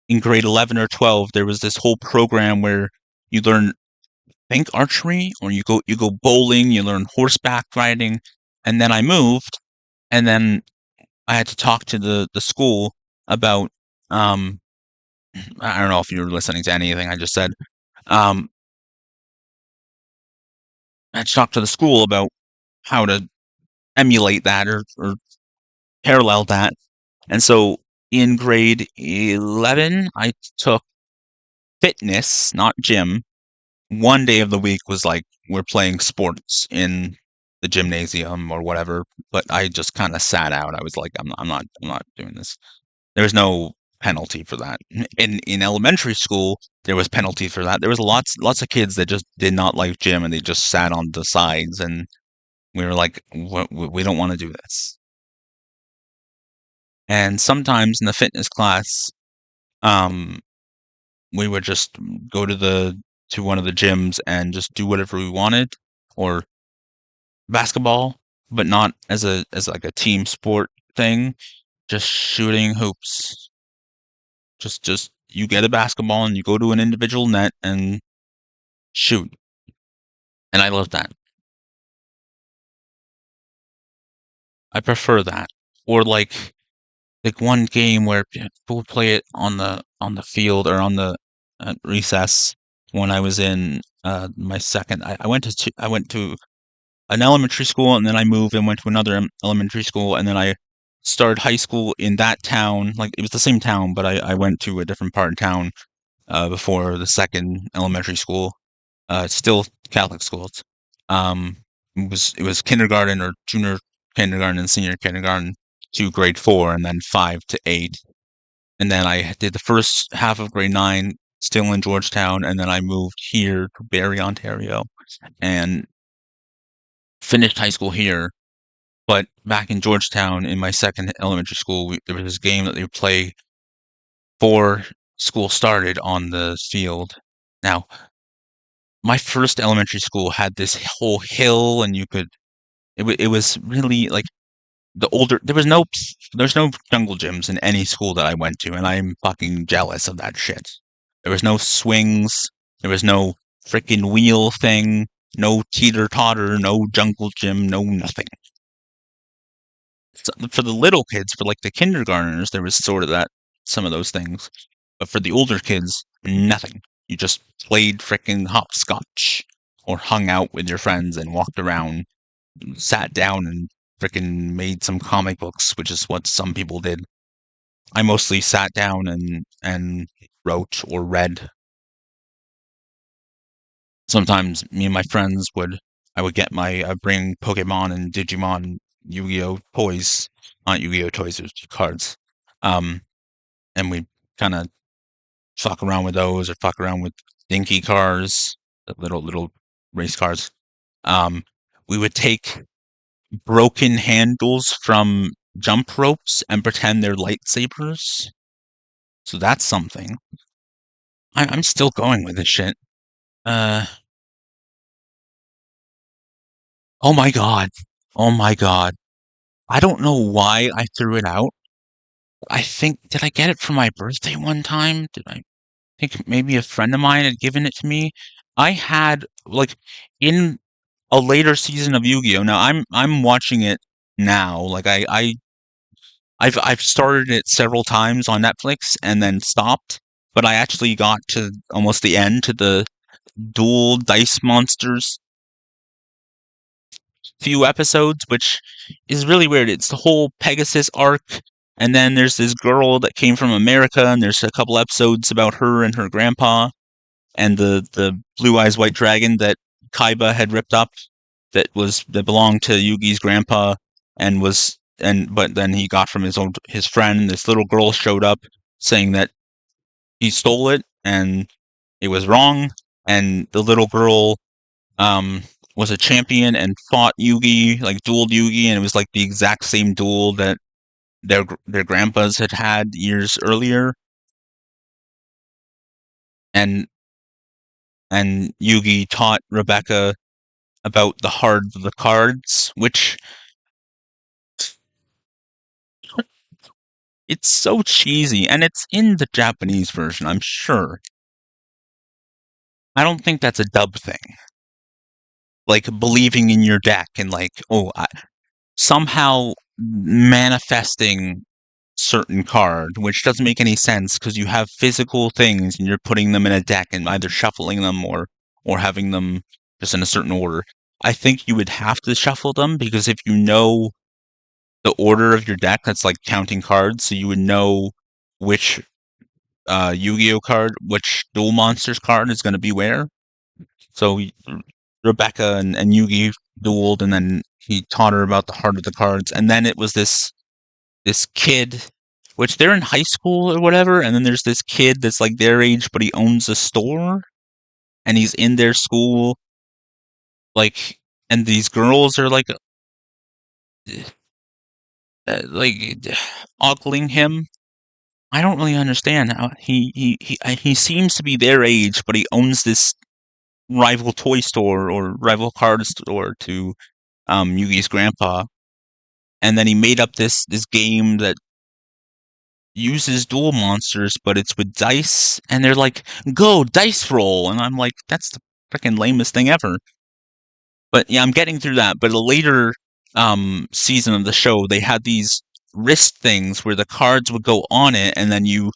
A: in grade 11 or 12 there was this whole program where you learn think archery or you go bowling, you learn horseback riding, and then I moved, and then I had to talk to the school about um I don't know if you're listening to anything I just said. Um I had to talk to the school about how to emulate that or parallel that. And so in grade 11, I took fitness, not gym. One day of the week was like we're playing sports in the gymnasium or whatever, but I just kind of sat out. I was like, I'm not doing this. There was no penalty for that. In elementary school, there was penalty for that. There was lots of kids that just did not like gym and they just sat on the sides, and we were like, we don't want to do this. And sometimes in the fitness class, um, we would just go to one of the gyms and just do whatever we wanted, or basketball, but not as like a team sport thing. Just shooting hoops. Just you get a basketball and you go to an individual net and shoot. And I love that. I prefer that. Or like one game where people would play it on the field or on the recess when I was in my second. I went to an elementary school and then I moved and went to another elementary school and then I started high school in that town. Like it was the same town, but I went to a different part of town before the second elementary school. Still Catholic schools. Um, it was kindergarten or junior kindergarten and senior kindergarten to grade 4 and then 5 to 8. And then I did the first half of grade 9 still in Georgetown, and then I moved here to Barrie, Ontario, and finished high school here. But back in Georgetown, in my second elementary school, there was this game that they would play before school started on the field. Now, my first elementary school had this whole hill, and it was really like there's no jungle gyms in any school that I went to, and I'm fucking jealous of that shit. There was no swings, there was no freaking wheel thing, no teeter-totter, no jungle gym, no nothing. So for the little kids, for like the kindergartners, there was sort of some of those things. But for the older kids, nothing. You just played freaking hopscotch or hung out with your friends and walked around, sat down and freaking made some comic books, which is what some people did. I mostly sat down and wrote or read. Sometimes me and my friends I'd bring Pokemon and Digimon, Yu-Gi-Oh toys, not Yu-Gi-Oh toys, it was cards. And we kind of fuck around with those or fuck around with dinky cars, the little race cars. We would take broken handles from jump ropes and pretend they're lightsabers. So that's something. I'm still going with this shit. Oh my god. Oh my god. I don't know why I threw it out. Did I get it for my birthday one time? Did I think maybe a friend of mine had given it to me? I had, like, in a later season of Yu-Gi-Oh! Now, I'm watching it now. Like, I I've started it several times on Netflix and then stopped, but I actually got to almost the end, to the dual dice monsters few episodes, which is really weird. It's the whole Pegasus arc, and then there's this girl that came from America, and there's a couple episodes about her and her grandpa, and the Blue Eyes White Dragon that Kaiba had ripped up, that belonged to Yugi's grandpa, but then he got from his friend. This little girl showed up saying that he stole it and it was wrong, and the little girl was a champion and fought Yugi, like dueled Yugi, and it was like the exact same duel that their grandpas had years earlier. And Yugi taught Rebecca about the heart of the cards, which it's so cheesy, and it's in the Japanese version, I'm sure. I don't think that's a dub thing. Like, believing in your deck and somehow manifesting certain card, which doesn't make any sense because you have physical things and you're putting them in a deck and either shuffling them or having them just in a certain order. I think you would have to shuffle them, because if you know the order of your deck, that's like counting cards, so you would know which Yu-Gi-Oh card, which Duel Monsters card is going to be where. So Rebecca and Yugi dueled, and then he taught her about the heart of the cards, and then it was this kid, which they're in high school or whatever, and then there's this kid that's like their age, but he owns a store, and he's in their school, like, and these girls are like ogling him. I don't really understand how he seems to be their age, but he owns this rival toy store or rival card store to Yugi's grandpa, and then he made up this game that uses duel monsters, but it's with dice, and they're like, go dice roll, and I'm like, that's the freaking lamest thing ever. But yeah, I'm getting through that. But a later season of the show, they had these wrist things where the cards would go on it, and then you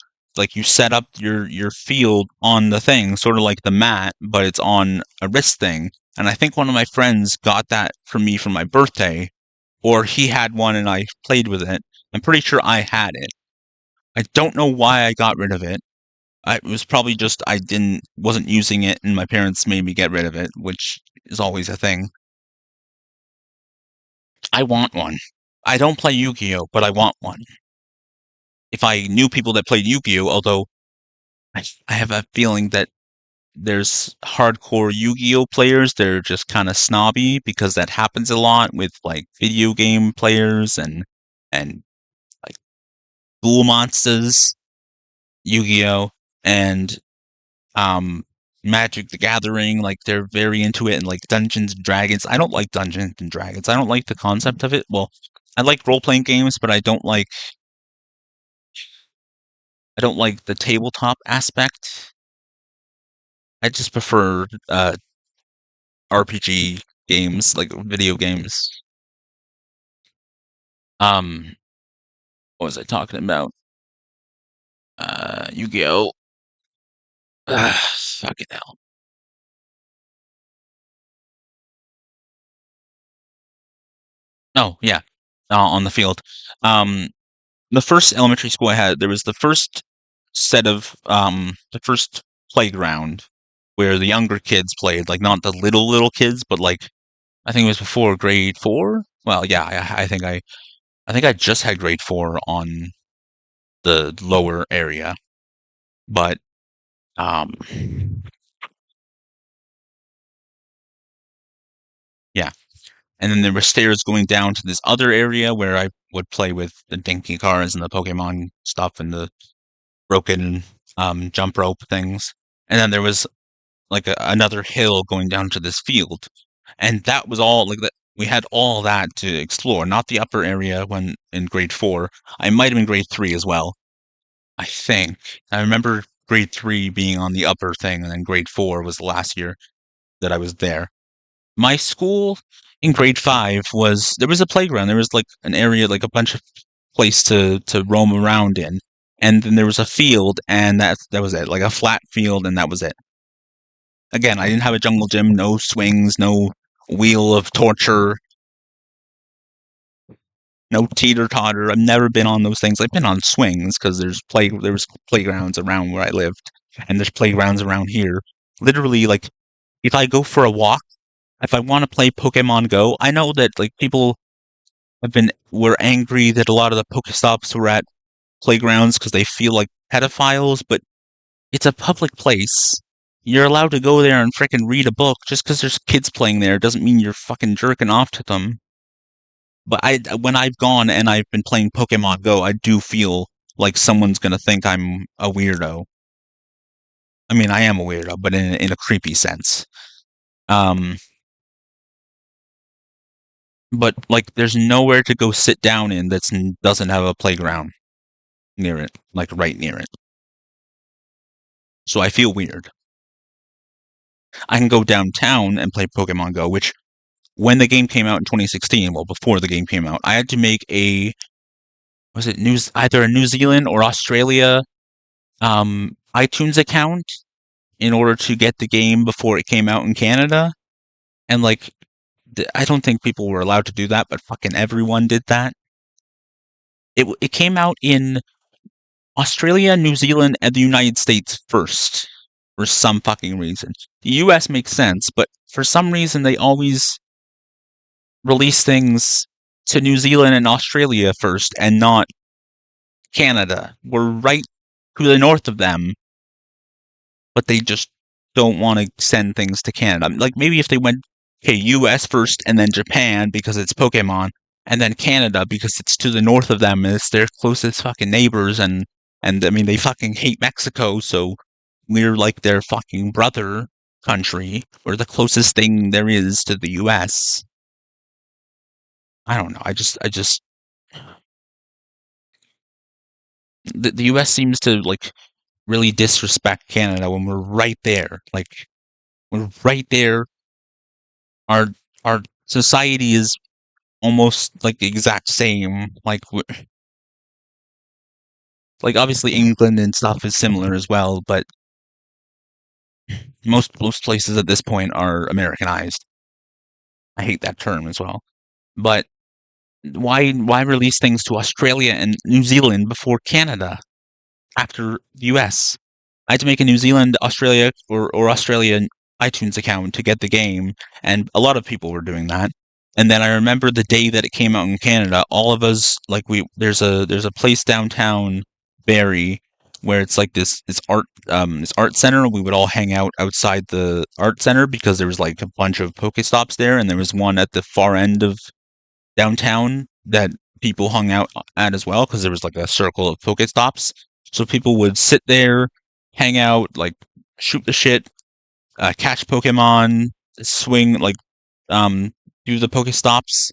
A: set up your field on the thing, sort of like the mat, but it's on a wrist thing. And I think one of my friends got that for me for my birthday, or he had one and I played with it. I'm pretty sure I had it. I don't know why I got rid of it. It was probably just I wasn't using it, and my parents made me get rid of it, which is always a thing. I want one. I don't play Yu-Gi-Oh, but I want one. If I knew people that played Yu-Gi-Oh, although I have a feeling that there's hardcore Yu-Gi-Oh players, they're just kind of snobby, because that happens a lot with like video game players and like Duel Monsters, Yu-Gi-Oh, and Magic the Gathering. Like, they're very into it, and like Dungeons and Dragons. I don't like Dungeons and Dragons. I don't like the concept of it. Well, I like role-playing games, but I don't like the tabletop aspect. I just prefer RPG games, like video games. What was I talking about? Yu-Gi-Oh! Fucking hell. Oh, yeah. On the field. The first elementary school I had, there was the first set of, the first playground where the younger kids played, like not the little kids, but like, I think it was before grade 4. Well, yeah, I think I just had grade 4 on the lower area, but yeah. And then there were stairs going down to this other area where I would play with the dinky cars and the Pokemon stuff and the broken jump rope things. And then there was like another hill going down to this field. And that was all like that. We had all that to explore, not the upper area when in grade 4. I might have been grade 3 as well. I think. I remember grade 3 being on the upper thing, and then grade 4 was the last year that I was there. My school in grade 5 there was a playground. There was like an area, like a bunch of place to roam around in. And then there was a field, and that was it, like a flat field, and that was it. Again, I didn't have a jungle gym, no swings, no wheel of torture, no teeter-totter. I've never been on those things. I've been on swings because there was playgrounds around where I lived, and there's playgrounds around here. Literally, like, if I go for a walk, if I want to play Pokemon Go, I know that like people were angry that a lot of the Pokestops were at playgrounds because they feel like pedophiles, but it's a public place. You're allowed to go there and frickin' read a book. Just because there's kids playing there doesn't mean you're fucking jerking off to them. But when I've gone and I've been playing Pokemon Go, I do feel like someone's gonna think I'm a weirdo. I mean, I am a weirdo, but in a creepy sense. But like, there's nowhere to go sit down in that doesn't have a playground near it, like right near it. So I feel weird. I can go downtown and play Pokemon Go, which when the game came out in 2016, well, before the game came out, I had to make either a New Zealand or Australia iTunes account in order to get the game before it came out in Canada. And like, I don't think people were allowed to do that, but fucking everyone did that. It came out in Australia, New Zealand, and the United States first, for some fucking reason. The US makes sense, but for some reason they always release things to New Zealand and Australia first, and not Canada. We're right to the north of them, but they just don't want to send things to Canada. Like, maybe if they went, okay, US first, and then Japan, because it's Pokemon, and then Canada, because it's to the north of them, and it's their closest fucking neighbors, and I mean, they fucking hate Mexico, so we're like their fucking brother country. We're the closest thing there is to the US. I don't know. The US seems to, like, really disrespect Canada when we're right there. Like, we're right there. Our society is almost, like, the exact same. Like, obviously England and stuff is similar as well, but most places at this point are Americanized. I hate that term as well. But why release things to Australia and New Zealand before Canada after the US? I had to make a New Zealand, Australia, or Australian iTunes account to get the game, and a lot of people were doing that. And then I remember the day that it came out in Canada, all of us, like, there's a place downtown Barrie where it's like this art center. We would all hang out outside the art center because there was like a bunch of Pokestops there, and there was one at the far end of downtown that people hung out at as well, because there was like a circle of Pokestops. So people would sit there, hang out, like, shoot the shit, catch Pokemon, swing, like, do the Pokestops,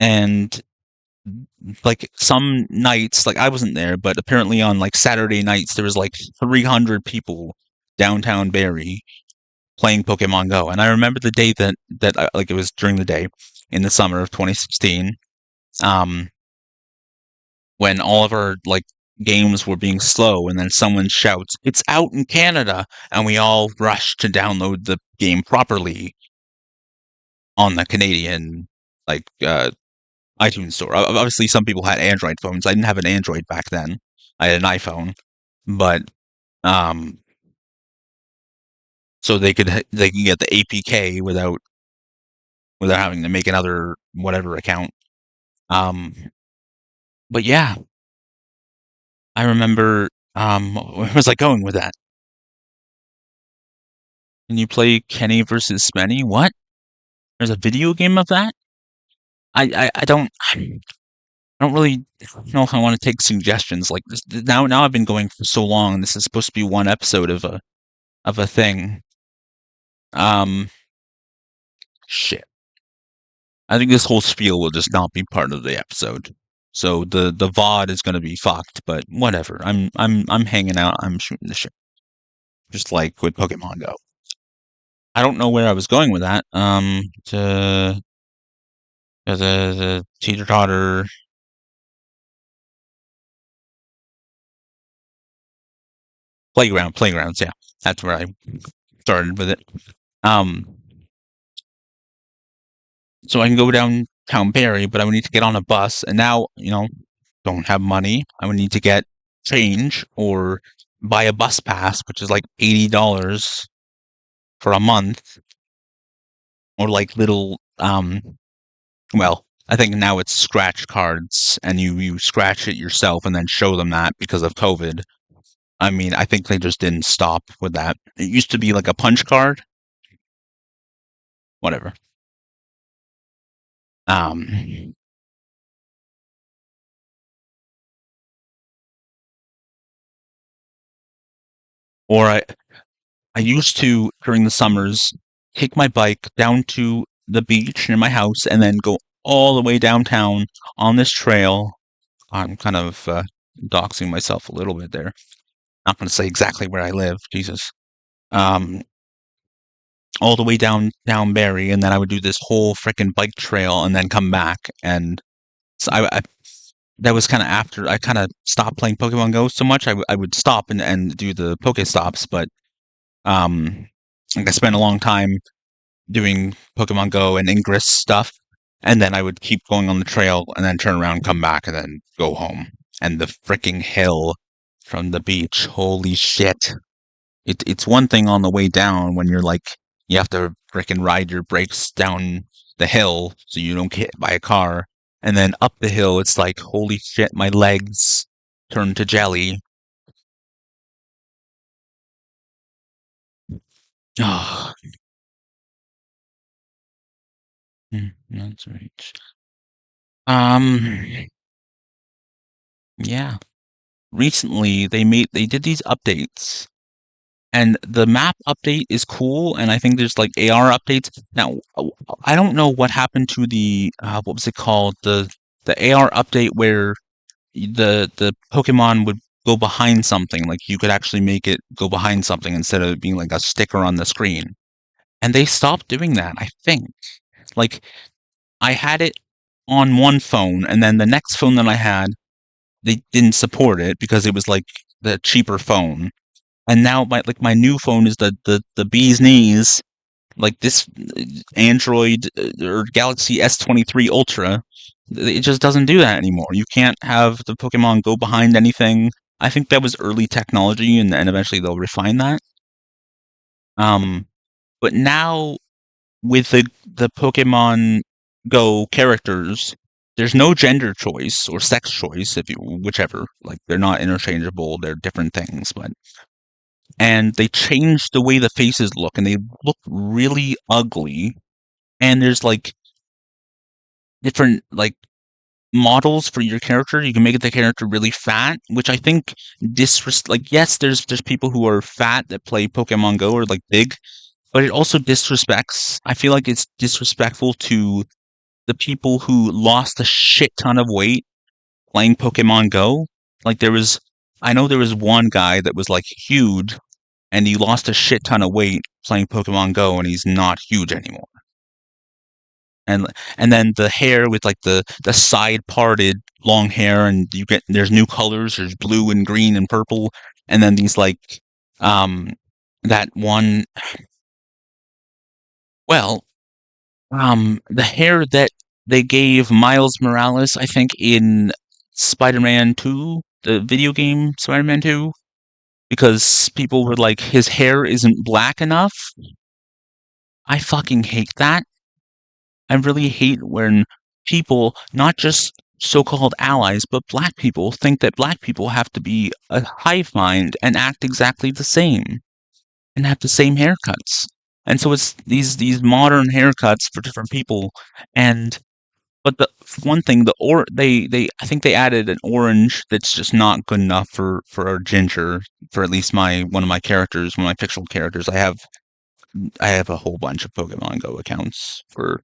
A: and like some nights, like, I wasn't there, but apparently on like Saturday nights there was like 300 people downtown Barrie playing Pokemon Go. And I remember the day that like, it was during the day in the summer of 2016, when all of our, like, games were being slow, and then someone shouts, "It's out in Canada!" and we all rush to download the game properly on the Canadian, like, iTunes store. Obviously, some people had Android phones. I didn't have an Android back then. I had an iPhone, but so they could get the APK without having to make another whatever account. But yeah, I remember. Where was I going with that? Can you play Kenny versus Spenny? What? There's a video game of that? I don't really know if I want to take suggestions like this. Now I've been going for so long. This is supposed to be one episode of a thing. Shit. I think this whole spiel will just not be part of the episode. So the VOD is going to be fucked, but whatever. I'm hanging out. I'm shooting the shit. Just like with Pokemon Go. I don't know where I was going with that. The teeter-totter. Playgrounds, yeah. That's where I started with it. So I can go downtown Barry, but I would need to get on a bus, and now, don't have money. I would need to get change or buy a bus pass, which is like $80 for a month, or like little, well, I think now it's scratch cards, and you scratch it yourself and then show them that because of COVID. I mean, I think they just didn't stop with that. It used to be like a punch card. Whatever. Or I used to, during the summers, take my bike down to the beach near my house and then go all the way downtown on this trail. I'm kind of doxing myself a little bit there. Not going to say exactly where I live, Jesus. All the way down Barry, and then I would do this whole frickin' bike trail and then come back. And so that was kind of after I kind of stopped playing Pokemon Go so much. I would stop and do the Pokestops, but like I spent a long time doing Pokemon Go and Ingress stuff, and then I would keep going on the trail and then turn around, come back, and then go home. And the freaking hill from the beach, holy shit. It's one thing on the way down when you're like, you have to frickin' ride your brakes down the hill so you don't get hit by a car. And then up the hill, it's like, holy shit, my legs turn to jelly. Oh. That's right. Yeah. Recently, they did these updates, and the map update is cool, and I think there's like AR updates. Now, I don't know what happened to the what was it called? The AR update where the Pokemon would go behind something, like you could actually make it go behind something instead of it being like a sticker on the screen. And they stopped doing that, I think. Like, I had it on one phone, and then the next phone that I had, they didn't support it because it was like the cheaper phone. And now my new phone is the bee's knees, like this Android or Galaxy S23 Ultra. It just doesn't do that anymore. You can't have the Pokemon go behind anything. I think that was early technology, and eventually they'll refine that. But now with the Pokemon Go characters, there's no gender choice or sex choice, whichever. Like, they're not interchangeable. They're different things, and they changed the way the faces look, and they look really ugly. And there's like different like models for your character. You can make the character really fat, which I think yes, there's people who are fat that play Pokemon Go or like big, but it also disrespects. I feel like it's disrespectful to the people who lost a shit ton of weight playing Pokemon Go. Like I know there was one guy that was like huge, and he lost a shit ton of weight playing Pokemon Go, and he's not huge anymore. And then the hair with like the side parted long hair, and there's new colors. There's blue and green and purple, and then these like that one. Well, the hair that they gave Miles Morales, I think, in Spider-Man 2, the video game Spider-Man 2, because people were like, his hair isn't black enough. I fucking hate that. I really hate when people, not just so-called allies, but black people, think that black people have to be a hive mind and act exactly the same and have the same haircuts. And so it's these modern haircuts for different people. But the one thing, I think they added an orange that's just not good enough for a ginger, for at least one of my characters, one of my fictional characters. I have a whole bunch of Pokemon Go accounts for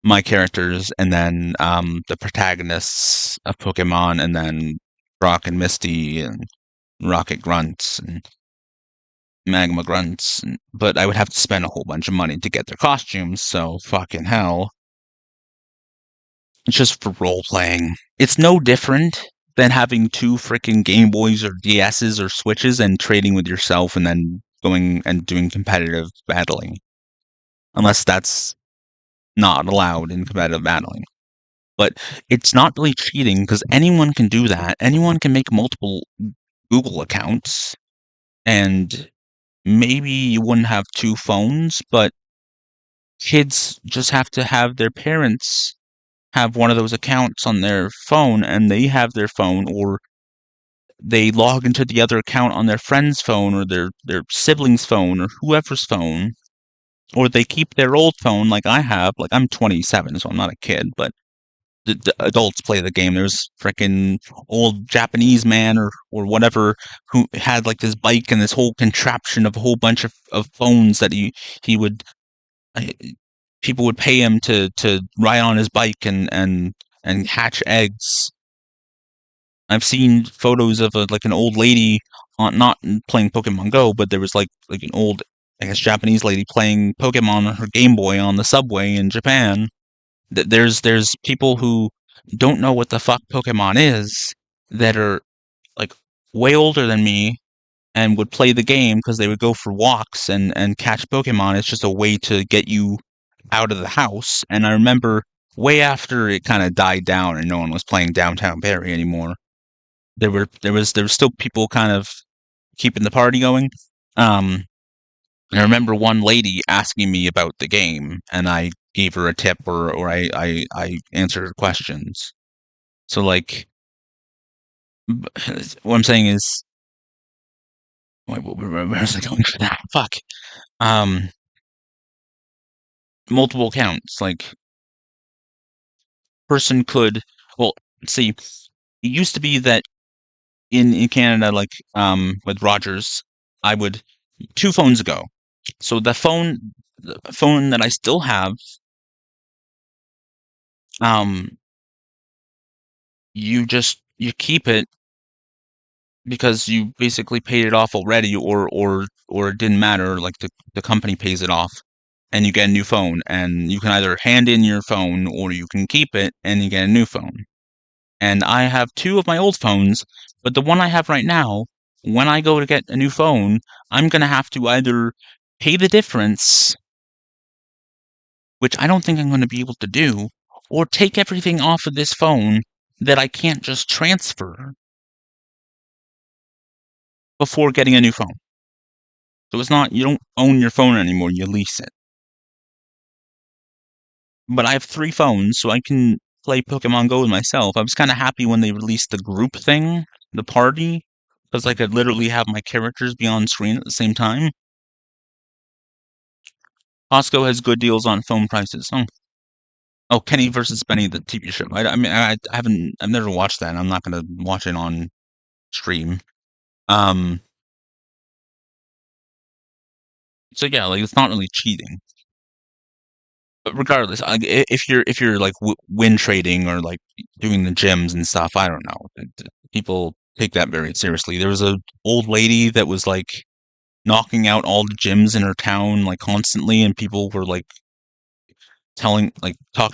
A: my characters, and then the protagonists of Pokemon, and then Brock and Misty and Rocket Grunts and Magma Grunts, but I would have to spend a whole bunch of money to get their costumes, so fucking hell. It's just for role-playing. It's no different than having two freaking Game Boys or DSs or Switches and trading with yourself and then going and doing competitive battling. Unless that's not allowed in competitive battling. But it's not really cheating because anyone can do that. Anyone can make multiple Google accounts, and maybe you wouldn't have two phones, but kids just have to have their parents have one of those accounts on their phone, and they have their phone, or they log into the other account on their friend's phone or their sibling's phone or whoever's phone, or they keep their old phone like I have. Like, I'm 27, so I'm not a kid, but the adults play the game. There's frickin' old Japanese man or whatever who had like this bike and this whole contraption of a whole bunch of phones that he would people would pay him to ride on his bike and hatch eggs. I've seen photos of like an old lady not playing Pokemon Go, but there was like an old, I guess, Japanese lady playing Pokemon on her Game Boy on the subway in Japan. There's people who don't know what the fuck Pokemon is that are like way older than me and would play the game because they would go for walks and catch Pokemon. It's just a way to get you out of the house. And I remember way after it kind of died down and no one was playing Downtown Barry anymore, there was still people kind of keeping the party going. I remember one lady asking me about the game, and I gave her a tip, or I answered her questions. So, like, what I'm saying is, where was I going for that? Fuck. Multiple accounts. Like, person could, well, see, it used to be that in Canada, like, with Rogers, I would, 2 phones ago. So the phone that I still have, you keep it because you basically paid it off already, or it didn't matter, like the company pays it off, and you get a new phone, and you can either hand in your phone or you can keep it and you get a new phone. And I have 2 of my old phones, but the one I have right now, when I go to get a new phone, I'm gonna have to either pay the difference, which I don't think I'm going to be able to do, or take everything off of this phone that I can't just transfer before getting a new phone. So it's not, you don't own your phone anymore, you lease it. But I have 3 phones, so I can play Pokemon Go with myself. I was kind of happy when they released the group thing, the party, because I could literally have my characters be on screen at the same time. Costco has good deals on phone prices. Oh, Kenny versus Benny, the TV show. I mean, I've never watched that, and I'm not going to watch it on stream. So yeah, like, it's not really cheating. But regardless, if you're like win trading or like doing the gyms and stuff, I don't know. People take that very seriously. There was a old lady that was like knocking out all the gyms in her town like constantly, and people were like talking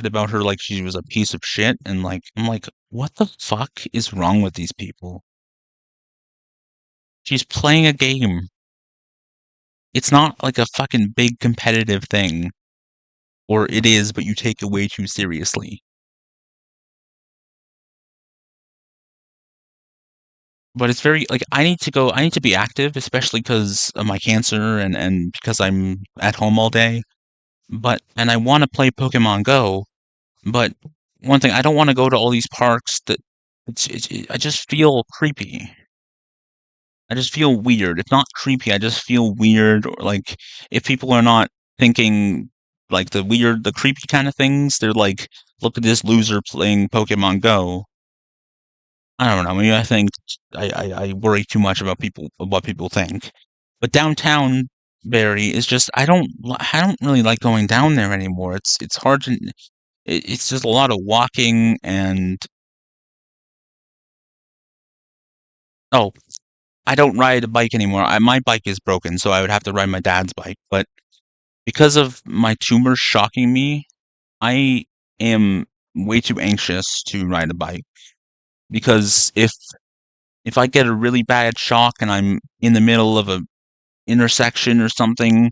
A: about her like she was a piece of shit, and like I'm like, what the fuck is wrong with these people? She's playing a game. It's not like a fucking big competitive thing. Or it is, but you take it way too seriously. But it's very, like, I need to be active, especially because of my cancer and because I'm at home all day. And I want to play Pokemon Go, but one thing, I don't want to go to all these parks that, I just feel creepy. I just feel weird. It's not creepy, I just feel weird, or like, if people are not thinking like the weird, the creepy kind of things, they're like, look at this loser playing Pokemon Go. I don't know, maybe I think I worry too much about what people think. But downtown Barrie is just, I don't really like going down there anymore. It's hard to, it's just a lot of walking and, oh, I don't ride a bike anymore. My bike is broken, so I would have to ride my dad's bike. But because of my tumor shocking me, I am way too anxious to ride a bike because if I get a really bad shock and I'm in the middle of a intersection or something,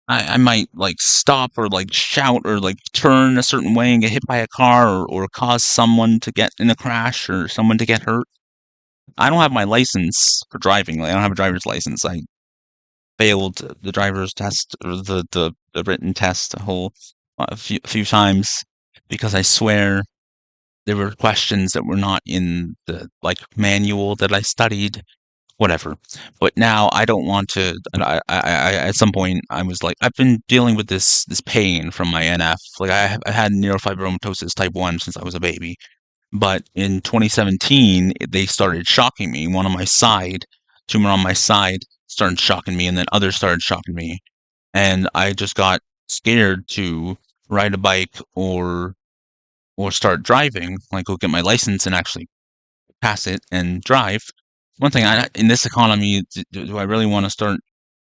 A: I might like stop or like shout or like turn a certain way and get hit by a car or cause someone to get in a crash or someone to get hurt. I don't have my license for driving. Like, I don't have a driver's license. I failed the driver's test or the written test a few times because I swear there were questions that were not in the like manual that I studied. Whatever. But now I don't want to. At some point I was like, I've been dealing with this pain from my NF. Like I had neurofibromatosis type 1 since I was a baby. But in 2017 they started shocking me. One on my side, tumor on my side started shocking me, and then others started shocking me. And I just got scared to ride a bike or start driving, like go get my license and actually pass it and drive. One thing, in this economy, do I really want to start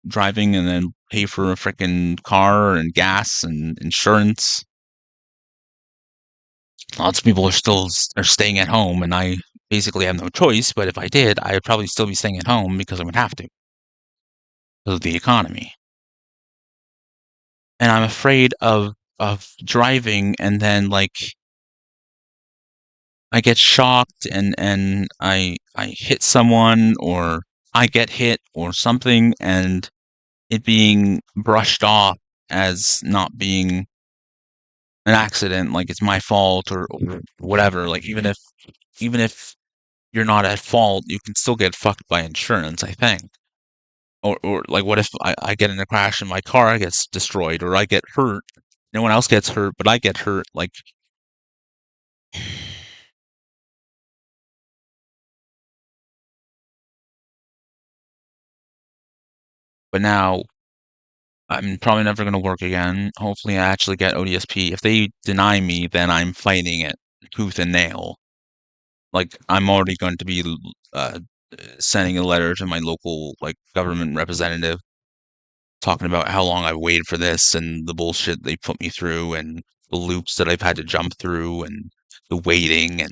A: driving and then pay for a freaking car and gas and insurance? Lots of people are staying at home, and I basically have no choice. But if I did, I'd probably still be staying at home because I would have to because of the economy. And I'm afraid of driving and then like I get shocked and I hit someone or I get hit or something, and it being brushed off as not being an accident, like it's my fault or whatever. Like even if you're not at fault, you can still get fucked by insurance, I think. Or like what if I get in a crash and my car gets destroyed or I get hurt? No one else gets hurt, but I get hurt. Like but now I'm probably never going to work again. Hopefully I actually get ODSP. If they deny me, then I'm fighting it tooth and nail. Like, I'm already going to be sending a letter to my local like government representative talking about how long I waited for this and the bullshit they put me through and the loops that I've had to jump through and the waiting and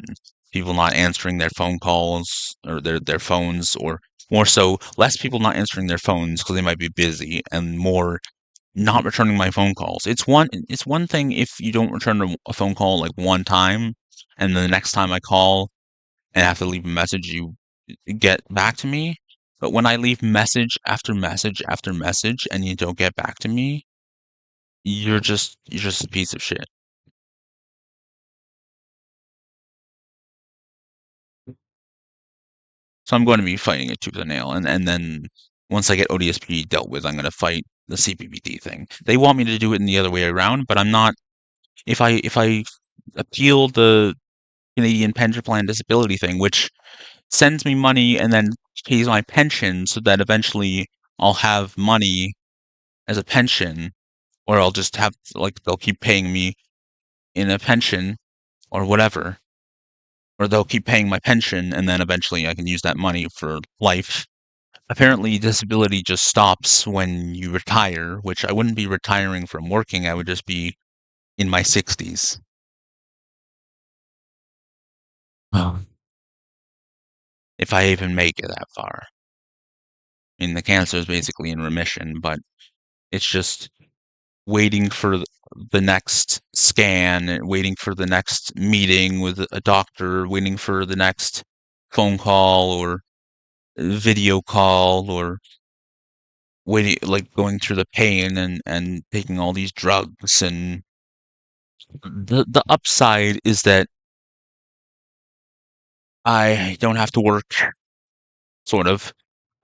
A: people not answering their phone calls or their phones, or more so less people not answering their phones because they might be busy and more not returning my phone calls. It's one thing if you don't return a phone call like one time and then the next time I call and have to leave a message, you get back to me. But when I leave message after message after message and you don't get back to me, you're just a piece of shit. So I'm going to be fighting it tooth and nail, and then once I get ODSP dealt with, I'm going to fight the CPBD thing. They want me to do it in the other way around, but I'm not. If I appeal the Canadian Pension Plan Disability thing, which sends me money and then pays my pension so that eventually I'll have money as a pension, or I'll just have, like, they'll keep paying me in a pension or whatever, or they'll keep paying my pension and then eventually I can use that money for life. Apparently, disability just stops when you retire, which I wouldn't be retiring from working, I would just be in my 60s. Oh. If I even make it that far. I mean, the cancer is basically in remission, but it's just waiting for the next scan, waiting for the next meeting with a doctor, waiting for the next phone call or video call, or waiting, like going through the pain and taking all these drugs. And the upside is that I don't have to work, sort of.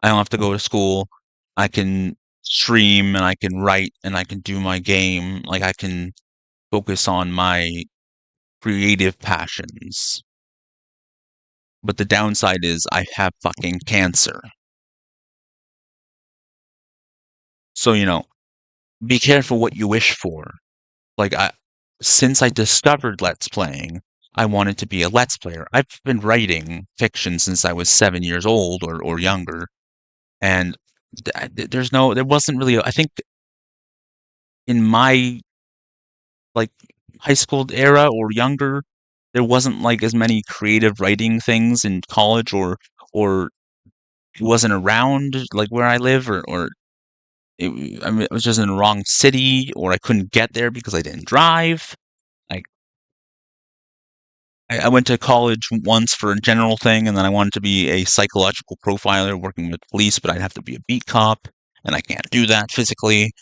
A: I don't have to go to school. I can stream and I can write and I can do my game. Like, I can focus on my creative passions. But the downside is I have fucking cancer. So, be careful what you wish for. Like, since I discovered Let's Playing, I wanted to be a Let's Player. I've been writing fiction since I was 7 years old or younger. And there wasn't really, I think in my like high school era or younger, there wasn't like as many creative writing things in college, or it wasn't around like where I live, or I mean, it was just in the wrong city, or I couldn't get there because I didn't drive. Like I went to college once for a general thing, and then I wanted to be a psychological profiler working with police, but I'd have to be a beat cop, and I can't do that physically.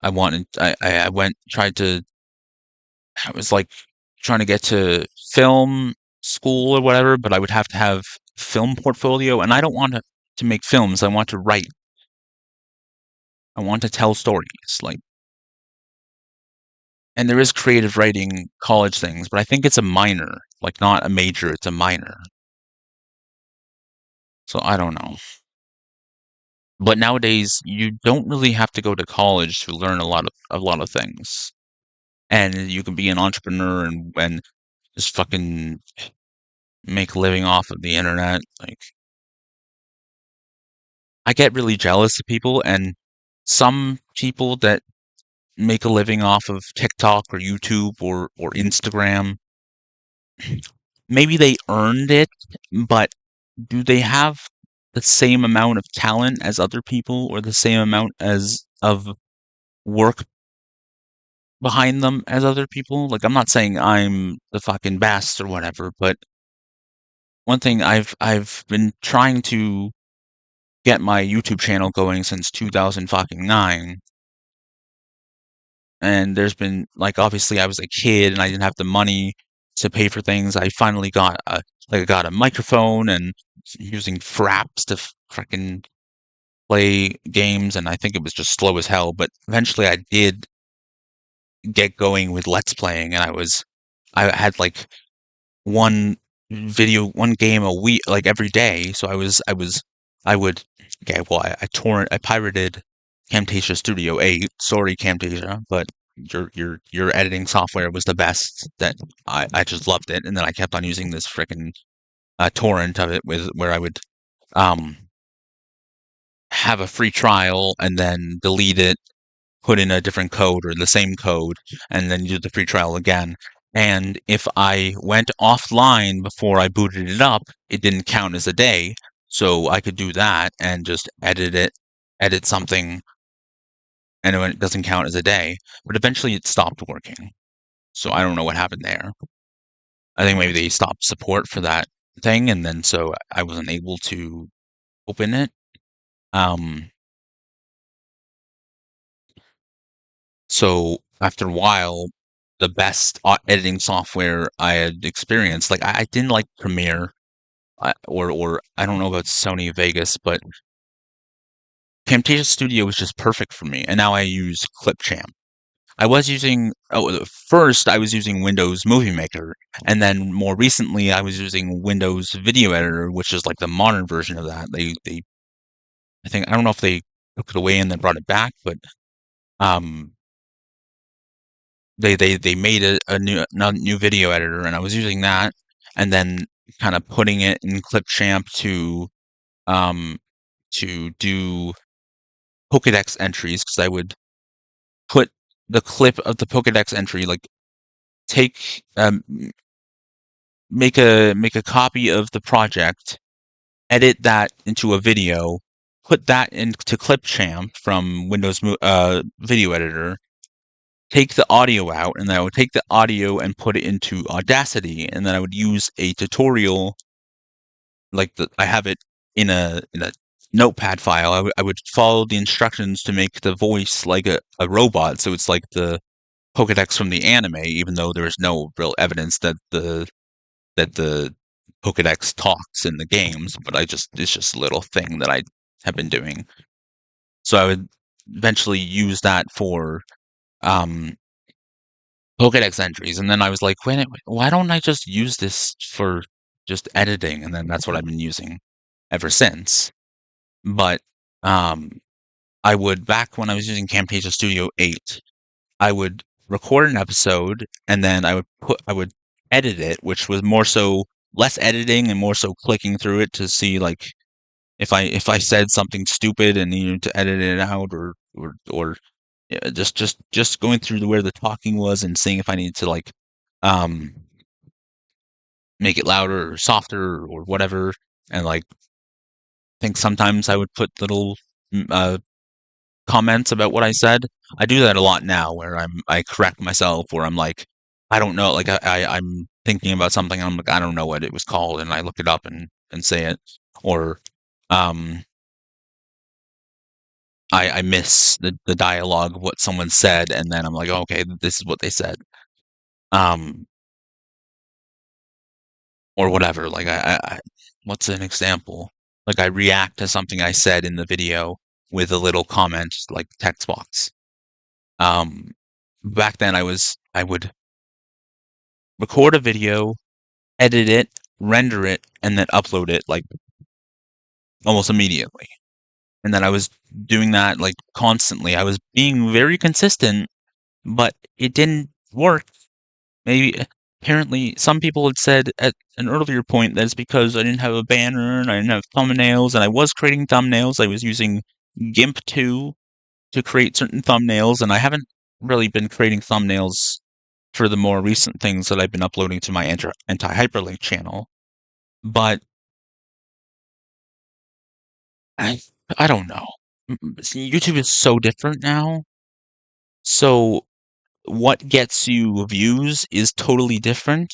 A: I was like trying to get to film school or whatever, but I would have to have film portfolio, and I don't want to make films. I want to write. I want to tell stories, like, and there is creative writing college things, but I think it's a minor, like not a major, it's a minor. So I don't know. But nowadays, you don't really have to go to college to learn a lot of things. And you can be an entrepreneur and just fucking make a living off of the internet. Like, I get really jealous of people, and some people that make a living off of TikTok or YouTube or Instagram, maybe they earned it, but do they have the same amount of talent as other people, or the same amount as of work behind them as other people? Like, I'm not saying I'm the fucking best or whatever, but one thing I've been trying to get my YouTube channel going since 2009, and there's been, like, obviously I was a kid and I didn't have the money to pay for things. I finally got I got a microphone and using fraps to freaking play games, and I think it was just slow as hell, but eventually I did get going with Let's Playing, and I had like one one game a week, like every day. So I would, okay, well, I pirated Camtasia Studio 8. Sorry, Camtasia, but your editing software was the best. That I just loved it, and then I kept on using this freaking torrent of it where I would have a free trial and then delete it, put in a different code or the same code, and then do the free trial again. And if I went offline before I booted it up, it didn't count as a day. So I could do that and just edit something, and it doesn't count as a day. But eventually it stopped working. So I don't know what happened there. I think maybe they stopped support for that thing, and then so I wasn't able to open it. So after a while, the best editing software I had experienced, like I didn't like Premiere, or I don't know about Sony Vegas, but Camtasia Studio was just perfect for me. And now I use Clipchamp. First I was using Windows Movie Maker, and then more recently I was using Windows Video Editor, which is like the modern version of that. I think, I don't know if they took it away and then brought it back, but they made a new video editor, and I was using that, and then kind of putting it in Clipchamp to do Pokédex entries, because I would put the clip of the Pokédex entry, like take make a copy of the project, edit that into a video, put that into Clipchamp from Windows Video Editor, take the audio out, and then I would take the audio and put it into Audacity, and then I would use a tutorial, like I have it in a notepad file. I would follow the instructions to make the voice like a robot, so it's like the Pokédex from the anime, even though there is no real evidence that the Pokédex talks in the games, but it's just a little thing that I have been doing. So I would eventually use that for Pokédex entries, and then I was like, wait, why don't I just use this for just editing? And then that's what I've been using ever since. But I would, back when I was using Camtasia Studio 8, I would record an episode, and then I would edit it, which was more so less editing and more so clicking through it to see, like, if I said something stupid and needed to edit it out, or Yeah, just going through where the talking was and seeing if I needed to like make it louder or softer or whatever. And like I think sometimes I would put little comments about what I said. I do that a lot now where I correct myself or I'm like, I don't know, like I'm thinking about something and I'm like, I don't know what it was called, and I look it up and say it. Or I miss the dialogue of what someone said, and then I'm like, oh, okay, this is what they said. Or whatever. Like what's an example? Like I react to something I said in the video with a little comment, like text box. Back then I would record a video, edit it, render it, and then upload it like almost immediately. And then I was doing that like constantly. I was being very consistent, but it didn't work. Maybe apparently some people had said at an earlier point that it's because I didn't have a banner and I didn't have thumbnails, and I was creating thumbnails. I was using GIMP 2 to create certain thumbnails, and I haven't really been creating thumbnails for the more recent things that I've been uploading to my Anti-HyperLink channel. But I don't know. YouTube is so different now. So what gets you views is totally different.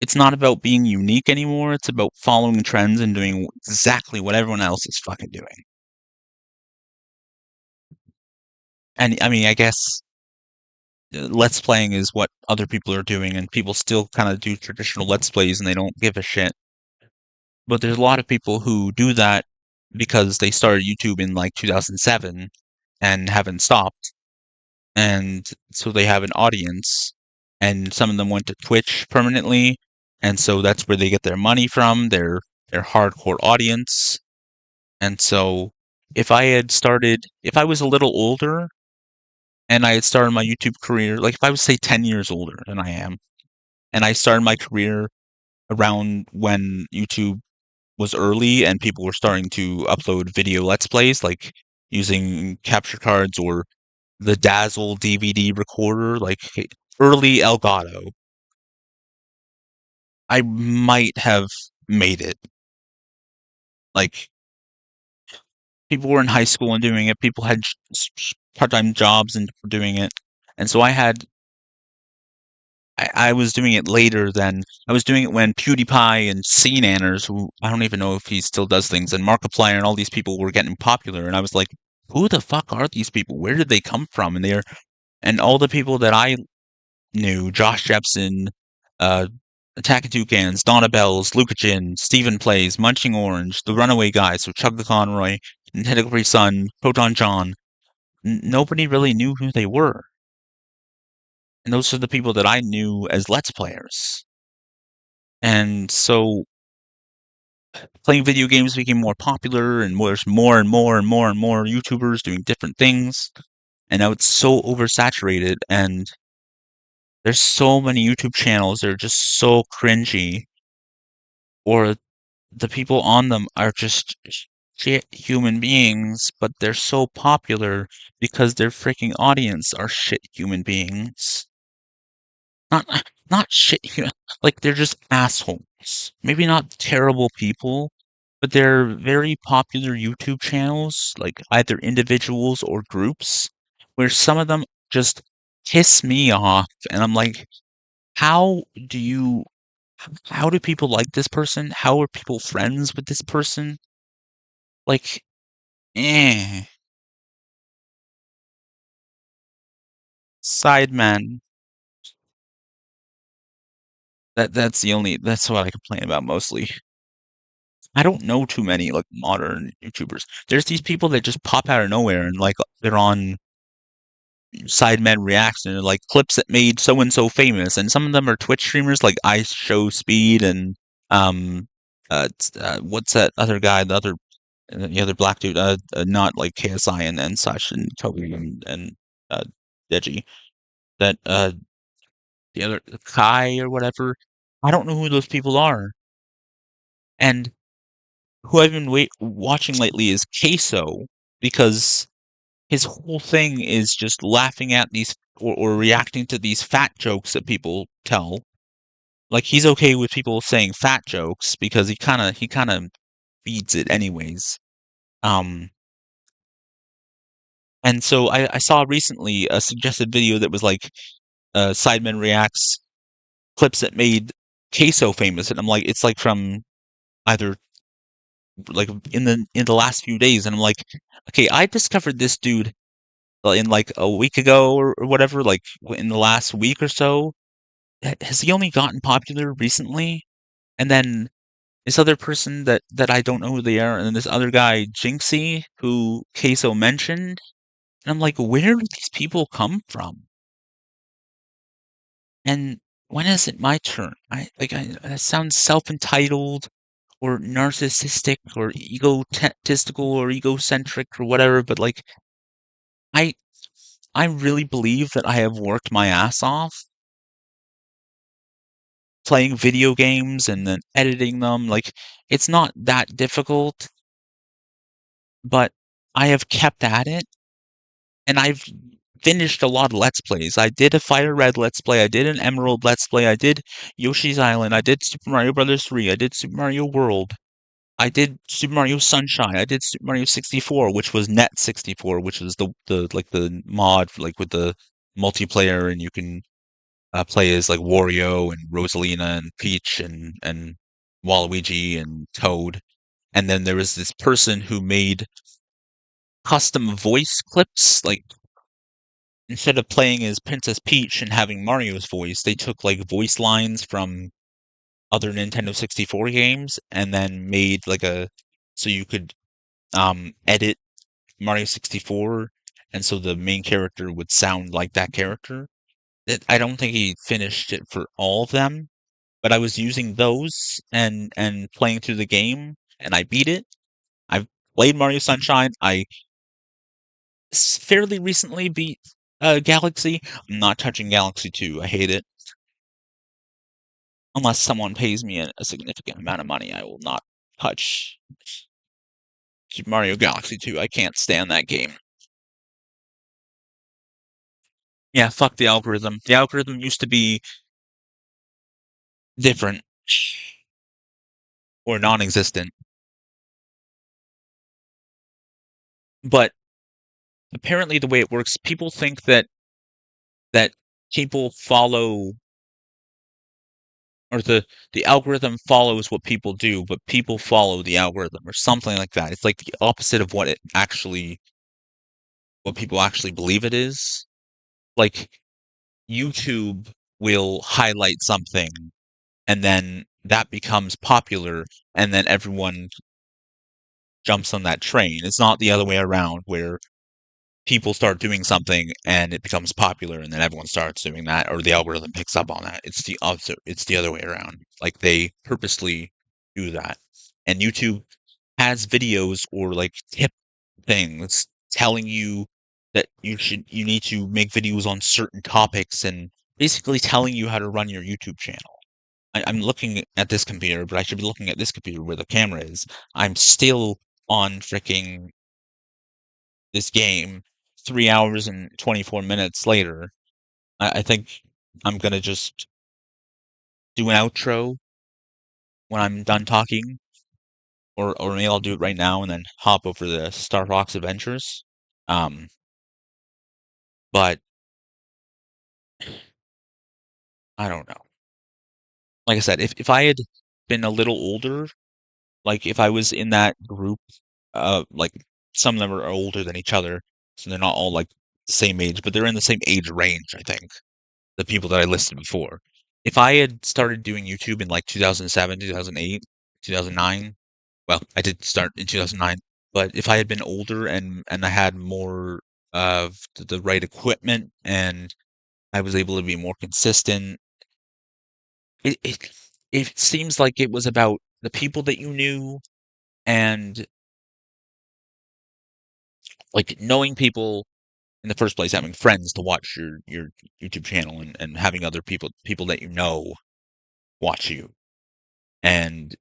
A: It's not about being unique anymore. It's about following trends and doing exactly what everyone else is fucking doing. And I mean, I guess Let's Playing is what other people are doing, and people still kind of do traditional Let's Plays and they don't give a shit. But there's a lot of people who do that because they started YouTube in like 2007 and haven't stopped. And so they have an audience, and some of them went to Twitch permanently, and so that's where they get their money from, their hardcore audience. And so if I was a little older and I had started my YouTube career, like if I was say 10 years older than I am, and I started my career around when YouTube was early and people were starting to upload video Let's Plays, like using capture cards or the Dazzle DVD recorder, like early Elgato, I might have made it. Like, people were in high school and doing it, people had part-time jobs and were doing it, and so I was doing it later than, I was doing it when PewDiePie and CNanners, who I don't even know if he still does things, and Markiplier and all these people were getting popular, and I was like, who the fuck are these people? Where did they come from? And all the people that I knew, Josh Jepson, Attack of Toucans, Donna Bells, Luca Jin, Stephen Plays, Munching Orange, The Runaway Guys, so Chug the Conroy, Nintendo Capri Sun, Proton John. Nobody really knew who they were. And those are the people that I knew as Let's Players. And so playing video games became more popular, and there's more and more and more and more YouTubers doing different things. And now it's so oversaturated, and there's so many YouTube channels that are just so cringy, or the people on them are just shit human beings, but they're so popular because their freaking audience are shit human beings. Not shit human, like they're just assholes. Maybe not terrible people, but they're very popular YouTube channels, like either individuals or groups, where some of them just piss me off, and I'm like, how do people like this person? How are people friends with this person? Like, eh. Sidemen. That's what I complain about mostly. I don't know too many like modern YouTubers. There's these people that just pop out of nowhere and like they're on Sidemen Reacts and they're like clips that made so and so famous, and some of them are Twitch streamers like I Show Speed and what's that other guy, the other black dude, not like KSI and such, and Toby and Deji, that the other Kai or whatever. I don't know who those people are. And who I've been watching lately is Queso, because his whole thing is just laughing at these or reacting to these fat jokes that people tell. Like, he's okay with people saying fat jokes because he kind of feeds it anyways. And so I saw recently a suggested video that was like Sidemen reacts clips that made Queso famous, and I'm like, it's like from either like in the last few days, and I'm like, okay, I discovered this dude in like a week ago or whatever, like in the last week or so. Has he only gotten popular recently? And then this other person that I don't know who they are, and then this other guy, Jinxie, who Queso mentioned. And I'm like, where do these people come from? And when is it my turn? That sounds self-entitled or narcissistic or egotistical or egocentric or whatever, but like I I really believe that I have worked my ass off playing video games and then editing them. Like, it's not that difficult, but I have kept at it, and I've finished a lot of Let's Plays. I did a Fire Red Let's Play, I did an Emerald Let's Play, I did Yoshi's Island, I did Super Mario Bros. 3, I did Super Mario World, I did Super Mario Sunshine, I did Super Mario 64, which was Net 64, which is the mod, like, with the multiplayer, and you can play as, like, Wario and Rosalina and Peach and Waluigi and Toad. And then there was this person who made custom voice clips, like, instead of playing as Princess Peach and having Mario's voice, they took, like, voice lines from other Nintendo 64 games and then made, like, so you could, edit Mario 64, and so the main character would sound like that character. I don't think he finished it for all of them, but I was using those and playing through the game, and I beat it. I've played Mario Sunshine. I fairly recently beat Galaxy. I'm not touching Galaxy 2. I hate it. Unless someone pays me a significant amount of money, I will not touch Super Mario Galaxy 2. I can't stand that game. Yeah, fuck the algorithm. The algorithm used to be different. Or non-existent. But apparently the way it works, people think that people follow, or the algorithm follows what people do, but people follow the algorithm or something like that. It's like the opposite of what people actually believe it is. Like, YouTube will highlight something and then that becomes popular and then everyone jumps on that train. It's not the other way around where people start doing something and it becomes popular and then everyone starts doing that, or the algorithm picks up on that. It's the opposite. It's the other way around. Like, they purposely do that. And YouTube has videos or like tip things telling you that you need to make videos on certain topics and basically telling you how to run your YouTube channel. I'm looking at this computer, but I should be looking at this computer where the camera is. I'm still on fricking this game 3 hours and 24 minutes later. I think I'm gonna just do an outro when I'm done talking, or maybe I'll do it right now and then hop over the Star Fox Adventures. But I don't know. Like I said, if I had been a little older, like if I was in that group, like some of them are older than each other, so they're not all like the same age, but they're in the same age range, I think. The people that I listed before. If I had started doing YouTube in like 2007, 2008, 2009, well, I did start in 2009, but if I had been older and I had more of the right equipment and I was able to be more consistent, it it seems like it was about the people that you knew and like knowing people in the first place, having friends to watch your YouTube channel and having other people that you know watch you. And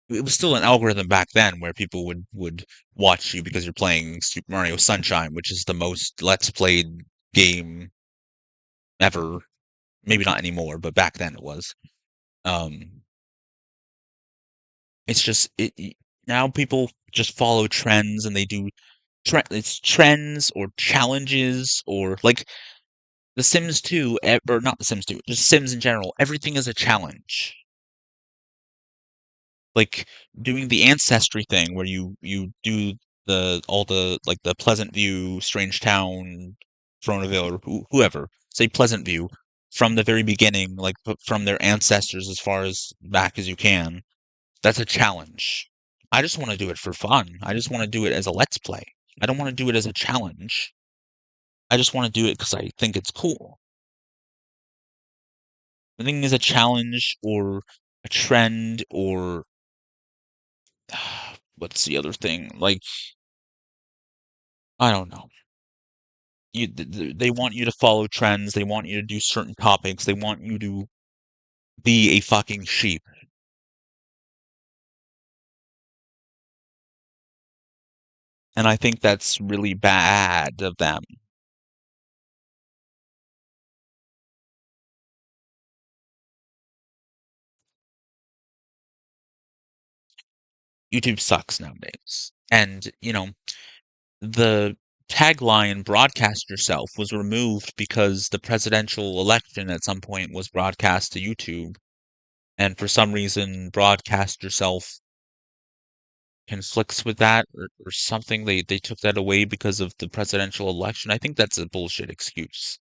A: it was still an algorithm back then where people would watch you because you're playing Super Mario Sunshine, which is the most Let's Played game ever. Maybe not anymore, but back then it was. Um, it's just now people just follow trends and they do it's trends or challenges or like The Sims 2, or not The Sims 2, just Sims in general. Everything is a challenge. Like doing the ancestry thing where you do all the like the Pleasant View, Strange Town, Fronaville, or whoever, say Pleasant View from the very beginning, like from their ancestors as far as back as you can. That's a challenge. I just want to do it for fun. I just want to do it as a let's play. I don't want to do it as a challenge. I just want to do it because I think it's cool. I think is a challenge or a trend or what's the other thing? Like I don't know. They want you to follow trends. They want you to do certain topics. They want you to be a fucking sheep. And I think that's really bad of them. YouTube sucks nowadays. And, the tagline broadcast yourself was removed because the presidential election at some point was broadcast to YouTube. And for some reason, broadcast yourself conflicts with that or something. They took that away because of the presidential election. I think that's a bullshit excuse.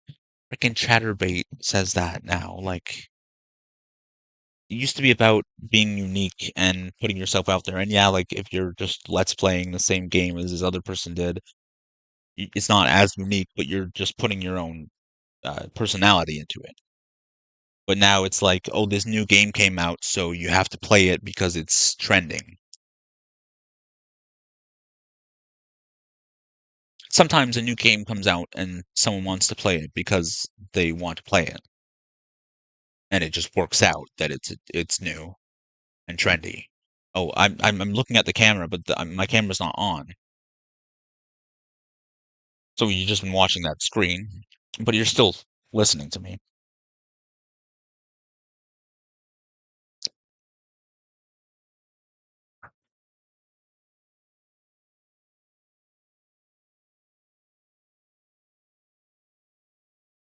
A: Frickin' Chatterbait says that now. Like, it used to be about being unique and putting yourself out there. And yeah, like if you're just let's playing the same game as this other person did, it's not as unique, but you're just putting your own personality into it. But now it's like, oh, this new game came out, so you have to play it because it's trending. Sometimes a new game comes out and someone wants to play it because they want to play it. And it just works out that it's new and trendy. Oh, I'm looking at the camera, but my camera's not on. So you've just been watching that screen, but you're still listening to me.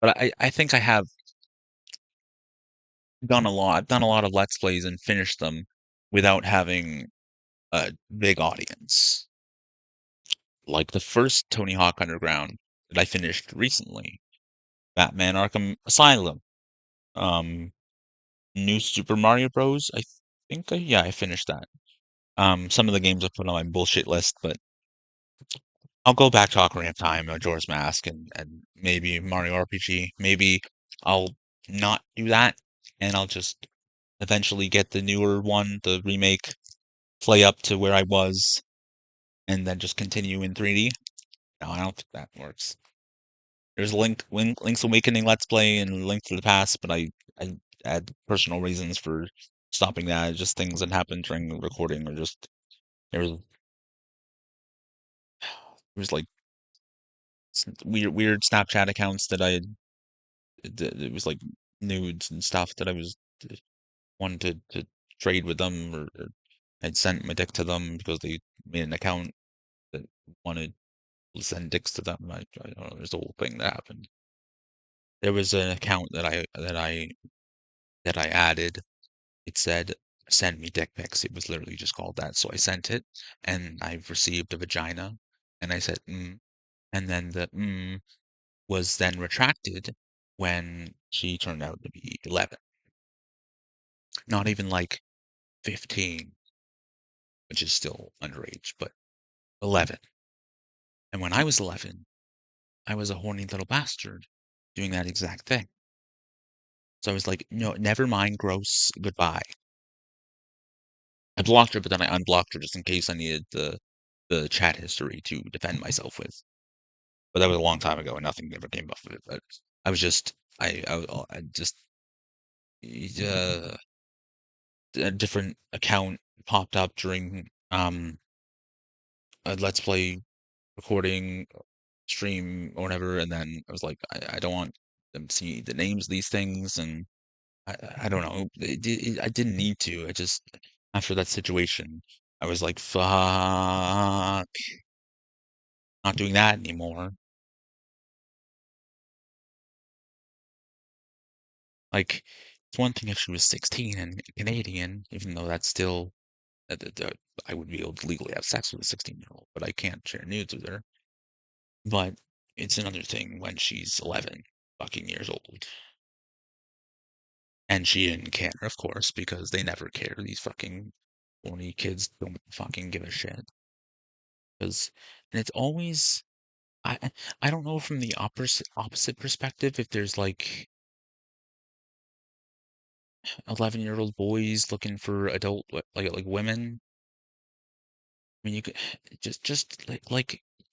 A: But I think I have done a lot. I've done a lot of Let's Plays and finished them without having a big audience. Like the first Tony Hawk Underground that I finished recently, Batman Arkham Asylum, New Super Mario Bros. I think yeah, I finished that. Some of the games I put on my bullshit list, but I'll go back to Ocarina of Time, Majora's Mask, and maybe Mario RPG. Maybe I'll not do that, and I'll just eventually get the newer one, the remake, play up to where I was, and then just continue in 3D. No, I don't think that works. There's Link's Awakening Let's Play and Link to the Past, but I had personal reasons for stopping that. Just things that happened during the recording, or just there was like weird Snapchat accounts that it was like nudes and stuff that I was wanted to trade with them, or I'd sent my dick to them because they made an account that wanted to send dicks to them. I don't know. There's a whole thing that happened. There was an account that I added. It said send me dick pics. It was literally just called that. So I sent it, and I've received a vagina, and I said and then the was then retracted when she turned out to be 11. Not even like 15, which is still underage, but 11. And when I was 11, I was a horny little bastard doing that exact thing. So I was like, no, never mind, gross, goodbye. I blocked her, but then I unblocked her just in case I needed the chat history to defend myself with. But that was a long time ago, and nothing ever came of it. But I was just, I just, a different account popped up during a Let's Play recording stream or whatever, and then I was like, I don't want them to see the names of these things, and I don't know. I didn't need to. I just after that situation, I was like, fuck, not doing that anymore. Like, it's one thing if she was 16 and Canadian, even though that's still I would be able to legally have sex with a 16-year-old, but I can't share nudes with her. But it's another thing when she's 11 fucking years old. And she didn't care, of course, because they never care. These fucking horny kids don't fucking give a shit. And it's always I don't know from the opposite perspective if there's like 11-year-old boys looking for adult like women. I mean, you could just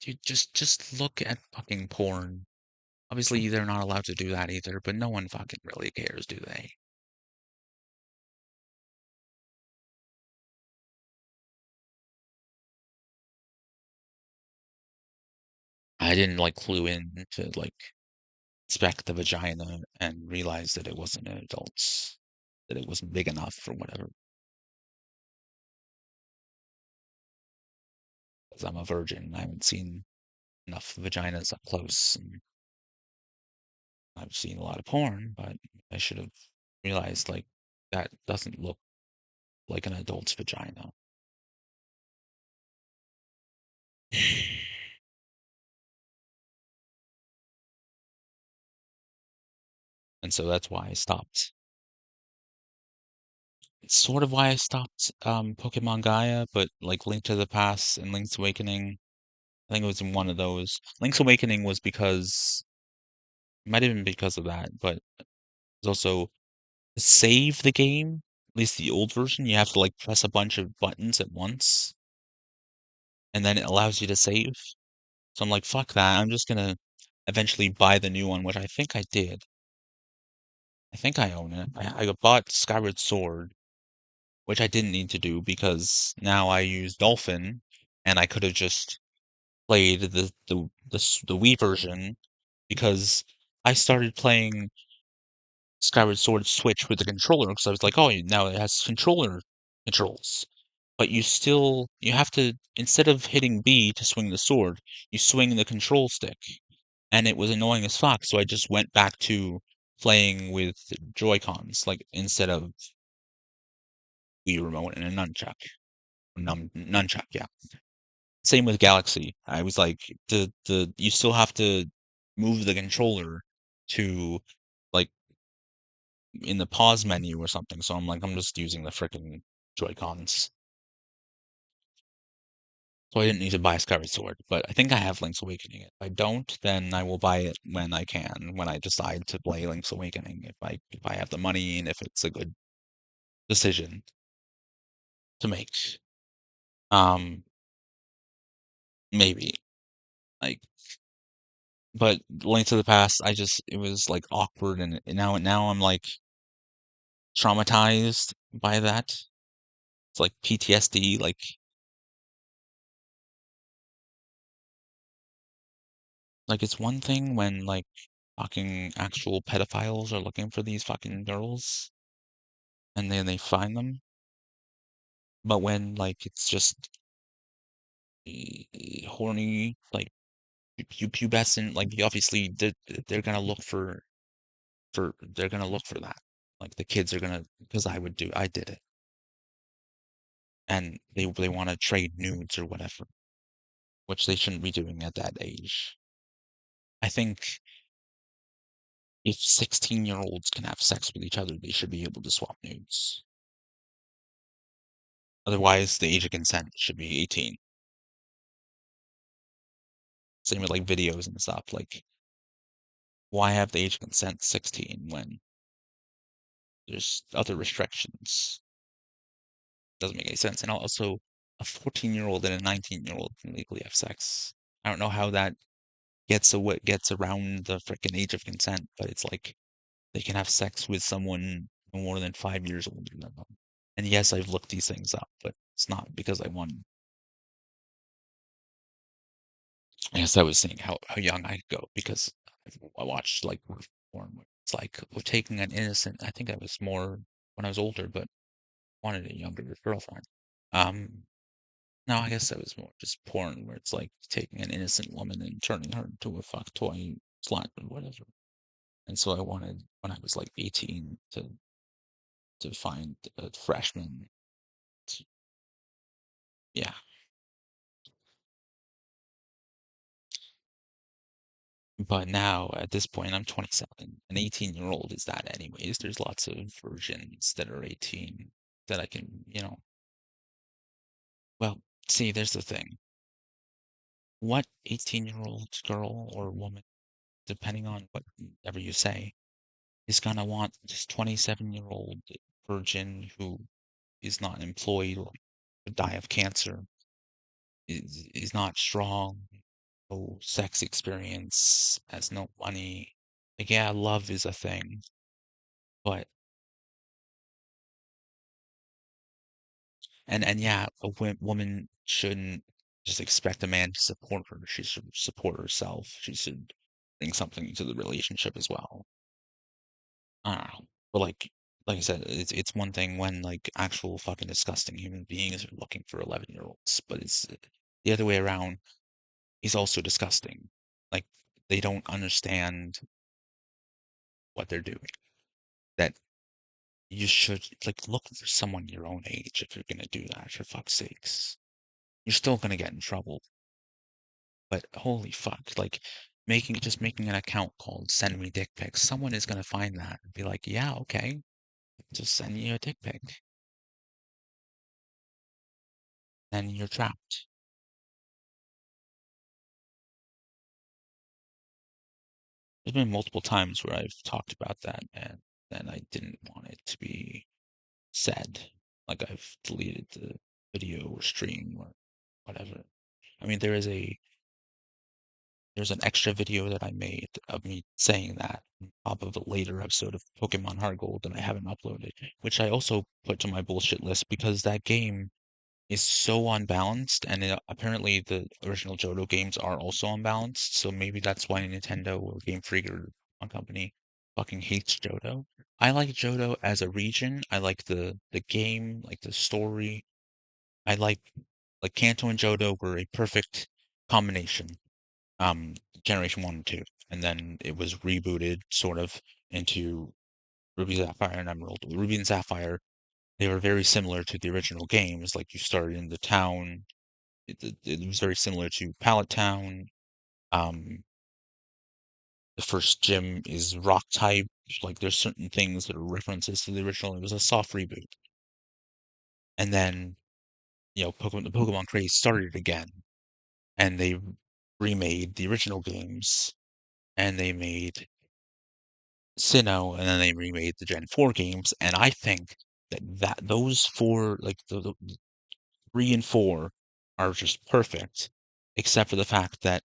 A: you just look at fucking porn. Obviously, they're not allowed to do that either, but no one fucking really cares, do they? I didn't like clue in to like inspect the vagina and realize that it wasn't an adult's, that it wasn't big enough or whatever. Because I'm a virgin, I haven't seen enough vaginas up close, and I've seen a lot of porn, but I should have realized like that doesn't look like an adult's vagina. And so that's why I stopped. It's sort of why I stopped Pokemon Gaia, but like Link to the Past and Link's Awakening, I think it was in one of those. Link's Awakening was because it might have been because of that, but it was also to save the game, at least the old version, you have to like press a bunch of buttons at once, and then it allows you to save. So I'm like, fuck that. I'm just gonna eventually buy the new one, which I think I did. I think I own it. I bought Skyward Sword, which I didn't need to do because now I use Dolphin, and I could have just played the Wii version because I started playing Skyward Sword Switch with the controller because I was like, oh, now it has controller controls. But you have to, instead of hitting B to swing the sword, you swing the control stick. And it was annoying as fuck, so I just went back to playing with Joy-Cons, like, instead of Wii Remote and a nunchuck. Nunchuck, yeah. Same with Galaxy. I was like, you still have to move the controller to, like, in the pause menu or something, so I'm like, I'm just using the frickin' Joy-Cons. So I didn't need to buy Skyward Sword, but I think I have Link's Awakening. If I don't, then I will buy it when I can, when I decide to play Link's Awakening, if I have the money and if it's a good decision to make. Maybe. Like, but Link to the Past, it was like awkward, and now I'm like traumatized by that. It's like PTSD, like it's one thing when like fucking actual pedophiles are looking for these fucking girls and then they find them. But when like it's just horny, like pubescent, like obviously they're gonna look they're gonna look for that. Like the kids are gonna, because I did it, and they want to trade nudes or whatever, which they shouldn't be doing at that age. I think if 16-year-olds can have sex with each other, they should be able to swap nudes. Otherwise, the age of consent should be 18. Same with like videos and stuff. Like, why have the age of consent 16 when there's other restrictions? Doesn't make any sense. And also, a 14-year-old and a 19-year-old can legally have sex. I don't know how that gets around the freaking age of consent, but it's like they can have sex with someone more than 5 years older than them. And yes, I've looked these things up, but it's not because I want. I guess I was saying how young I could go because I watched like porn where it's like we're taking an innocent. I think I was more when I was older, but wanted a younger girlfriend. No, I guess that was more just porn where it's like taking an innocent woman and turning her into a fuck toy slut or whatever. And so I wanted when I was like 18 to find a freshman. Yeah. But now at this point I'm 27. An 18-year-old is that anyways. There's lots of virgins that are 18 that I can, well, see, there's the thing. What 18-year-old girl or woman, depending on whatever you say, is gonna want this 27-year-old virgin who is not employed or could die of cancer, is not strong, no sex experience, has no money. Like, yeah, love is a thing, but and yeah, a woman shouldn't just expect a man to support her. She should support herself. She should bring something to the relationship as well. I don't know. But like I said, it's one thing when like actual fucking disgusting human beings are looking for 11-year-olds, but it's the other way around is also disgusting. Like they don't understand what they're doing. That you should like look for someone your own age if you're gonna do that, for fuck's sakes. You're still gonna get in trouble, but holy fuck, like making an account called Send Me Dick Pics, someone is gonna find that and be like, yeah, okay, just send you a dick pic. Then you're trapped. There's been multiple times where I've talked about that and then I didn't want it to be said. Like I've deleted the video or stream or whatever. I mean, there's an extra video that I made of me saying that on top of a later episode of Pokemon Heart Gold that I haven't uploaded, which I also put to my bullshit list because that game is so unbalanced, and apparently the original Johto games are also unbalanced, so maybe that's why Nintendo or Game Freak or one company fucking hates Johto. I like Johto as a region. I like the game, like the story. I like Kanto and Johto were a perfect combination. Um, Generation 1 and 2, and then it was rebooted sort of into Ruby, Sapphire, and Emerald. Ruby and Sapphire, they were very similar to the original games. Like you started in the town. It was very similar to Pallet Town. Um, the first gym is rock type. Like there's certain things that are references to the original. It was a soft reboot. And then, the Pokemon craze started again, and they remade the original games, and they made Sinnoh, and then they remade the Gen 4 games, and I think that those four, like the 3 and 4, are just perfect, except for the fact that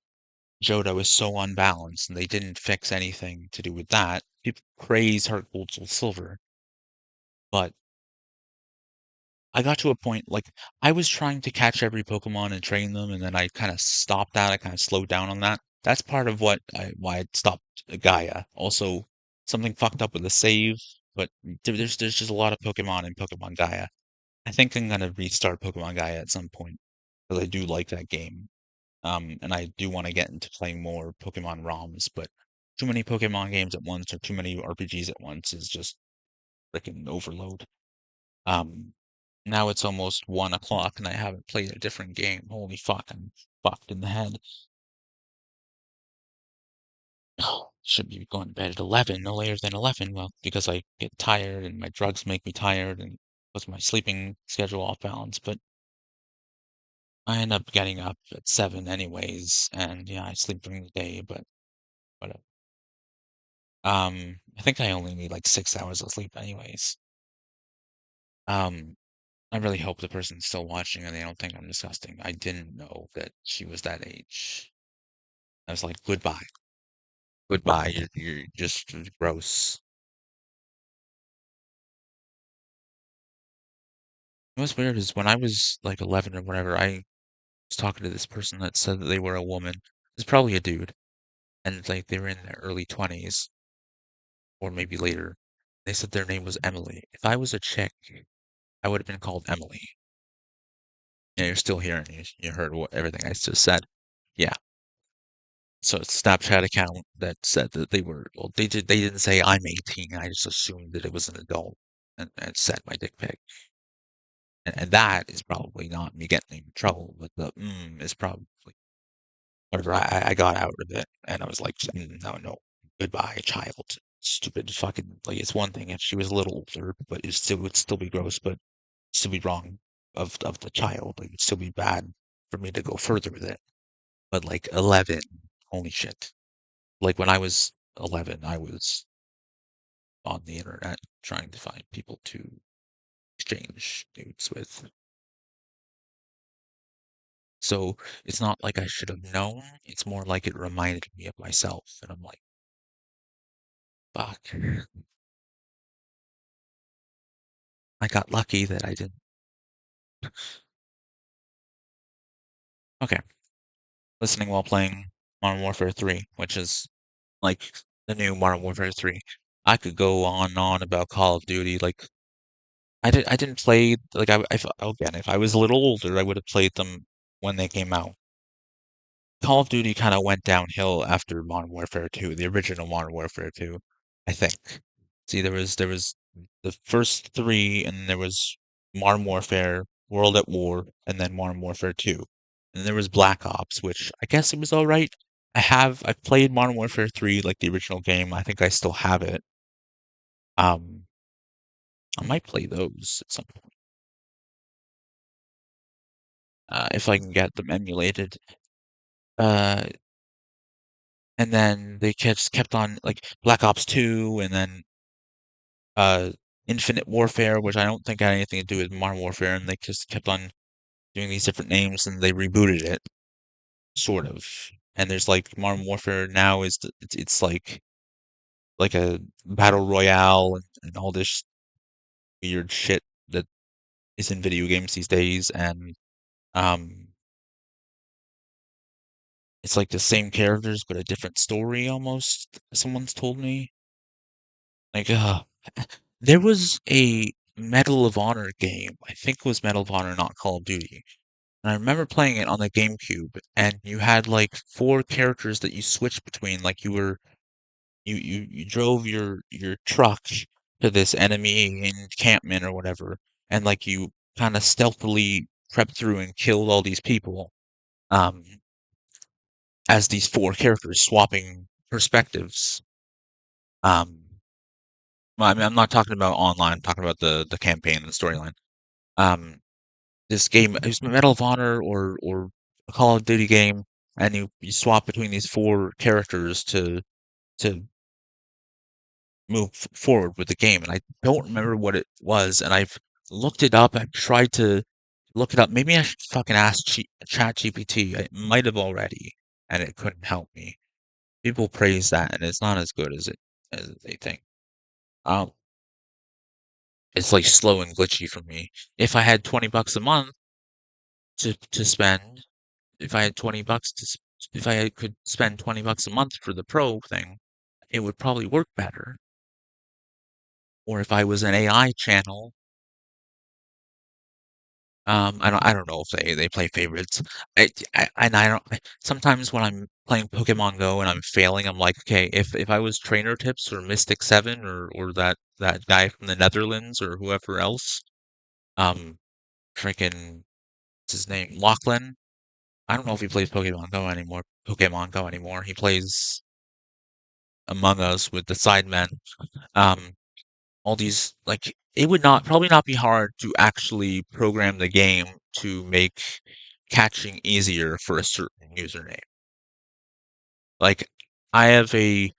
A: Johto is so unbalanced, and they didn't fix anything to do with that. People praise Heart Gold, Soul Silver, but I got to a point like I was trying to catch every Pokemon and train them, and then I kind of stopped that. I kind of slowed down on that. That's part of why I stopped Gaia. Also, something fucked up with the save, but there's just a lot of Pokemon in Pokemon Gaia. I think I'm gonna restart Pokemon Gaia at some point because I do like that game. And I do want to get into playing more Pokemon ROMs, but too many Pokemon games at once or too many RPGs at once is just freaking overload. Um, Now it's almost 1 o'clock and I haven't played a different game. Holy fuck, I'm fucked in the head. Oh, should be going to bed at 11, no later than 11. Well, because I get tired and my drugs make me tired and puts my sleeping schedule off balance. But I end up getting up at 7 anyways, and yeah, I sleep during the day, but whatever. I think I only need like 6 hours of sleep anyways. I really hope the person's still watching and they don't think I'm disgusting. I didn't know that she was that age. I was like, goodbye. Goodbye. You're just gross. What's weird is when I was like 11 or whatever, I was talking to this person that said that they were a woman. It's probably a dude, and like they were in their early 20s or maybe later. They said their name was Emily. If I was a chick, I would have been called Emily. Yeah, you're still here and you heard everything I just said. Yeah. So it's a Snapchat account that said that they were, well, they didn't say I'm 18. I just assumed that it was an adult and sent my dick pic. And that is probably not me getting in trouble, but the is probably whatever. I got out of it and I was like, no, no, goodbye, child. Stupid fucking, like, it's one thing if she was a little older, but would still be gross, but still be wrong of the child. Like, it'd still be bad for me to go further with it. But like 11, holy shit. Like when I was 11, I was on the internet trying to find people to exchange nudes with. So it's not like I should have known. It's more like it reminded me of myself. And I'm like, fuck. I got lucky that I didn't. Okay. Listening while playing Modern Warfare 3, which is like the new Modern Warfare 3. I could go on and on about Call of Duty. Like, I didn't play, like, again, if I was a little older, I would have played them when they came out. Call of Duty kind of went downhill after Modern Warfare 2, the original Modern Warfare 2, I think. See, there was the first three, and there was Modern Warfare, World at War, and then Modern Warfare 2. And there was Black Ops, which I guess it was all right. I've played Modern Warfare 3, like the original game. I think I still have it. Um, I might play those at some point. If I can get them emulated. Uh, and then they just kept on like Black Ops 2 and then uh Infinite Warfare, which I don't think had anything to do with Modern Warfare, and they just kept on doing these different names and they rebooted it, sort of. And there's like Modern Warfare now it's like a battle royale and all this weird shit that is in video games these days, and um it's like the same characters but a different story almost, someone's told me. Like, there was a Medal of Honor game. I think it was Medal of Honor, not Call of Duty. And I remember playing it on the GameCube, and you had like four characters that you switched between. Like you drove your truck to this enemy encampment or whatever, and like you kind of stealthily crept through and killed all these people. Um, as these four characters swapping perspectives. Um, well, I mean, I'm not talking about online. I'm talking about the campaign and the storyline. Um, this game, it was Medal of Honor or a Call of Duty game, and you swap between these four characters to move forward with the game. And I don't remember what it was, and I've looked it up. I've tried to look it up. Maybe I should fucking ask ChatGPT. I might have already, and it couldn't help me. People praise that, and it's not as good as they think. Um, it's like slow and glitchy for me. If I had $20 a month to spend, if I had 20 bucks if I could spend $20 a month for the pro thing, it would probably work better. Or if I was an AI channel, I don't know if they play favorites. I don't. Sometimes when I'm playing Pokemon Go and I'm failing, I'm like, okay, if I was Trainer Tips or Mystic 7 or that guy from the Netherlands or whoever else, um, freaking what's his name, Lachlan. I don't know if he plays Pokemon Go anymore. Pokemon Go anymore. He plays Among Us with the Sidemen. Um, all these like it would not probably not be hard to actually program the game to make catching easier for a certain username. Like I have a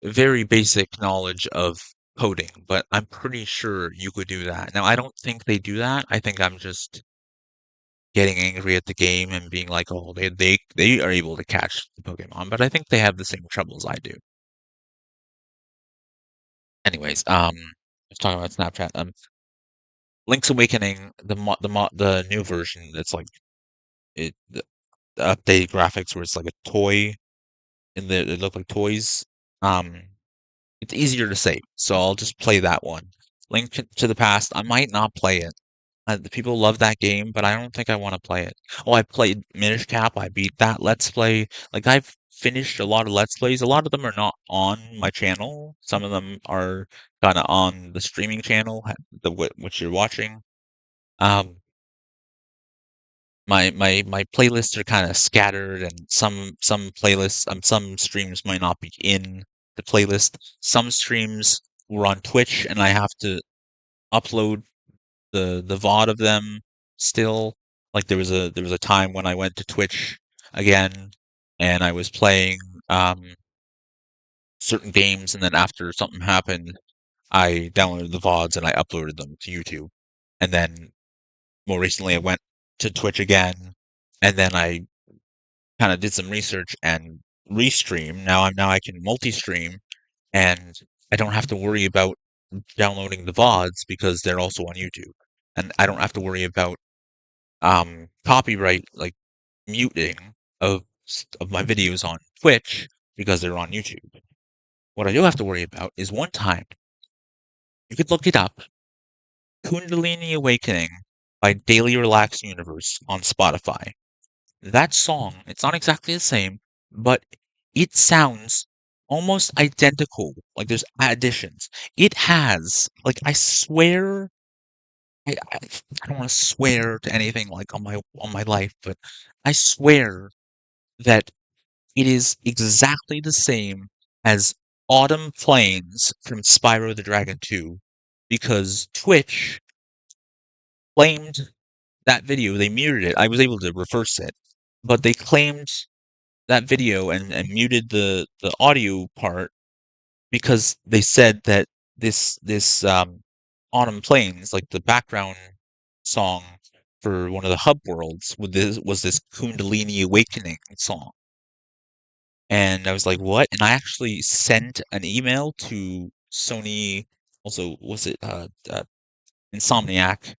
A: very basic knowledge of coding, but I'm pretty sure you could do that. Now I don't think they do that. I think I'm just getting angry at the game and being like, oh, they are able to catch the Pokemon, but I think they have the same troubles I do. Anyways, let's talk about Snapchat. Link's Awakening, the new version, it's like the updated graphics where it's like a toy and they look like toys. Um, it's easier to save, so I'll just play that one. Link to the Past, I might not play it. The people love that game, but I don't think I want to play it. Oh, I played Minish Cap. I beat that Let's Play. Like I've finished a lot of Let's Plays. A lot of them are not on my channel. Some of them are kind of on the streaming channel, which you're watching. Um, my playlists are kind of scattered, and some playlists, some streams might not be in the playlist. Some streams were on Twitch, and I have to upload the VOD of them still. Like there was a time when I went to Twitch again and I was playing certain games, and then after something happened, I downloaded the VODs and I uploaded them to YouTube. And then more recently I went to Twitch again, and then I kind of did some research and restream. Now I can multi-stream, and I don't have to worry about downloading the VODs because they're also on YouTube. And I don't have to worry about copyright, like muting of my videos on Twitch because they're on YouTube. What I do have to worry about is one time, you could look it up, Kundalini Awakening by Daily Relax Universe on Spotify. That song, it's not exactly the same, but it sounds almost identical. Like there's additions. It has, like I swear, I don't want to swear to anything like on my life, but I swear that it is exactly the same as Autumn Plains from Spyro the Dragon 2, because Twitch claimed that video. They muted it. I was able to reverse it, but they claimed that video and muted the audio part because they said that this Autumn Plains, like the background song for one of the hub worlds, was this Kundalini Awakening song. And I was like, what? And I actually sent an email to Sony, also, was it Insomniac?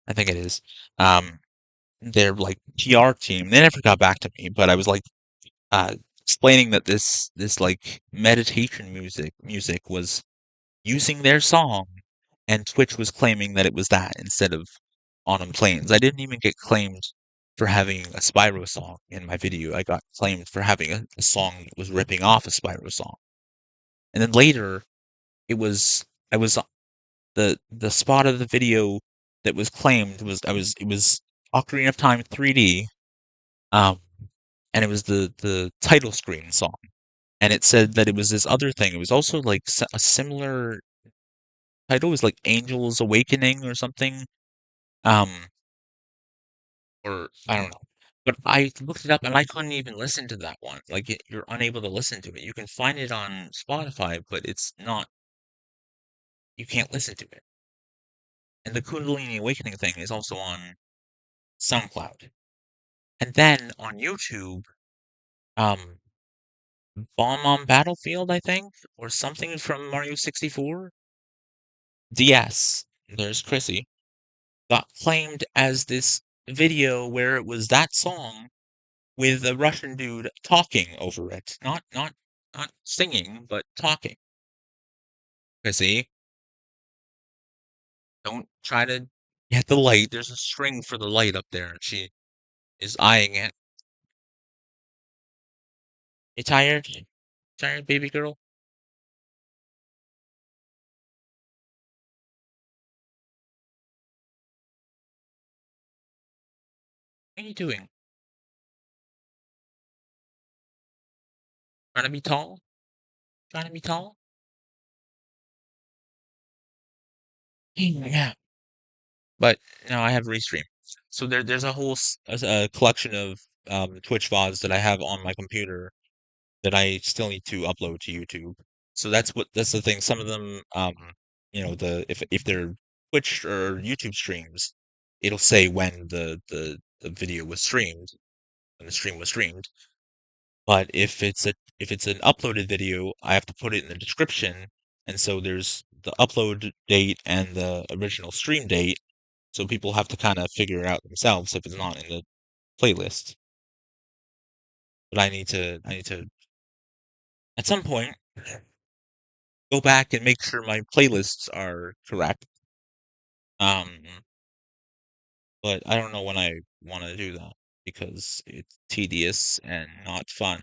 A: I think it is. Their like PR team. They never got back to me, but I was like explaining that this like meditation music was using their song, and Twitch was claiming that it was that instead of Autumn Plains. I didn't even get claimed for having a Spyro song in my video. I got claimed for having a song that was ripping off a Spyro song. And then later, I was the spot of the video that was claimed was it was Ocarina of Time 3D, um, and it was the title screen song, and it said that it was this other thing. It was also like a similar title. It was like Angel's Awakening or something, um, or I don't know. But I looked it up and I couldn't even listen to that one. Like you're unable to listen to it. You can find it on Spotify, but it's not. You can't listen to it. And the Kundalini Awakening thing is also on SoundCloud. And then on YouTube, um, Bomb on Battlefield, I think, or something from Mario 64. DS, there's Chrissy, got claimed as this video where it was that song with a Russian dude talking over it. Not singing, but talking. Chrissy, don't try to get the light. There's a string for the light up there, and she is eyeing it. You tired? Tired, baby girl? What are you doing? Trying to be tall? Trying to be tall? Yeah. But no, I have Restream. So there's a whole a collection of Twitch VODs that I have on my computer that I still need to upload to YouTube. So that's the thing. Some of them, if they're Twitch or YouTube streams, it'll say when the video was streamed, when the stream was streamed. But if it's an uploaded video, I have to put it in the description, and so there's the upload date and the original stream date, So people have to kind of figure it out themselves if it's not in the playlist. But I need to at some point go back and make sure my playlists are correct. But I don't know when I want to do that because it's tedious and not fun.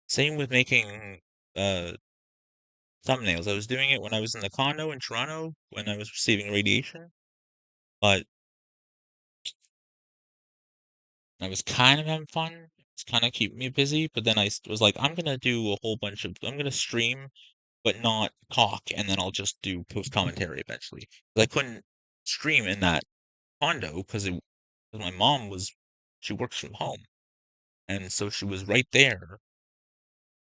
A: Same with making thumbnails. I was doing it when I was in the condo in Toronto when I was receiving radiation, but I was kind of having fun. It's kind of keeping me busy, but then I was like, I'm gonna do a whole bunch of, I'm gonna stream, but not talk, and then I'll just do post commentary eventually. I couldn't stream in that condo because my mom she works from home, and so she was right there,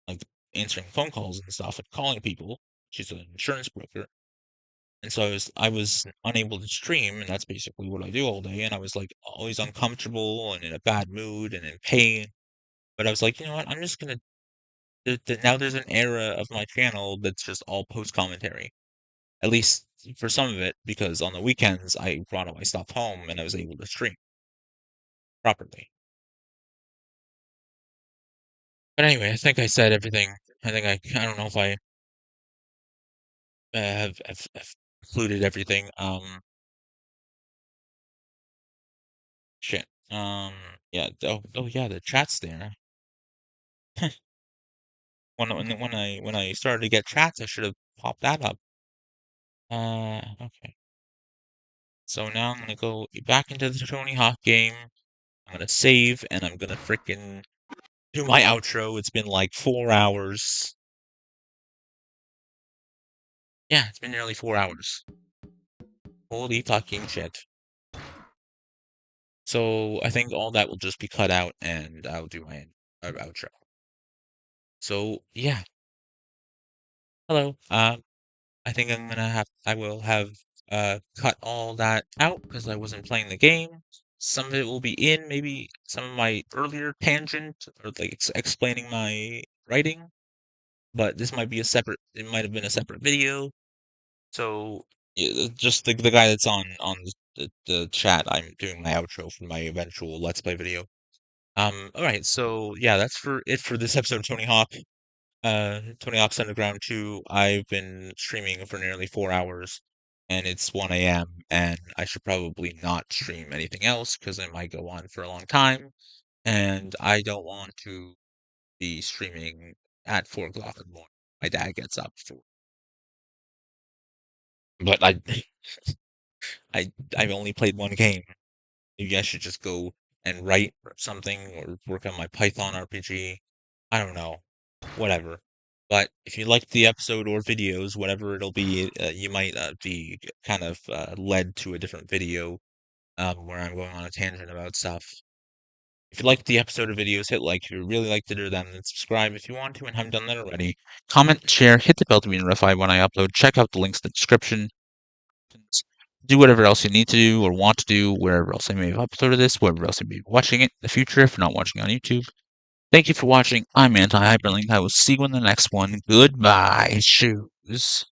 A: like answering phone calls and stuff and calling people. She's an insurance broker. And so I was unable to stream, and that's basically what I do all day. And I was like always uncomfortable and in a bad mood and in pain. But I was like, you know what? I'm just gonna now there's an era of my channel that's just all post commentary. At least for some of it, because on the weekends I brought all my stuff home and I was able to stream properly. But anyway, I think I said everything. I think I don't know if I have included everything. Shit. Yeah. Oh yeah, the chat's there. When I started to get chats, I should have popped that up. Okay. So now I'm gonna go back into the Tony Hawk game. I'm gonna save and I'm gonna frickin' do my outro. It's been like 4 hours. Yeah, it's been nearly 4 hours. Holy fucking shit. So I think all that will just be cut out and I'll do my outro. So yeah. Hello. I think I will have cut all that out because I wasn't playing the game. Some of it will be in, maybe some of my earlier tangent or like explaining my writing, but this might be it might have been a separate video. So yeah, just the guy that's on the chat, I'm doing my outro for my eventual Let's Play video. All right, so yeah, that's it for this episode of Tony Hawk. Tony Hawk's Underground 2, I've been streaming for nearly 4 hours, and it's 1 a.m., and I should probably not stream anything else, because I might go on for a long time, and I don't want to be streaming at 4 o'clock in the morning. My dad gets up for. But I've only played one game. Maybe I should just go and write something, or work on my Python RPG. I don't know. Whatever. But if you liked the episode or videos, whatever it'll be, you might be kind of led to a different video where I'm going on a tangent about stuff. If you liked the episode or videos, hit like. If you really liked it or them, then subscribe if you want to and haven't done that already. Comment, share, hit the bell to be notified when I upload. Check out the links in the description. Do whatever else you need to do or want to do, wherever else I may have uploaded this, wherever else I may be watching it in the future if you're not watching on YouTube. Thank you for watching. I'm Anti-HyperLink. I will see you in the next one. Goodbye, shoes.